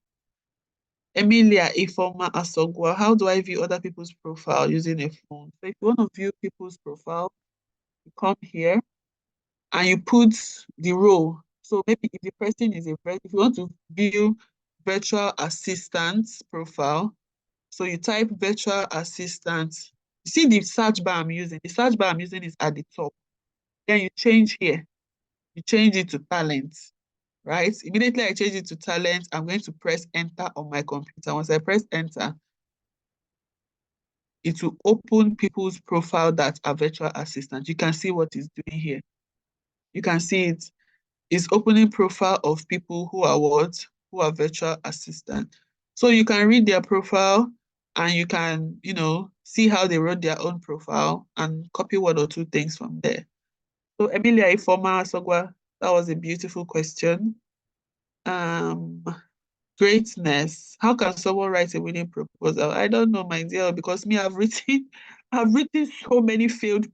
Emilia Ifoma Asogwa, how do I view other people's profile using a phone? So if you want to view people's profile, you come here and you put the role. So maybe if the person is if you want to view virtual assistant profile, so you type virtual assistant. You see the search bar I'm using? The search bar I'm using is at the top. Then you change here. You change it to talent, right? Immediately I change it to talent, I'm going to press enter on my computer. Once I press enter, it will open people's profile that are virtual assistants. You can see what it's doing here. You can see it. It's opening profile of people who are what? Who are virtual assistant. So you can read their profile and you can, see how they wrote their own profile and copy one or two things from there. So Emilia Ifoma Asogwa, that was a beautiful question. Greatness. How can someone write a winning proposal? I don't know, my dear, because me, I've written so many failed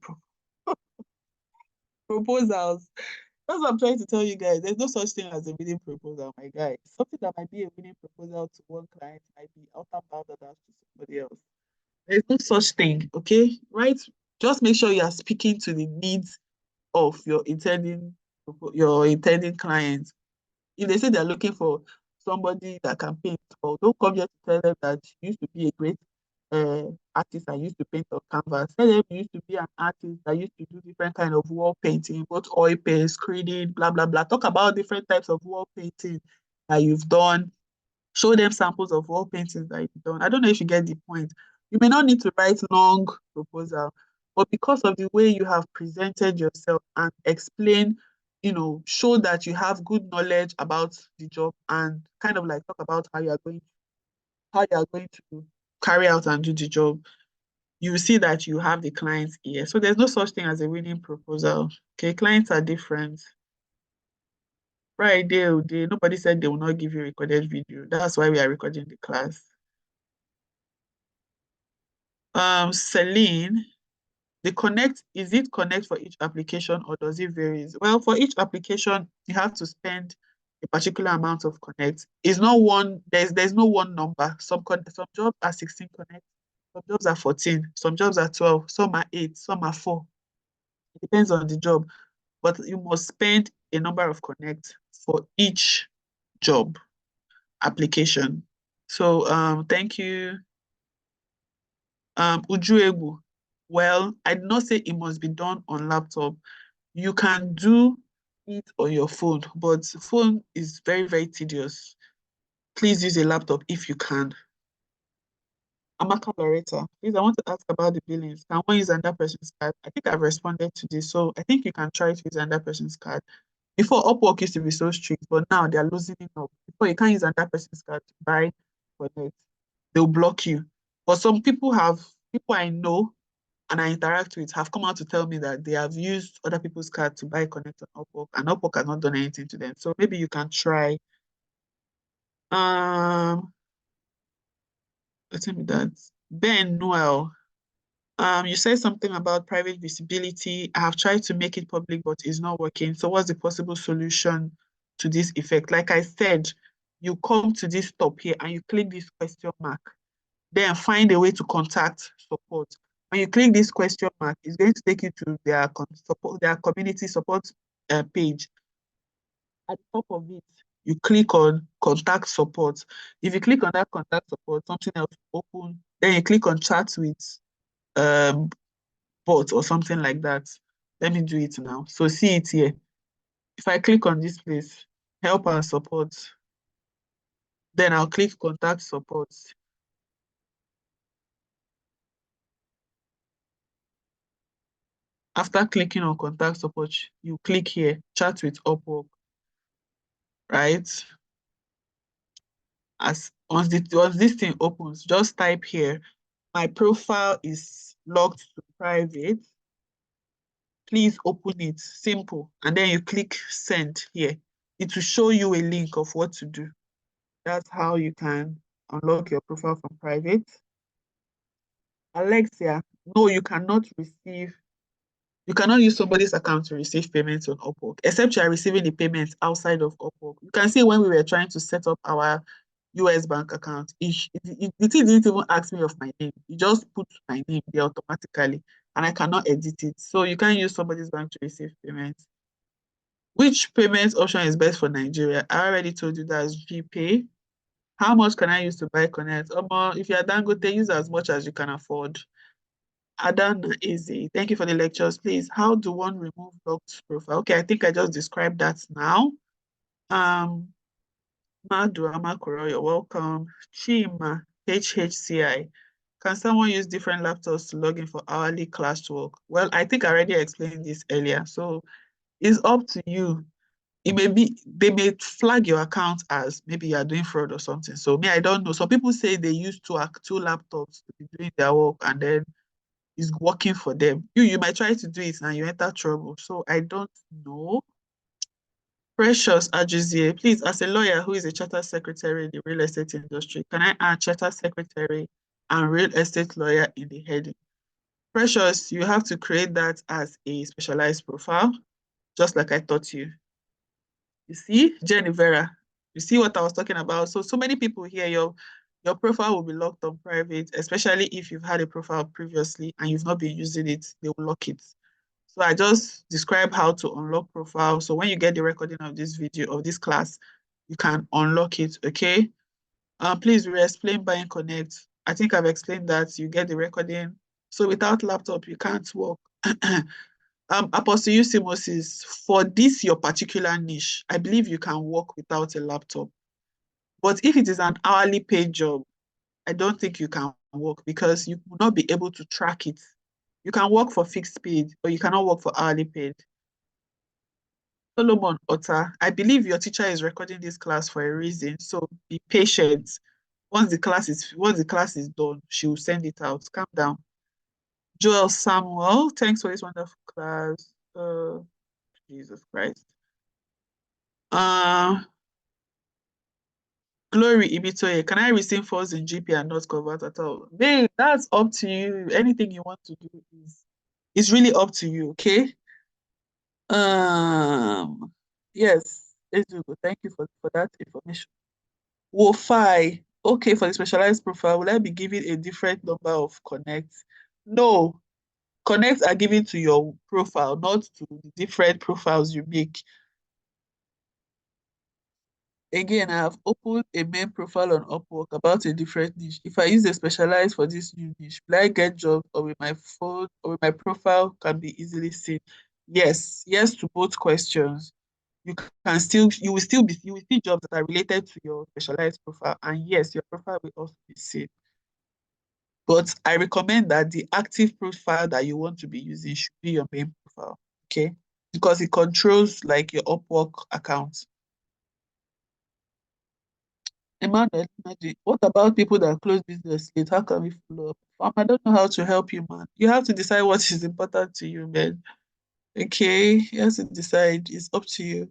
proposals. That's what I'm trying to tell you guys. There's no such thing as a winning proposal, my guy. Something that might be a winning proposal to one client might be outer bounded to somebody else. There's no such thing, okay? Right? Just make sure you are speaking to the needs of your intending client. If they say they're looking for somebody that can paint, or don't come here to tell them that you used to be a great artist that used to paint on canvas. Tell them you used to be an artist that used to do different kind of wall painting, both oil paint, screening, blah, blah, blah. Talk about different types of wall painting that you've done. Show them samples of wall paintings that you've done. I don't know if you get the point. You may not need to write long proposal, but because of the way you have presented yourself and explain, show that you have good knowledge about the job and kind of like talk about how you are going to carry out and do the job, you will see that you have the client's ear. So there's no such thing as a winning proposal. Okay, clients are different. Friday, nobody said they will not give you recorded video. That's why we are recording the class. Celine, is it connect for each application or does it vary? Well, for each application, you have to spend a particular amount of connect. It's not one, there's no one number. Some jobs are 16 connect, some jobs are 14, some jobs are 12, some are 8, some are 4. It depends on the job. But you must spend a number of connect for each job application. So thank you. Ujuegu. Well, I did not say it must be done on laptop. You can do it on your phone, but phone is very, very tedious. Please use a laptop if you can. Amaka Loretta, please, I want to ask about the billings. Can one use another person's card? I think I've responded to this, so I think you can try to use another person's card. Before, Upwork used to be so strict, but now they are loosening up. Before, you can't use another person's card to buy connect. They'll block you. But some people I know and I interact with have come out to tell me that they have used other people's card to buy connect on Upwork, and Upwork has not done anything to them. So maybe you can try. Let's me that. Ben Noel, you said something about private visibility. I have tried to make it public, but it's not working. So what's the possible solution to this effect? Like I said, you come to this top here and you click this question mark, then find a way to contact support. When you click this question mark, it's going to take you to their community support page. At the top of it, you click on contact support. If you click on that contact support, something else will open. Then you click on chat with um, bot or something like that. Let me do it now. So see it here. If I click on this place, help and support, then I'll click contact support. After clicking on contact support, you click here, chat with Upwork, right? Once this thing opens, just type here, my profile is locked to private. Please open it, simple. And then you click send here. It will show you a link of what to do. That's how you can unlock your profile from private. Alexia, no, you cannot use somebody's account to receive payments on Upwork, except you are receiving the payments outside of Upwork. You can see when we were trying to set up our US bank account, the thing didn't even ask me of my name. You just put my name there automatically, and I cannot edit it. So you can't use somebody's bank to receive payments. Which payment option is best for Nigeria? I already told you that's GPay. How much can I use to buy Connect? If you're Dangote, use as much as you can afford. Adan Easy, thank you for the lectures. Please, how do one remove locked profile? Okay, I think I just described that now. Madu Amakoro, you're welcome. Chima, HHCI. Can someone use different laptops to log in for hourly classwork? Well, I think I already explained this earlier. So it's up to you. They may flag your account as maybe you are doing fraud or something. So I don't know. Some people say they use two laptops to be doing their work and then it's working for them. You might try to do it and you enter trouble. So I don't know. Precious Ajizie, please, as a lawyer who is a chartered secretary in the real estate industry, can I add chartered secretary and real estate lawyer in the heading? Precious, you have to create that as a specialized profile, just like I taught you. You see, Jenny Vera, you see what I was talking about? So many people here, your profile will be locked on private, especially if you've had a profile previously and you've not been using it, they will lock it. So I just describe how to unlock profile. So when you get the recording of this video, of this class, you can unlock it, okay? Please re-explain Buying Connect. I think I've explained that you get the recording. So without laptop, you can't work. Apostle UC Moses, for this your particular niche, I believe you can work without a laptop. But if it is an hourly paid job, I don't think you can work because you will not be able to track it. You can work for fixed paid, but you cannot work for hourly paid. Solomon Otta, I believe your teacher is recording this class for a reason, so be patient. Once the class is done, she will send it out. Calm down. Joel Samuel, thanks for this wonderful class. Jesus Christ. Uh, Glory Ibitoye, can I receive falls in GP and not convert at all? Babe, that's up to you. Anything you want to do is really up to you, okay? Yes, Ezugo, thank you for that information. Wofi, okay, for the specialized profile, will I be given a different number of connects? No, connects are given to your profile, not to the different profiles you make. Again, I have opened a main profile on Upwork about a different niche. If I use a specialized for this new niche, will I get jobs or with my phone or with my profile can be easily seen? Yes, yes to both questions. You will see jobs that are related to your specialized profile, and yes, your profile will also be seen. But I recommend that the active profile that you want to be using should be your main profile, okay? Because it controls like your Upwork account. Emmanuel, what about people that close business late? How can we follow up? I don't know how to help you, man. You have to decide what is important to you, man. Okay, you have to decide. It's up to you.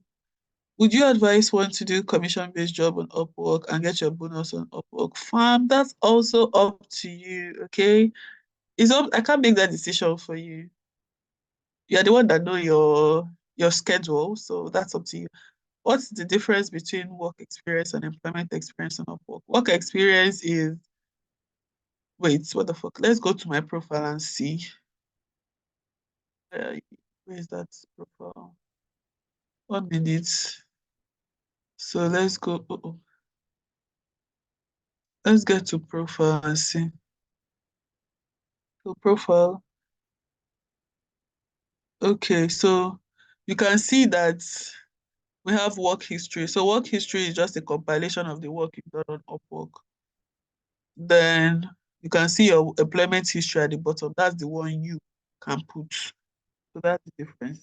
Would you advise one to do commission-based job on Upwork and get your bonus on Upwork? Fam, that's also up to you, okay? It's up, I can't make that decision for you. You're the one that know your schedule, so that's up to you. What's the difference between work experience and employment experience on Upwork? Work experience is, wait, what the fuck? Let's go to my profile and see. Uh, where is that profile? 1 minute. So let's go. Let's get to profile and see. So profile. Okay, so you can see that we have work history. So work history is just a compilation of the work you've done on Upwork. Then you can see your employment history at the bottom. That's the one you can put. So that's the difference.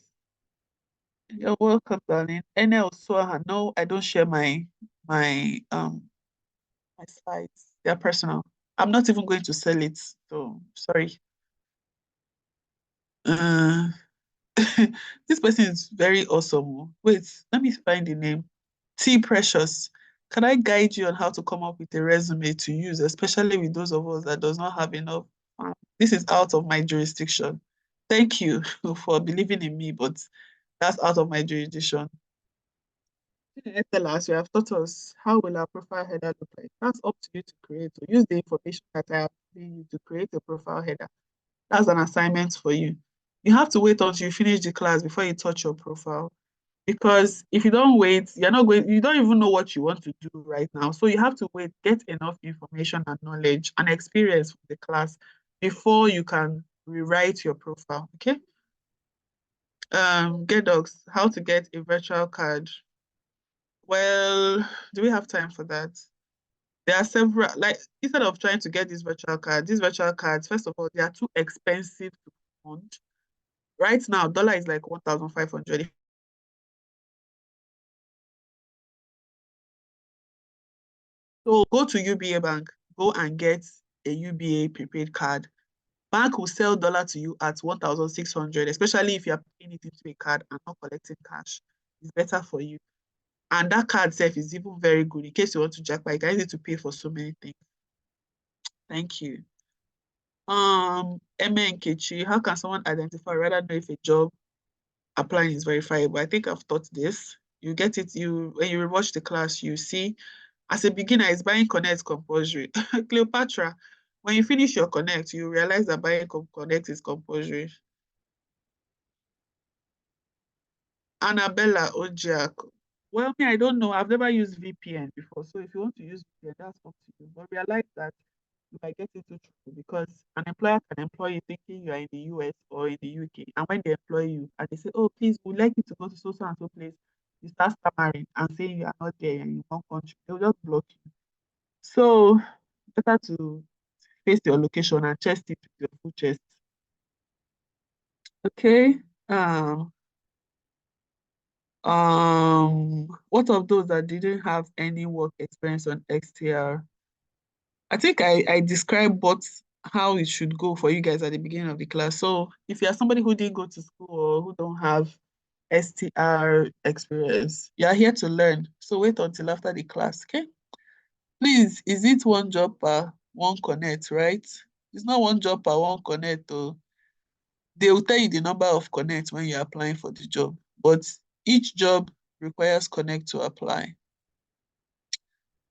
You're welcome, darling. NL Swaha. No, I don't share my slides. They're personal. I'm not even going to sell it. So sorry. Uh, this person is very awesome. Wait, let me find the name. T Precious. Can I guide you on how to come up with a resume to use, especially with those of us that does not have enough? This is out of my jurisdiction. Thank you for believing in me, but that's out of my jurisdiction. Tell us, you have taught us how will our profile header look like. That's up to you to create. So use the information that I have given you to create a profile header. That's an assignment for you. You have to wait until you finish the class before you touch your profile. Because if you don't wait, you don't even know what you want to do right now. So you have to wait, get enough information and knowledge and experience with the class before you can rewrite your profile. Okay. Get docs, how to get a virtual card. Well, do we have time for that? There are several, like, instead of trying to get these virtual cards, first of all, they are too expensive to fund. Right now, dollar is like 1,500. So go to UBA Bank, go and get a UBA prepaid card. Bank will sell dollar to you at 1,600, especially if you're paying it into a card and not collecting cash. It's better for you. And that card itself is even very good in case you want to jackpot. You can use it to pay for so many things. Thank you. Nkechi, how can someone identify rather know if a job applying is verifiable? I think I've taught this. You get it, when you watch the class, you see, as a beginner, it's buying Connect compulsory. Cleopatra, when you finish your Connect, you realize that buying Connect is compulsory. Annabella Ojiak. Well, me, I don't know. I've never used VPN before. So if you want to use VPN, that's up to you. But realize that you might get into trouble because an employer can employ you thinking you are in the US or in the UK. And when they employ you and they say, oh, please, we'd like you to go to so and so place, you start stammering and saying you are not there and in one country, they'll just block you. So better to face your location and chest it with your full chest. Okay. What of those that didn't have any work experience on XTR? I think I described how it should go for you guys at the beginning of the class. So if you're somebody who didn't go to school or who don't have STR experience, you're here to learn. So wait until after the class, okay? Please, is it one job per one connect, right? It's not one job per one connect, though. They will tell you the number of connect when you're applying for the job, but each job requires connect to apply.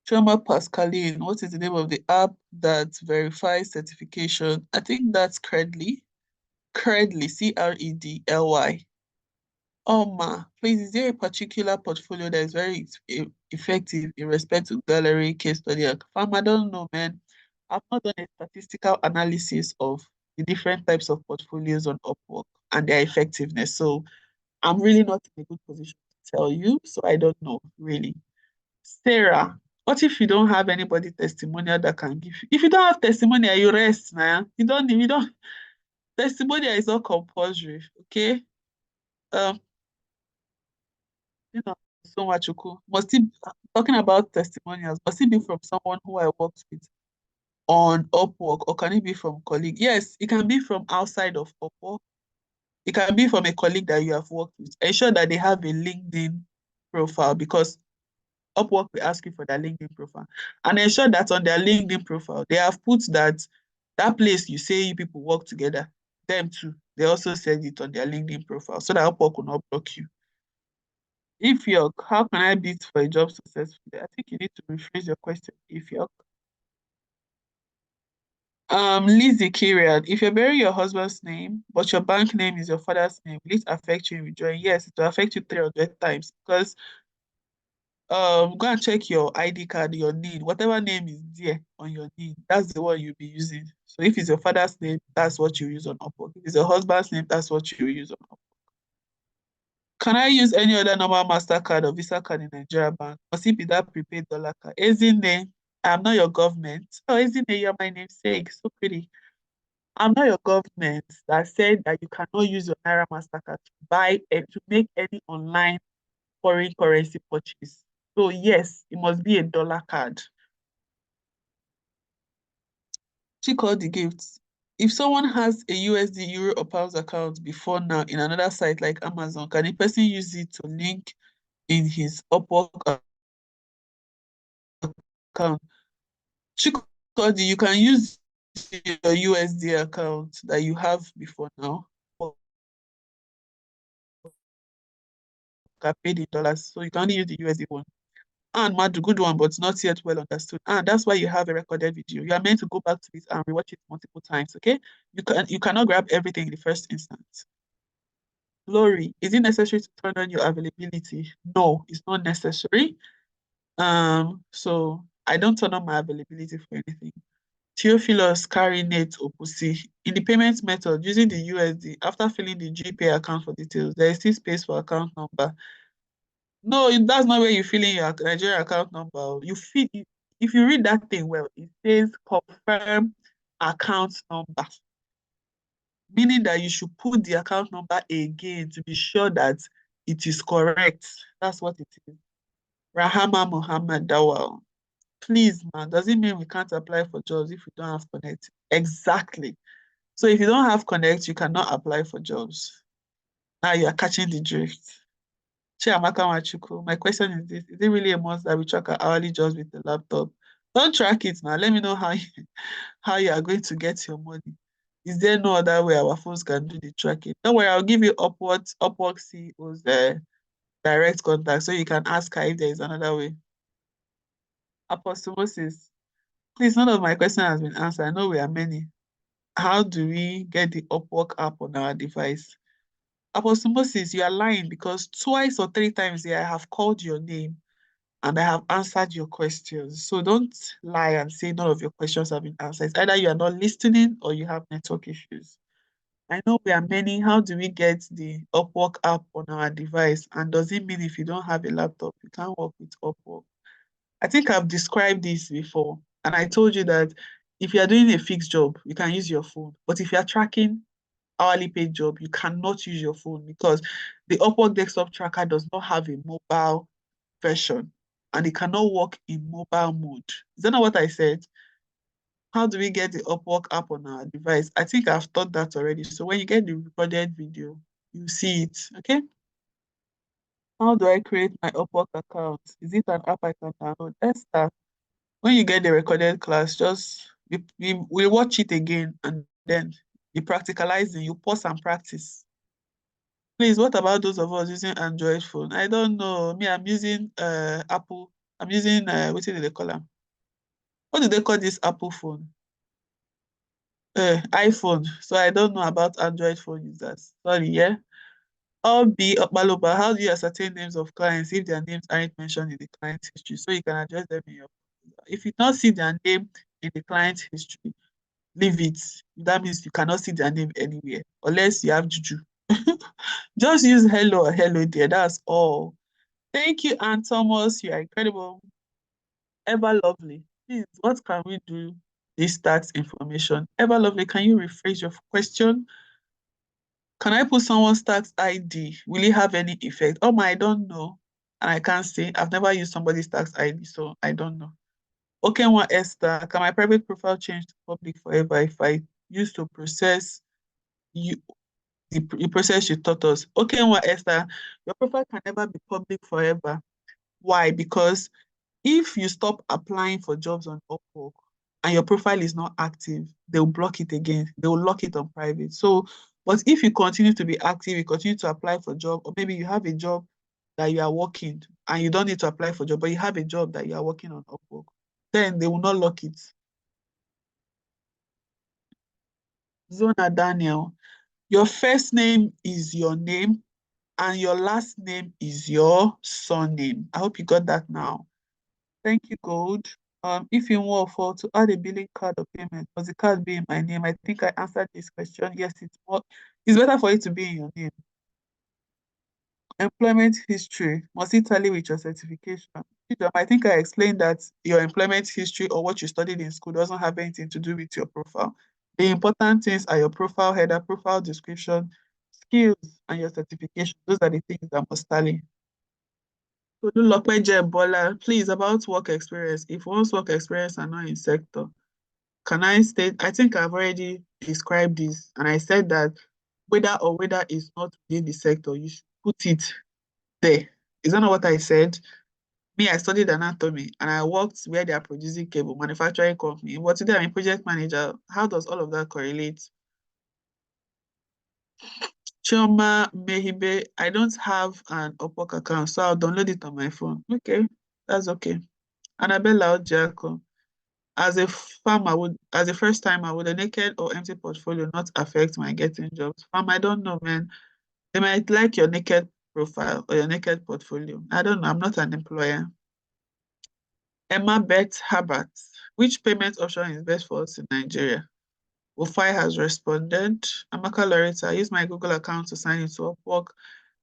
Trauma Pascaline, what is the name of the app that verifies certification? I think that's Credly. Credly, Credly. Please, is there a particular portfolio that is very effective in respect to gallery, case study, and I don't know, man. I've not done a statistical analysis of the different types of portfolios on Upwork and their effectiveness. So I'm really not in a good position to tell you. So I don't know, really. Sarah, what if you don't have anybody testimonial that can give you? If you don't have testimonial, you rest, man. Testimonial is not compulsory, okay? Um, you know, so much. Must it, talking about testimonials, must it be from someone who I worked with on Upwork, or can it be from colleague? Yes, it can be from outside of Upwork. It can be from a colleague that you have worked with. Ensure that they have a LinkedIn profile, because Upwork will ask you for their LinkedIn profile. And ensure that on their LinkedIn profile, they have put that place you say you people work together, them too. They also said it on their LinkedIn profile so that Upwork will not block you. If you're, how can I bid for a job successfully? I think you need to rephrase your question. If you're Lizzie Kyrian, if you're bearing your husband's name, but your bank name is your father's name, will it affect you in withdrawing? Yes, it will affect you 300 times, because go and check your ID card, your name, whatever name is there on your name, that's the one you'll be using. So if it's your father's name, that's what you use on Upwork. If it's your husband's name, that's what you use on Upwork. Can I use any other normal MasterCard or Visa card in Nigeria bank? Must it be that prepaid dollar card? Ezine, I'm not your government. Oh, Ezine, you're my namesake. So pretty. I'm not your government that said that you cannot use your Naira MasterCard to to make any online foreign currency purchase. So yes, it must be a dollar card. She called the gifts. If someone has a USD, Euro, or Pounds account before now in another site like Amazon, can a person use it to link in his Upwork account? She called you can use your USD account that you have before now, are paid in dollars, so you can only use the USD one. And Mad, good one, but not yet well understood. And that's why you have a recorded video. You are meant to go back to it and rewatch it multiple times, okay? You cannot grab everything in the first instance. Lori, is it necessary to turn on your availability? No, it's not necessary. So I don't turn on my availability for anything. Theophilus carry net Opusi. In the payment method, using the USD, after filling the GPay account for details, there is still space for account number. No, that's not where you fill in your Nigeria account number. If you read that thing well, it says confirm account number, meaning that you should put the account number again to be sure that it is correct. That's what it is. Rahama Muhammad Dawal. Please, man, does it mean we can't apply for jobs if we don't have Connect? Exactly. So if you don't have Connect, you cannot apply for jobs. Now you are catching the drift. Chiamaka Machuku, my question is this: is it really a must that we track our hourly jobs with the laptop? Don't track it now. Let me know how you are going to get your money. Is there no other way our phones can do the tracking? Don't worry, I'll give you Upwork CEO's direct contact so you can ask her if there is another way. Apostle Moses, please, none of my question has been answered. I know we are many. How do we get the Upwork app on our device? Apostle Moses, you are lying, because twice or three times here I have called your name and I have answered your questions. So don't lie and say none of your questions have been answered. It's either you are not listening or you have network issues. I know we are many. How do we get the Upwork app on our device? And does it mean if you don't have a laptop, you can't work with Upwork? I think I've described this before. And I told you that if you are doing a fixed job, you can use your phone. But if you are tracking hourly paid job, you cannot use your phone because the Upwork desktop tracker does not have a mobile version and it cannot work in mobile mode. Is that not what I said? How do we get the Upwork app on our device? I think I've taught that already. So when you get the recorded video, you see it. Okay. How do I create my Upwork account? Is it an app I can download? Esther, when you get the recorded class, just we watch it again and then you practicalize it, you pause and practice. Please, what about those of us using Android phone? I don't know. Me, I'm using Apple. I'm using what do they call them? What do they call this Apple phone? iPhone. So I don't know about Android phone users. Sorry, yeah. All B Baloba, how do you ascertain names of clients if their names aren't mentioned in the client history? So you can address them in your if you don't see their name in the client history, leave it. That means you cannot see their name anywhere unless you have juju. Just use hello or hello there. That's all. Thank you, Aunt Thomas. You are incredible. Ever lovely. Please, what can we do this tax information? Ever lovely, can you rephrase your question? Can I put someone's tax ID? Will it have any effect? Oh my, I don't know. And I can't say. I've never used somebody's tax ID, so I don't know. Okay, one Esther, can my private profile change to public forever if I use to process you the process you taught us? Okay, one Esther, your profile can never be public forever. Why? Because if you stop applying for jobs on Upwork and your profile is not active, they'll block it again. They'll lock it on private. So, but if you continue to be active, you continue to apply for job, or maybe you have a job that you are working and you don't need to apply for job, but you have a job that you are working on Upwork, then they will not lock it. Zona Daniel, your first name is your name and your last name is your surname. I hope you got that now. Thank you, Gold. If you want for to add a billing card or payment, must the card be in my name? I think I answered this question. Yes, it's better for it to be in your name. Employment history, must it tally with your certification? I think I explained that your employment history or what you studied in school doesn't have anything to do with your profile. The important things are your profile header, profile description, skills, and your certification. Those are the things that must tally. Tolulope Bola, please, about work experience. If one's work experience are not in sector, can I state, I think I've already described this, and I said that whether it's not within the sector, you should put it there. Is that not what I said? Me, I studied anatomy, and I worked where they are producing cable, manufacturing company. But today I'm a project manager. How does all of that correlate? Chioma Mehibe, I don't have an Upwork account, so I'll download it on my phone. Okay, that's okay. Annabella Ojiako, as a first timer, would a naked or empty portfolio not affect my getting jobs? I don't know, man. They might like your naked profile or your naked portfolio. I don't know. I'm not an employer. Emma Beth Herbert, which payment option is best for us in Nigeria? Wofai has responded. Amaka Loretta, I use my Google account to sign into Upwork.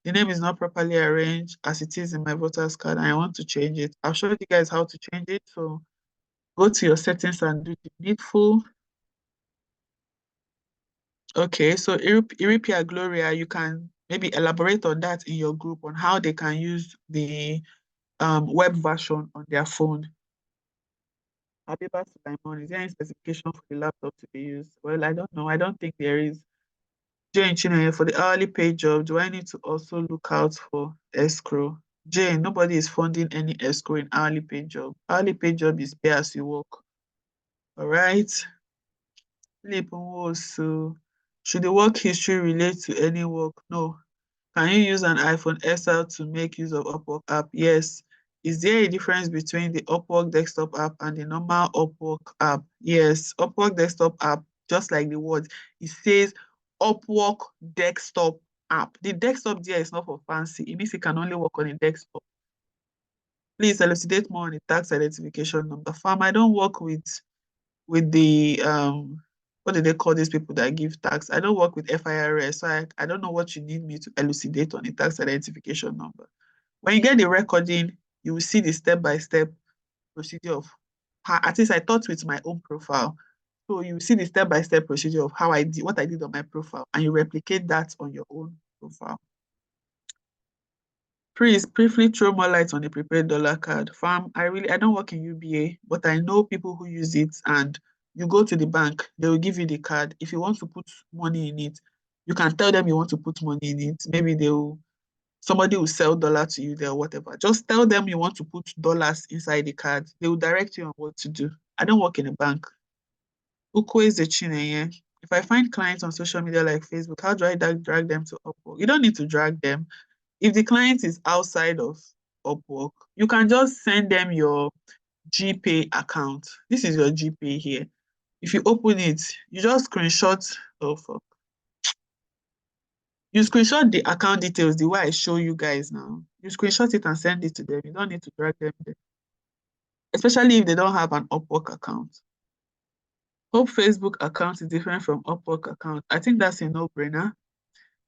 The name is not properly arranged as it is in my voter's card, and I want to change it. I'll show you guys how to change it. So go to your settings and do the needful. Okay, so Iripia Gloria, you can maybe elaborate on that in your group on how they can use the web version on their phone. Habiba Sulaiman, is there any specification for the laptop to be used? Well, I don't know. I don't think there is. Jane Chinonye, for the hourly paid job, do I need to also look out for escrow? Jane, nobody is funding any escrow in hourly paid job. Hourly paid job is pay as you work. All right. Philip Nwosu, should the work history relate to any work? No. Can you use an iPhone SL to make use of Upwork app? Yes. Is there a difference between the Upwork desktop app and the normal Upwork app? Yes. Upwork desktop app, just like the word, it says Upwork desktop app. The desktop there is not for fancy. It means it can only work on a desktop. Please elucidate more on the tax identification number. Fam, I don't work with the what do they call these people that give tax? I don't work with FIRS, so I don't know what you need me to elucidate on the tax identification number. When you get the recording, you will see the step-by-step procedure of how, at least I thought with my own profile. So you see the step-by-step procedure of how I did what I did on my profile, and you replicate that on your own profile. Please briefly throw more light on the prepaid dollar card. Fam, I don't work in UBA, but I know people who use it, and you go to the bank, they will give you the card. If you want to put money in it, you can tell them you want to put money in it. Maybe somebody will sell dollar to you there or whatever. Just tell them you want to put dollars inside the card. They will direct you on what to do. I don't work in a bank. Uko is the chineye. If I find clients on social media like Facebook, how do I drag them to Upwork? You don't need to drag them. If the client is outside of Upwork, you can just send them your GPay account. This is your GPay here. If you open it, you just screenshot, oh fuck. You screenshot the account details the way I show you guys now. You screenshot it and send it to them. You don't need to drag them there, especially if they don't have an Upwork account. Hope Facebook account is different from Upwork account. I think that's a no-brainer.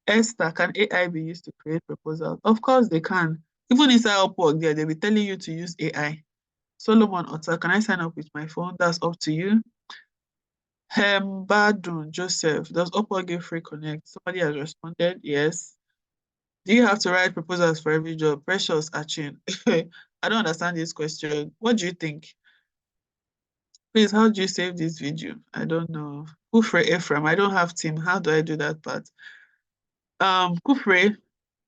Esther, can AI be used to create proposals? Of course they can. Even inside Upwork there, they'll be telling you to use AI. Solomon Otta, can I sign up with my phone? That's up to you. Badun Joseph, does Upwork give free connect? Somebody has responded, yes. Do you have to write proposals for every job? Precious Achin. I don't understand this question. What do you think? Please, how do you save this video? I don't know. Kufre Ephraim, I don't have team. How do I do that part? Kufre,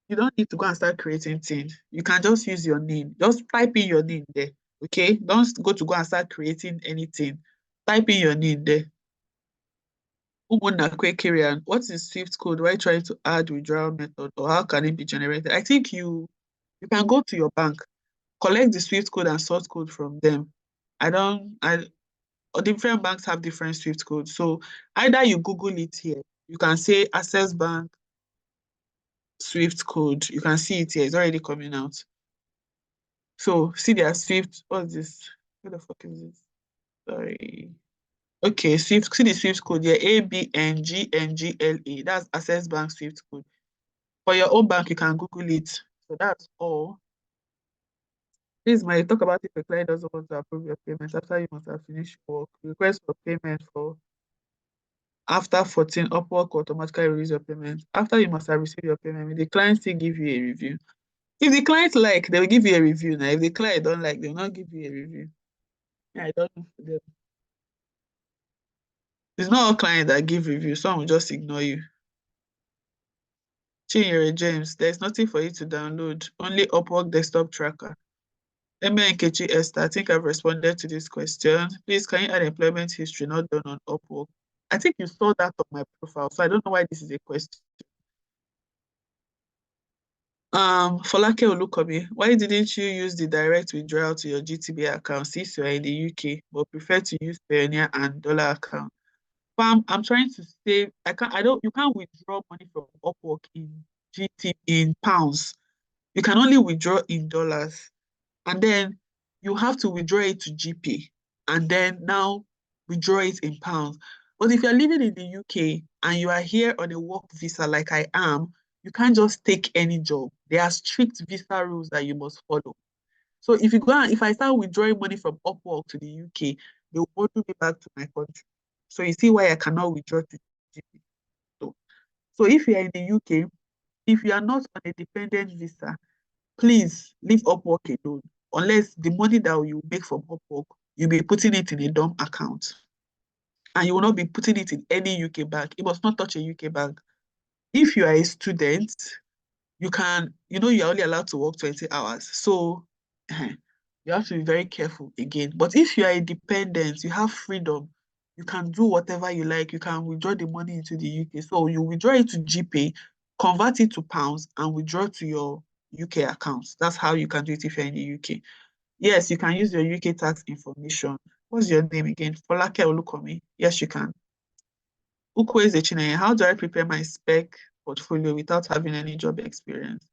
you don't need to go and start creating things. You can just use your name. Just type in your name there. Okay? Don't go and start creating anything. Type in your name there. Kirian, what is Swift code? Why trying to add withdrawal method, or how can it be generated? I think you can go to your bank, collect the Swift code and source code from them. Different banks have different Swift codes. So either you Google it here, you can say Access Bank Swift code. You can see it here. It's already coming out. So see their Swift. What's this? What the fuck is this? Sorry. Okay, Swift. See the Swift code here. ABNGNGLA. That's Access Bank Swift code. For your own bank, you can Google it. So that's all. Please, may talk about if a client doesn't want to approve your payment after you must have finished work. Request for payment for after 14, Upwork will automatically release your payment. After you must have received your payment, will the client still give you a review? If the client like, they will give you a review. Now, if the client don't like, they will not give you a review. I don't know for them. It's not all clients that give reviews. Some will just ignore you. Chinyere James, there's nothing for you to download. Only Upwork desktop tracker. Emma Nkechi Esther, I think I've responded to this question. Please, can you add employment history not done on Upwork? I think you saw that on my profile, so I don't know why this is a question. Folake Olukobi, why didn't you use the direct withdrawal to your GTB account since you are in the UK, but prefer to use Payoneer and dollar account? I'm trying to save. You can't withdraw money from Upwork in GT in pounds. You can only withdraw in dollars. And then you have to withdraw it to GP and then now withdraw it in pounds. But if you're living in the UK and you are here on a work visa like I am, you can't just take any job. There are strict visa rules that you must follow. So if I start withdrawing money from Upwork to the UK, they will want me back to my country. So you see why I cannot withdraw to GP. So if you are in the UK, if you are not on a dependent visa, please leave Upwork alone. Unless the money that you make from Upwork, you'll be putting it in a dump account. And you will not be putting it in any UK bank. It must not touch a UK bank. If you are a student, you're only allowed to work 20 hours. So you have to be very careful again. But if you are a dependent, you have freedom. You can do whatever you like. You can withdraw the money into the UK. So you withdraw it to GPay, convert it to pounds, and withdraw to your UK accounts. That's how you can do it if you're in the UK. Yes, you can use your UK tax information. What's your name again? Folake Olukomi. Yes, you can. Ukweze Chineye, how do I prepare my spec portfolio without having any job experience?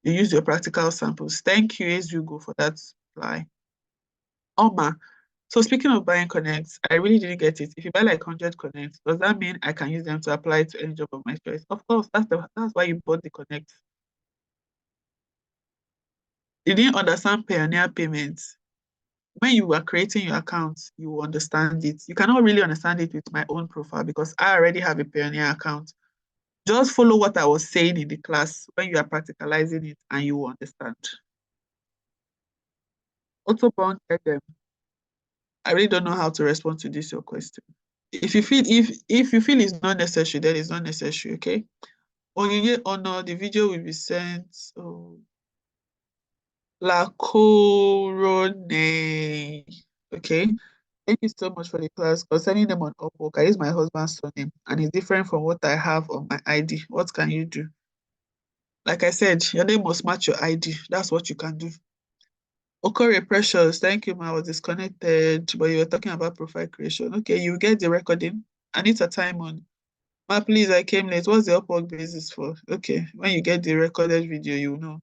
You use your practical samples. Thank you, as you go for that reply. Oma. So speaking of buying connects, I really didn't get it. If you buy like 100 connects, does that mean I can use them to apply to any job of my choice? Of course, that's why you bought the connects. You didn't understand pioneer payments. When you were creating your account, you will understand it. You cannot really understand it with my own profile because I already have a pioneer account. Just follow what I was saying in the class when you are practicalizing it and you will understand. Autobound them. I really don't know how to respond to this your question. If you feel it's not necessary, then it's not necessary, okay? Onyinye Honor, the video will be sent. Oh, La Corone. Okay. Thank you so much for the class. Concerning them on Upwork, I use my husband's surname and it's different from what I have on my ID. What can you do? Like I said, your name must match your ID. That's what you can do. Okore Precious, thank you, ma. I was disconnected, but you were talking about profile creation. Okay, you get the recording. I need a time on. Ma, please, I came late. What's the Upwork basis for? Okay, when you get the recorded video, you know.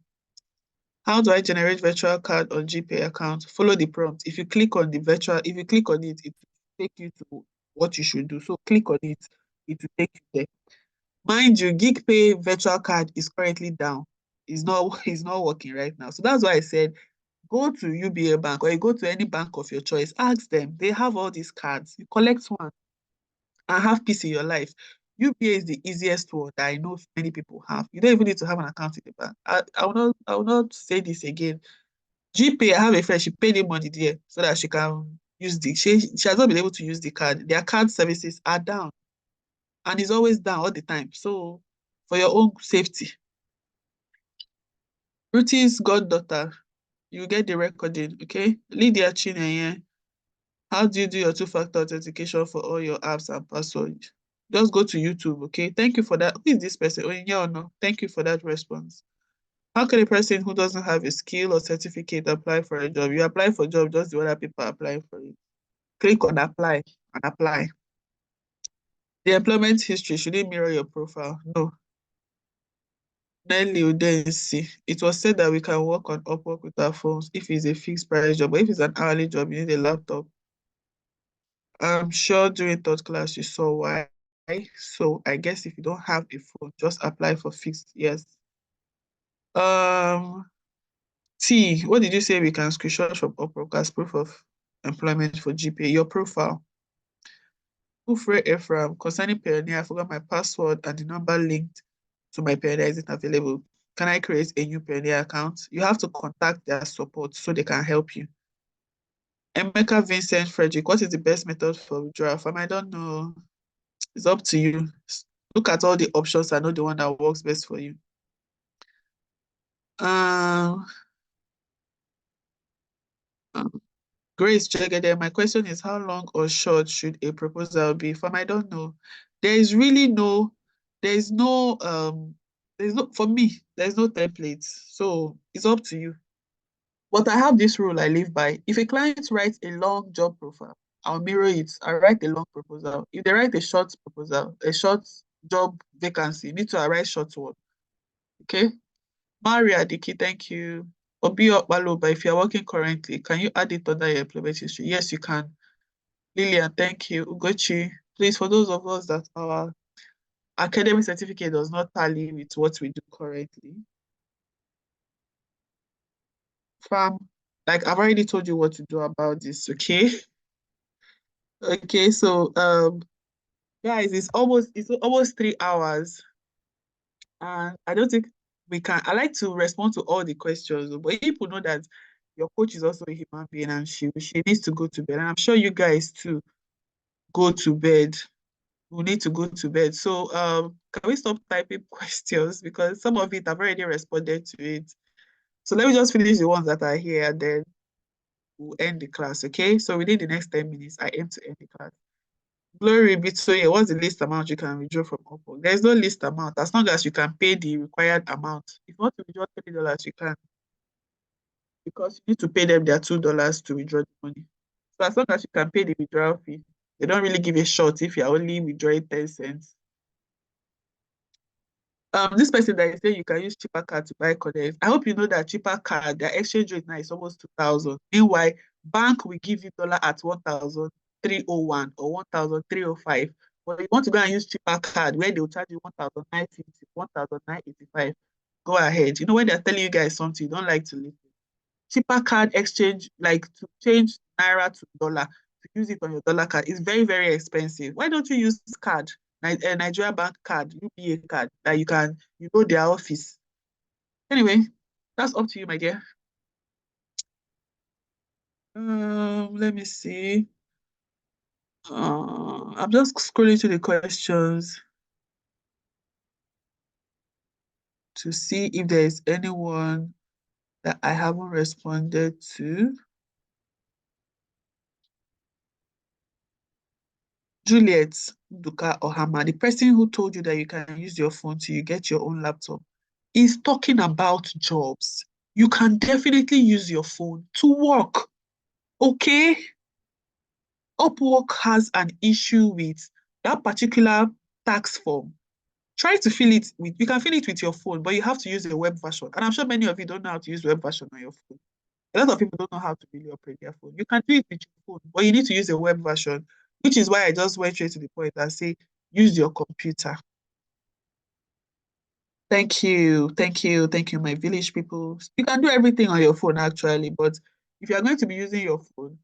How do I generate virtual card on GPay account? Follow the prompt. If you click on the virtual, if you click on it, it will take you to what you should do. So click on it, it will take you there. Mind you, GigPay virtual card is currently down. It's not working right now. So that's why I said go to UBA bank or you go to any bank of your choice. Ask them. They have all these cards. You collect one and have peace in your life. UBA is the easiest one that I know many people have. You don't even need to have an account in the bank. I will not say this again. GPay, I have a friend, she paid the money there so that she can use she has not been able to use the card. Their card services are down and it's always down all the time. So for your own safety. Ruthie's goddaughter, you get the recording, okay? Lydia Chinenye, how do you do your two-factor authentication for all your apps and passwords? Just go to YouTube, okay? Thank you for that. Who is this person? Oh, yeah or no? Thank you for that response. How can a person who doesn't have a skill or certificate apply for a job? You apply for a job just the other people are applying for it. Click on apply and apply. The employment history, should it mirror your profile? No. Nelly Udensi, it was said that we can work on Upwork with our phones if it's a fixed price job, but if it's an hourly job, you need a laptop. I'm sure during third class you saw why. So I guess if you don't have a phone, just apply for fixed. Yes. Um, T, what did you say we can screenshot from Upwork as proof of employment for GPA? Your profile. Ufre Ephraim, concerning Pioneer, I forgot my password and the number linked to my Pioneer isn't available. Can I create a new Pioneer account? You have to contact their support so they can help you. Emeka Vincent Frederick, what is the best method for withdrawal? I don't know. It's up to you. Look at all the options and know the one that works best for you. Um, Grace Jegede, my question is how long or short should a proposal be? I don't know. There is really no, for me, there's no template. So it's up to you. But I have this rule I live by. If a client writes a long job profile, I'll mirror it. I write a long proposal. If they write a short proposal, a short job vacancy, you need to write short one. Okay? Maria Diki, thank you. Obio Baloba, if you're working currently, can you add it under your employment history? Yes, you can. Lillian, thank you. Ugochi, please, for those of us that our academic certificate does not tally with what we do currently, fam, like I've already told you what to do about this, okay? Okay, so guys, it's almost 3 hours, and I don't think we can. I like to respond to all the questions, but people know that your coach is also a human being and she needs to go to bed. And I'm sure you guys too go to bed. We need to go to bed. So can we stop typing questions because some of it I've already responded to it. So let me just finish the ones that are here and then we'll end the class, okay? So within the next 10 minutes, I aim to end the class. Glory be to you. What's the least amount you can withdraw from Upwork? There's no least amount as long as you can pay the required amount. If you want to withdraw $3, you can because you need to pay them their $2 to withdraw the money. So as long as you can pay the withdrawal fee, they don't really give a shot if you're only withdrawing 10 cents. This person that is saying you can use cheaper card to buy connect. I hope you know that cheaper card, their exchange rate now is almost 2,000. Meanwhile, bank will give you dollar at 1,301 or 1,305. But you want to go and use cheaper card where they will charge you 1,950, 1,985. Go ahead. You know, when they're telling you guys something, you don't like to listen. Cheaper card exchange, like to change naira to dollar, to use it on your dollar card, is very, very expensive. Why don't you use card? Nigeria bank card, UBA card, that you can, you know their office. Anyway, that's up to you, my dear. Let me see. I'm just scrolling through the questions to see if there is anyone that I haven't responded to. Juliet Duka Ohama, the person who told you that you can use your phone till you get your own laptop, is talking about jobs. You can definitely use your phone to work, okay? Upwork has an issue with that particular tax form. Try to fill it with, you can fill it with your phone, but you have to use the web version. And I'm sure many of you don't know how to use web version on your phone. A lot of people don't know how to really operate their phone. You can do it with your phone, but you need to use a web version, which is why I just went straight to the point and say, use your computer. Thank you, thank you, thank you, my village people. You can do everything on your phone actually, but if you are going to be using your phone,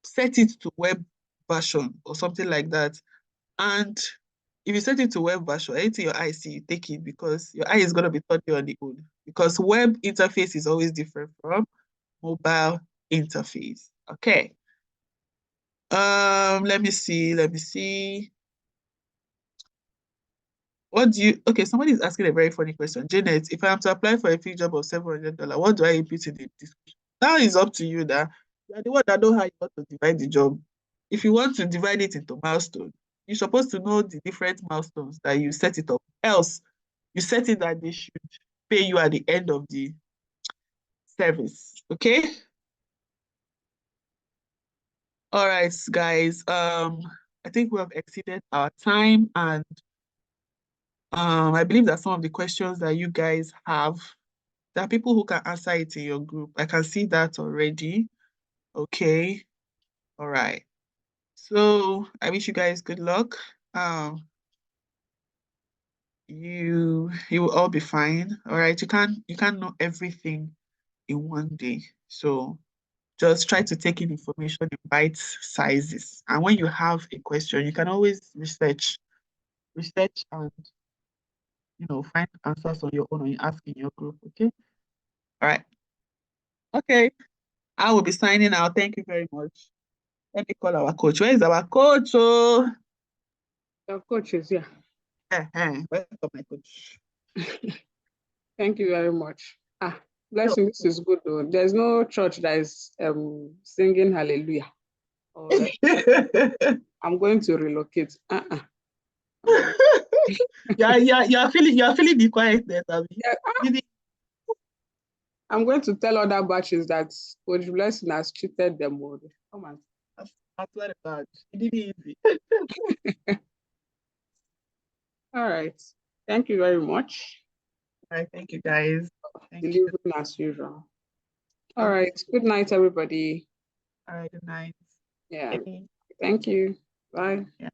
set it to web version or something like that. And if you set it to web version, anything your eye see, you take it because your eye is going to be touching on the own. Because web interface is always different from mobile interface. Okay. Let me see. Okay, somebody is asking a very funny question. Janet, if I am to apply for a free job of $700, what do I input in the description? That is up to you. That you are the one that know how you want to divide the job. If you want to divide it into milestones, you're supposed to know the different milestones that you set it up. Else, you set it that they should pay you at the end of the service. Okay? All right, guys. I think we have exceeded our time, and I believe that some of the questions that you guys have, there are people who can answer it in your group. I can see that already. Okay. All right. So I wish you guys good luck. You will all be fine. All right. You can't know everything in one day. So just try to take in information in bite sizes. And when you have a question, you can always research and find answers on your own, or you ask in your group. Okay. All right. Okay. I will be signing out. Thank you very much. Let me call our coach. Where is our coach? Oh, Your coach is here. welcome, my coach. Thank you very much. Blessing, this is good though. There's no church that is singing hallelujah. I'm going to relocate. Yeah, you're feeling the quietness, Abby. Yeah, I'm going to tell other batches that Coach Blessing has cheated them all. Come on. I swear to God, it didn't easy. All right. Thank you very much. All right, thank you guys. Thank you. Delivering as usual. All right. Good night, everybody. All right, good night. Yeah. Thank you. Bye. Yeah.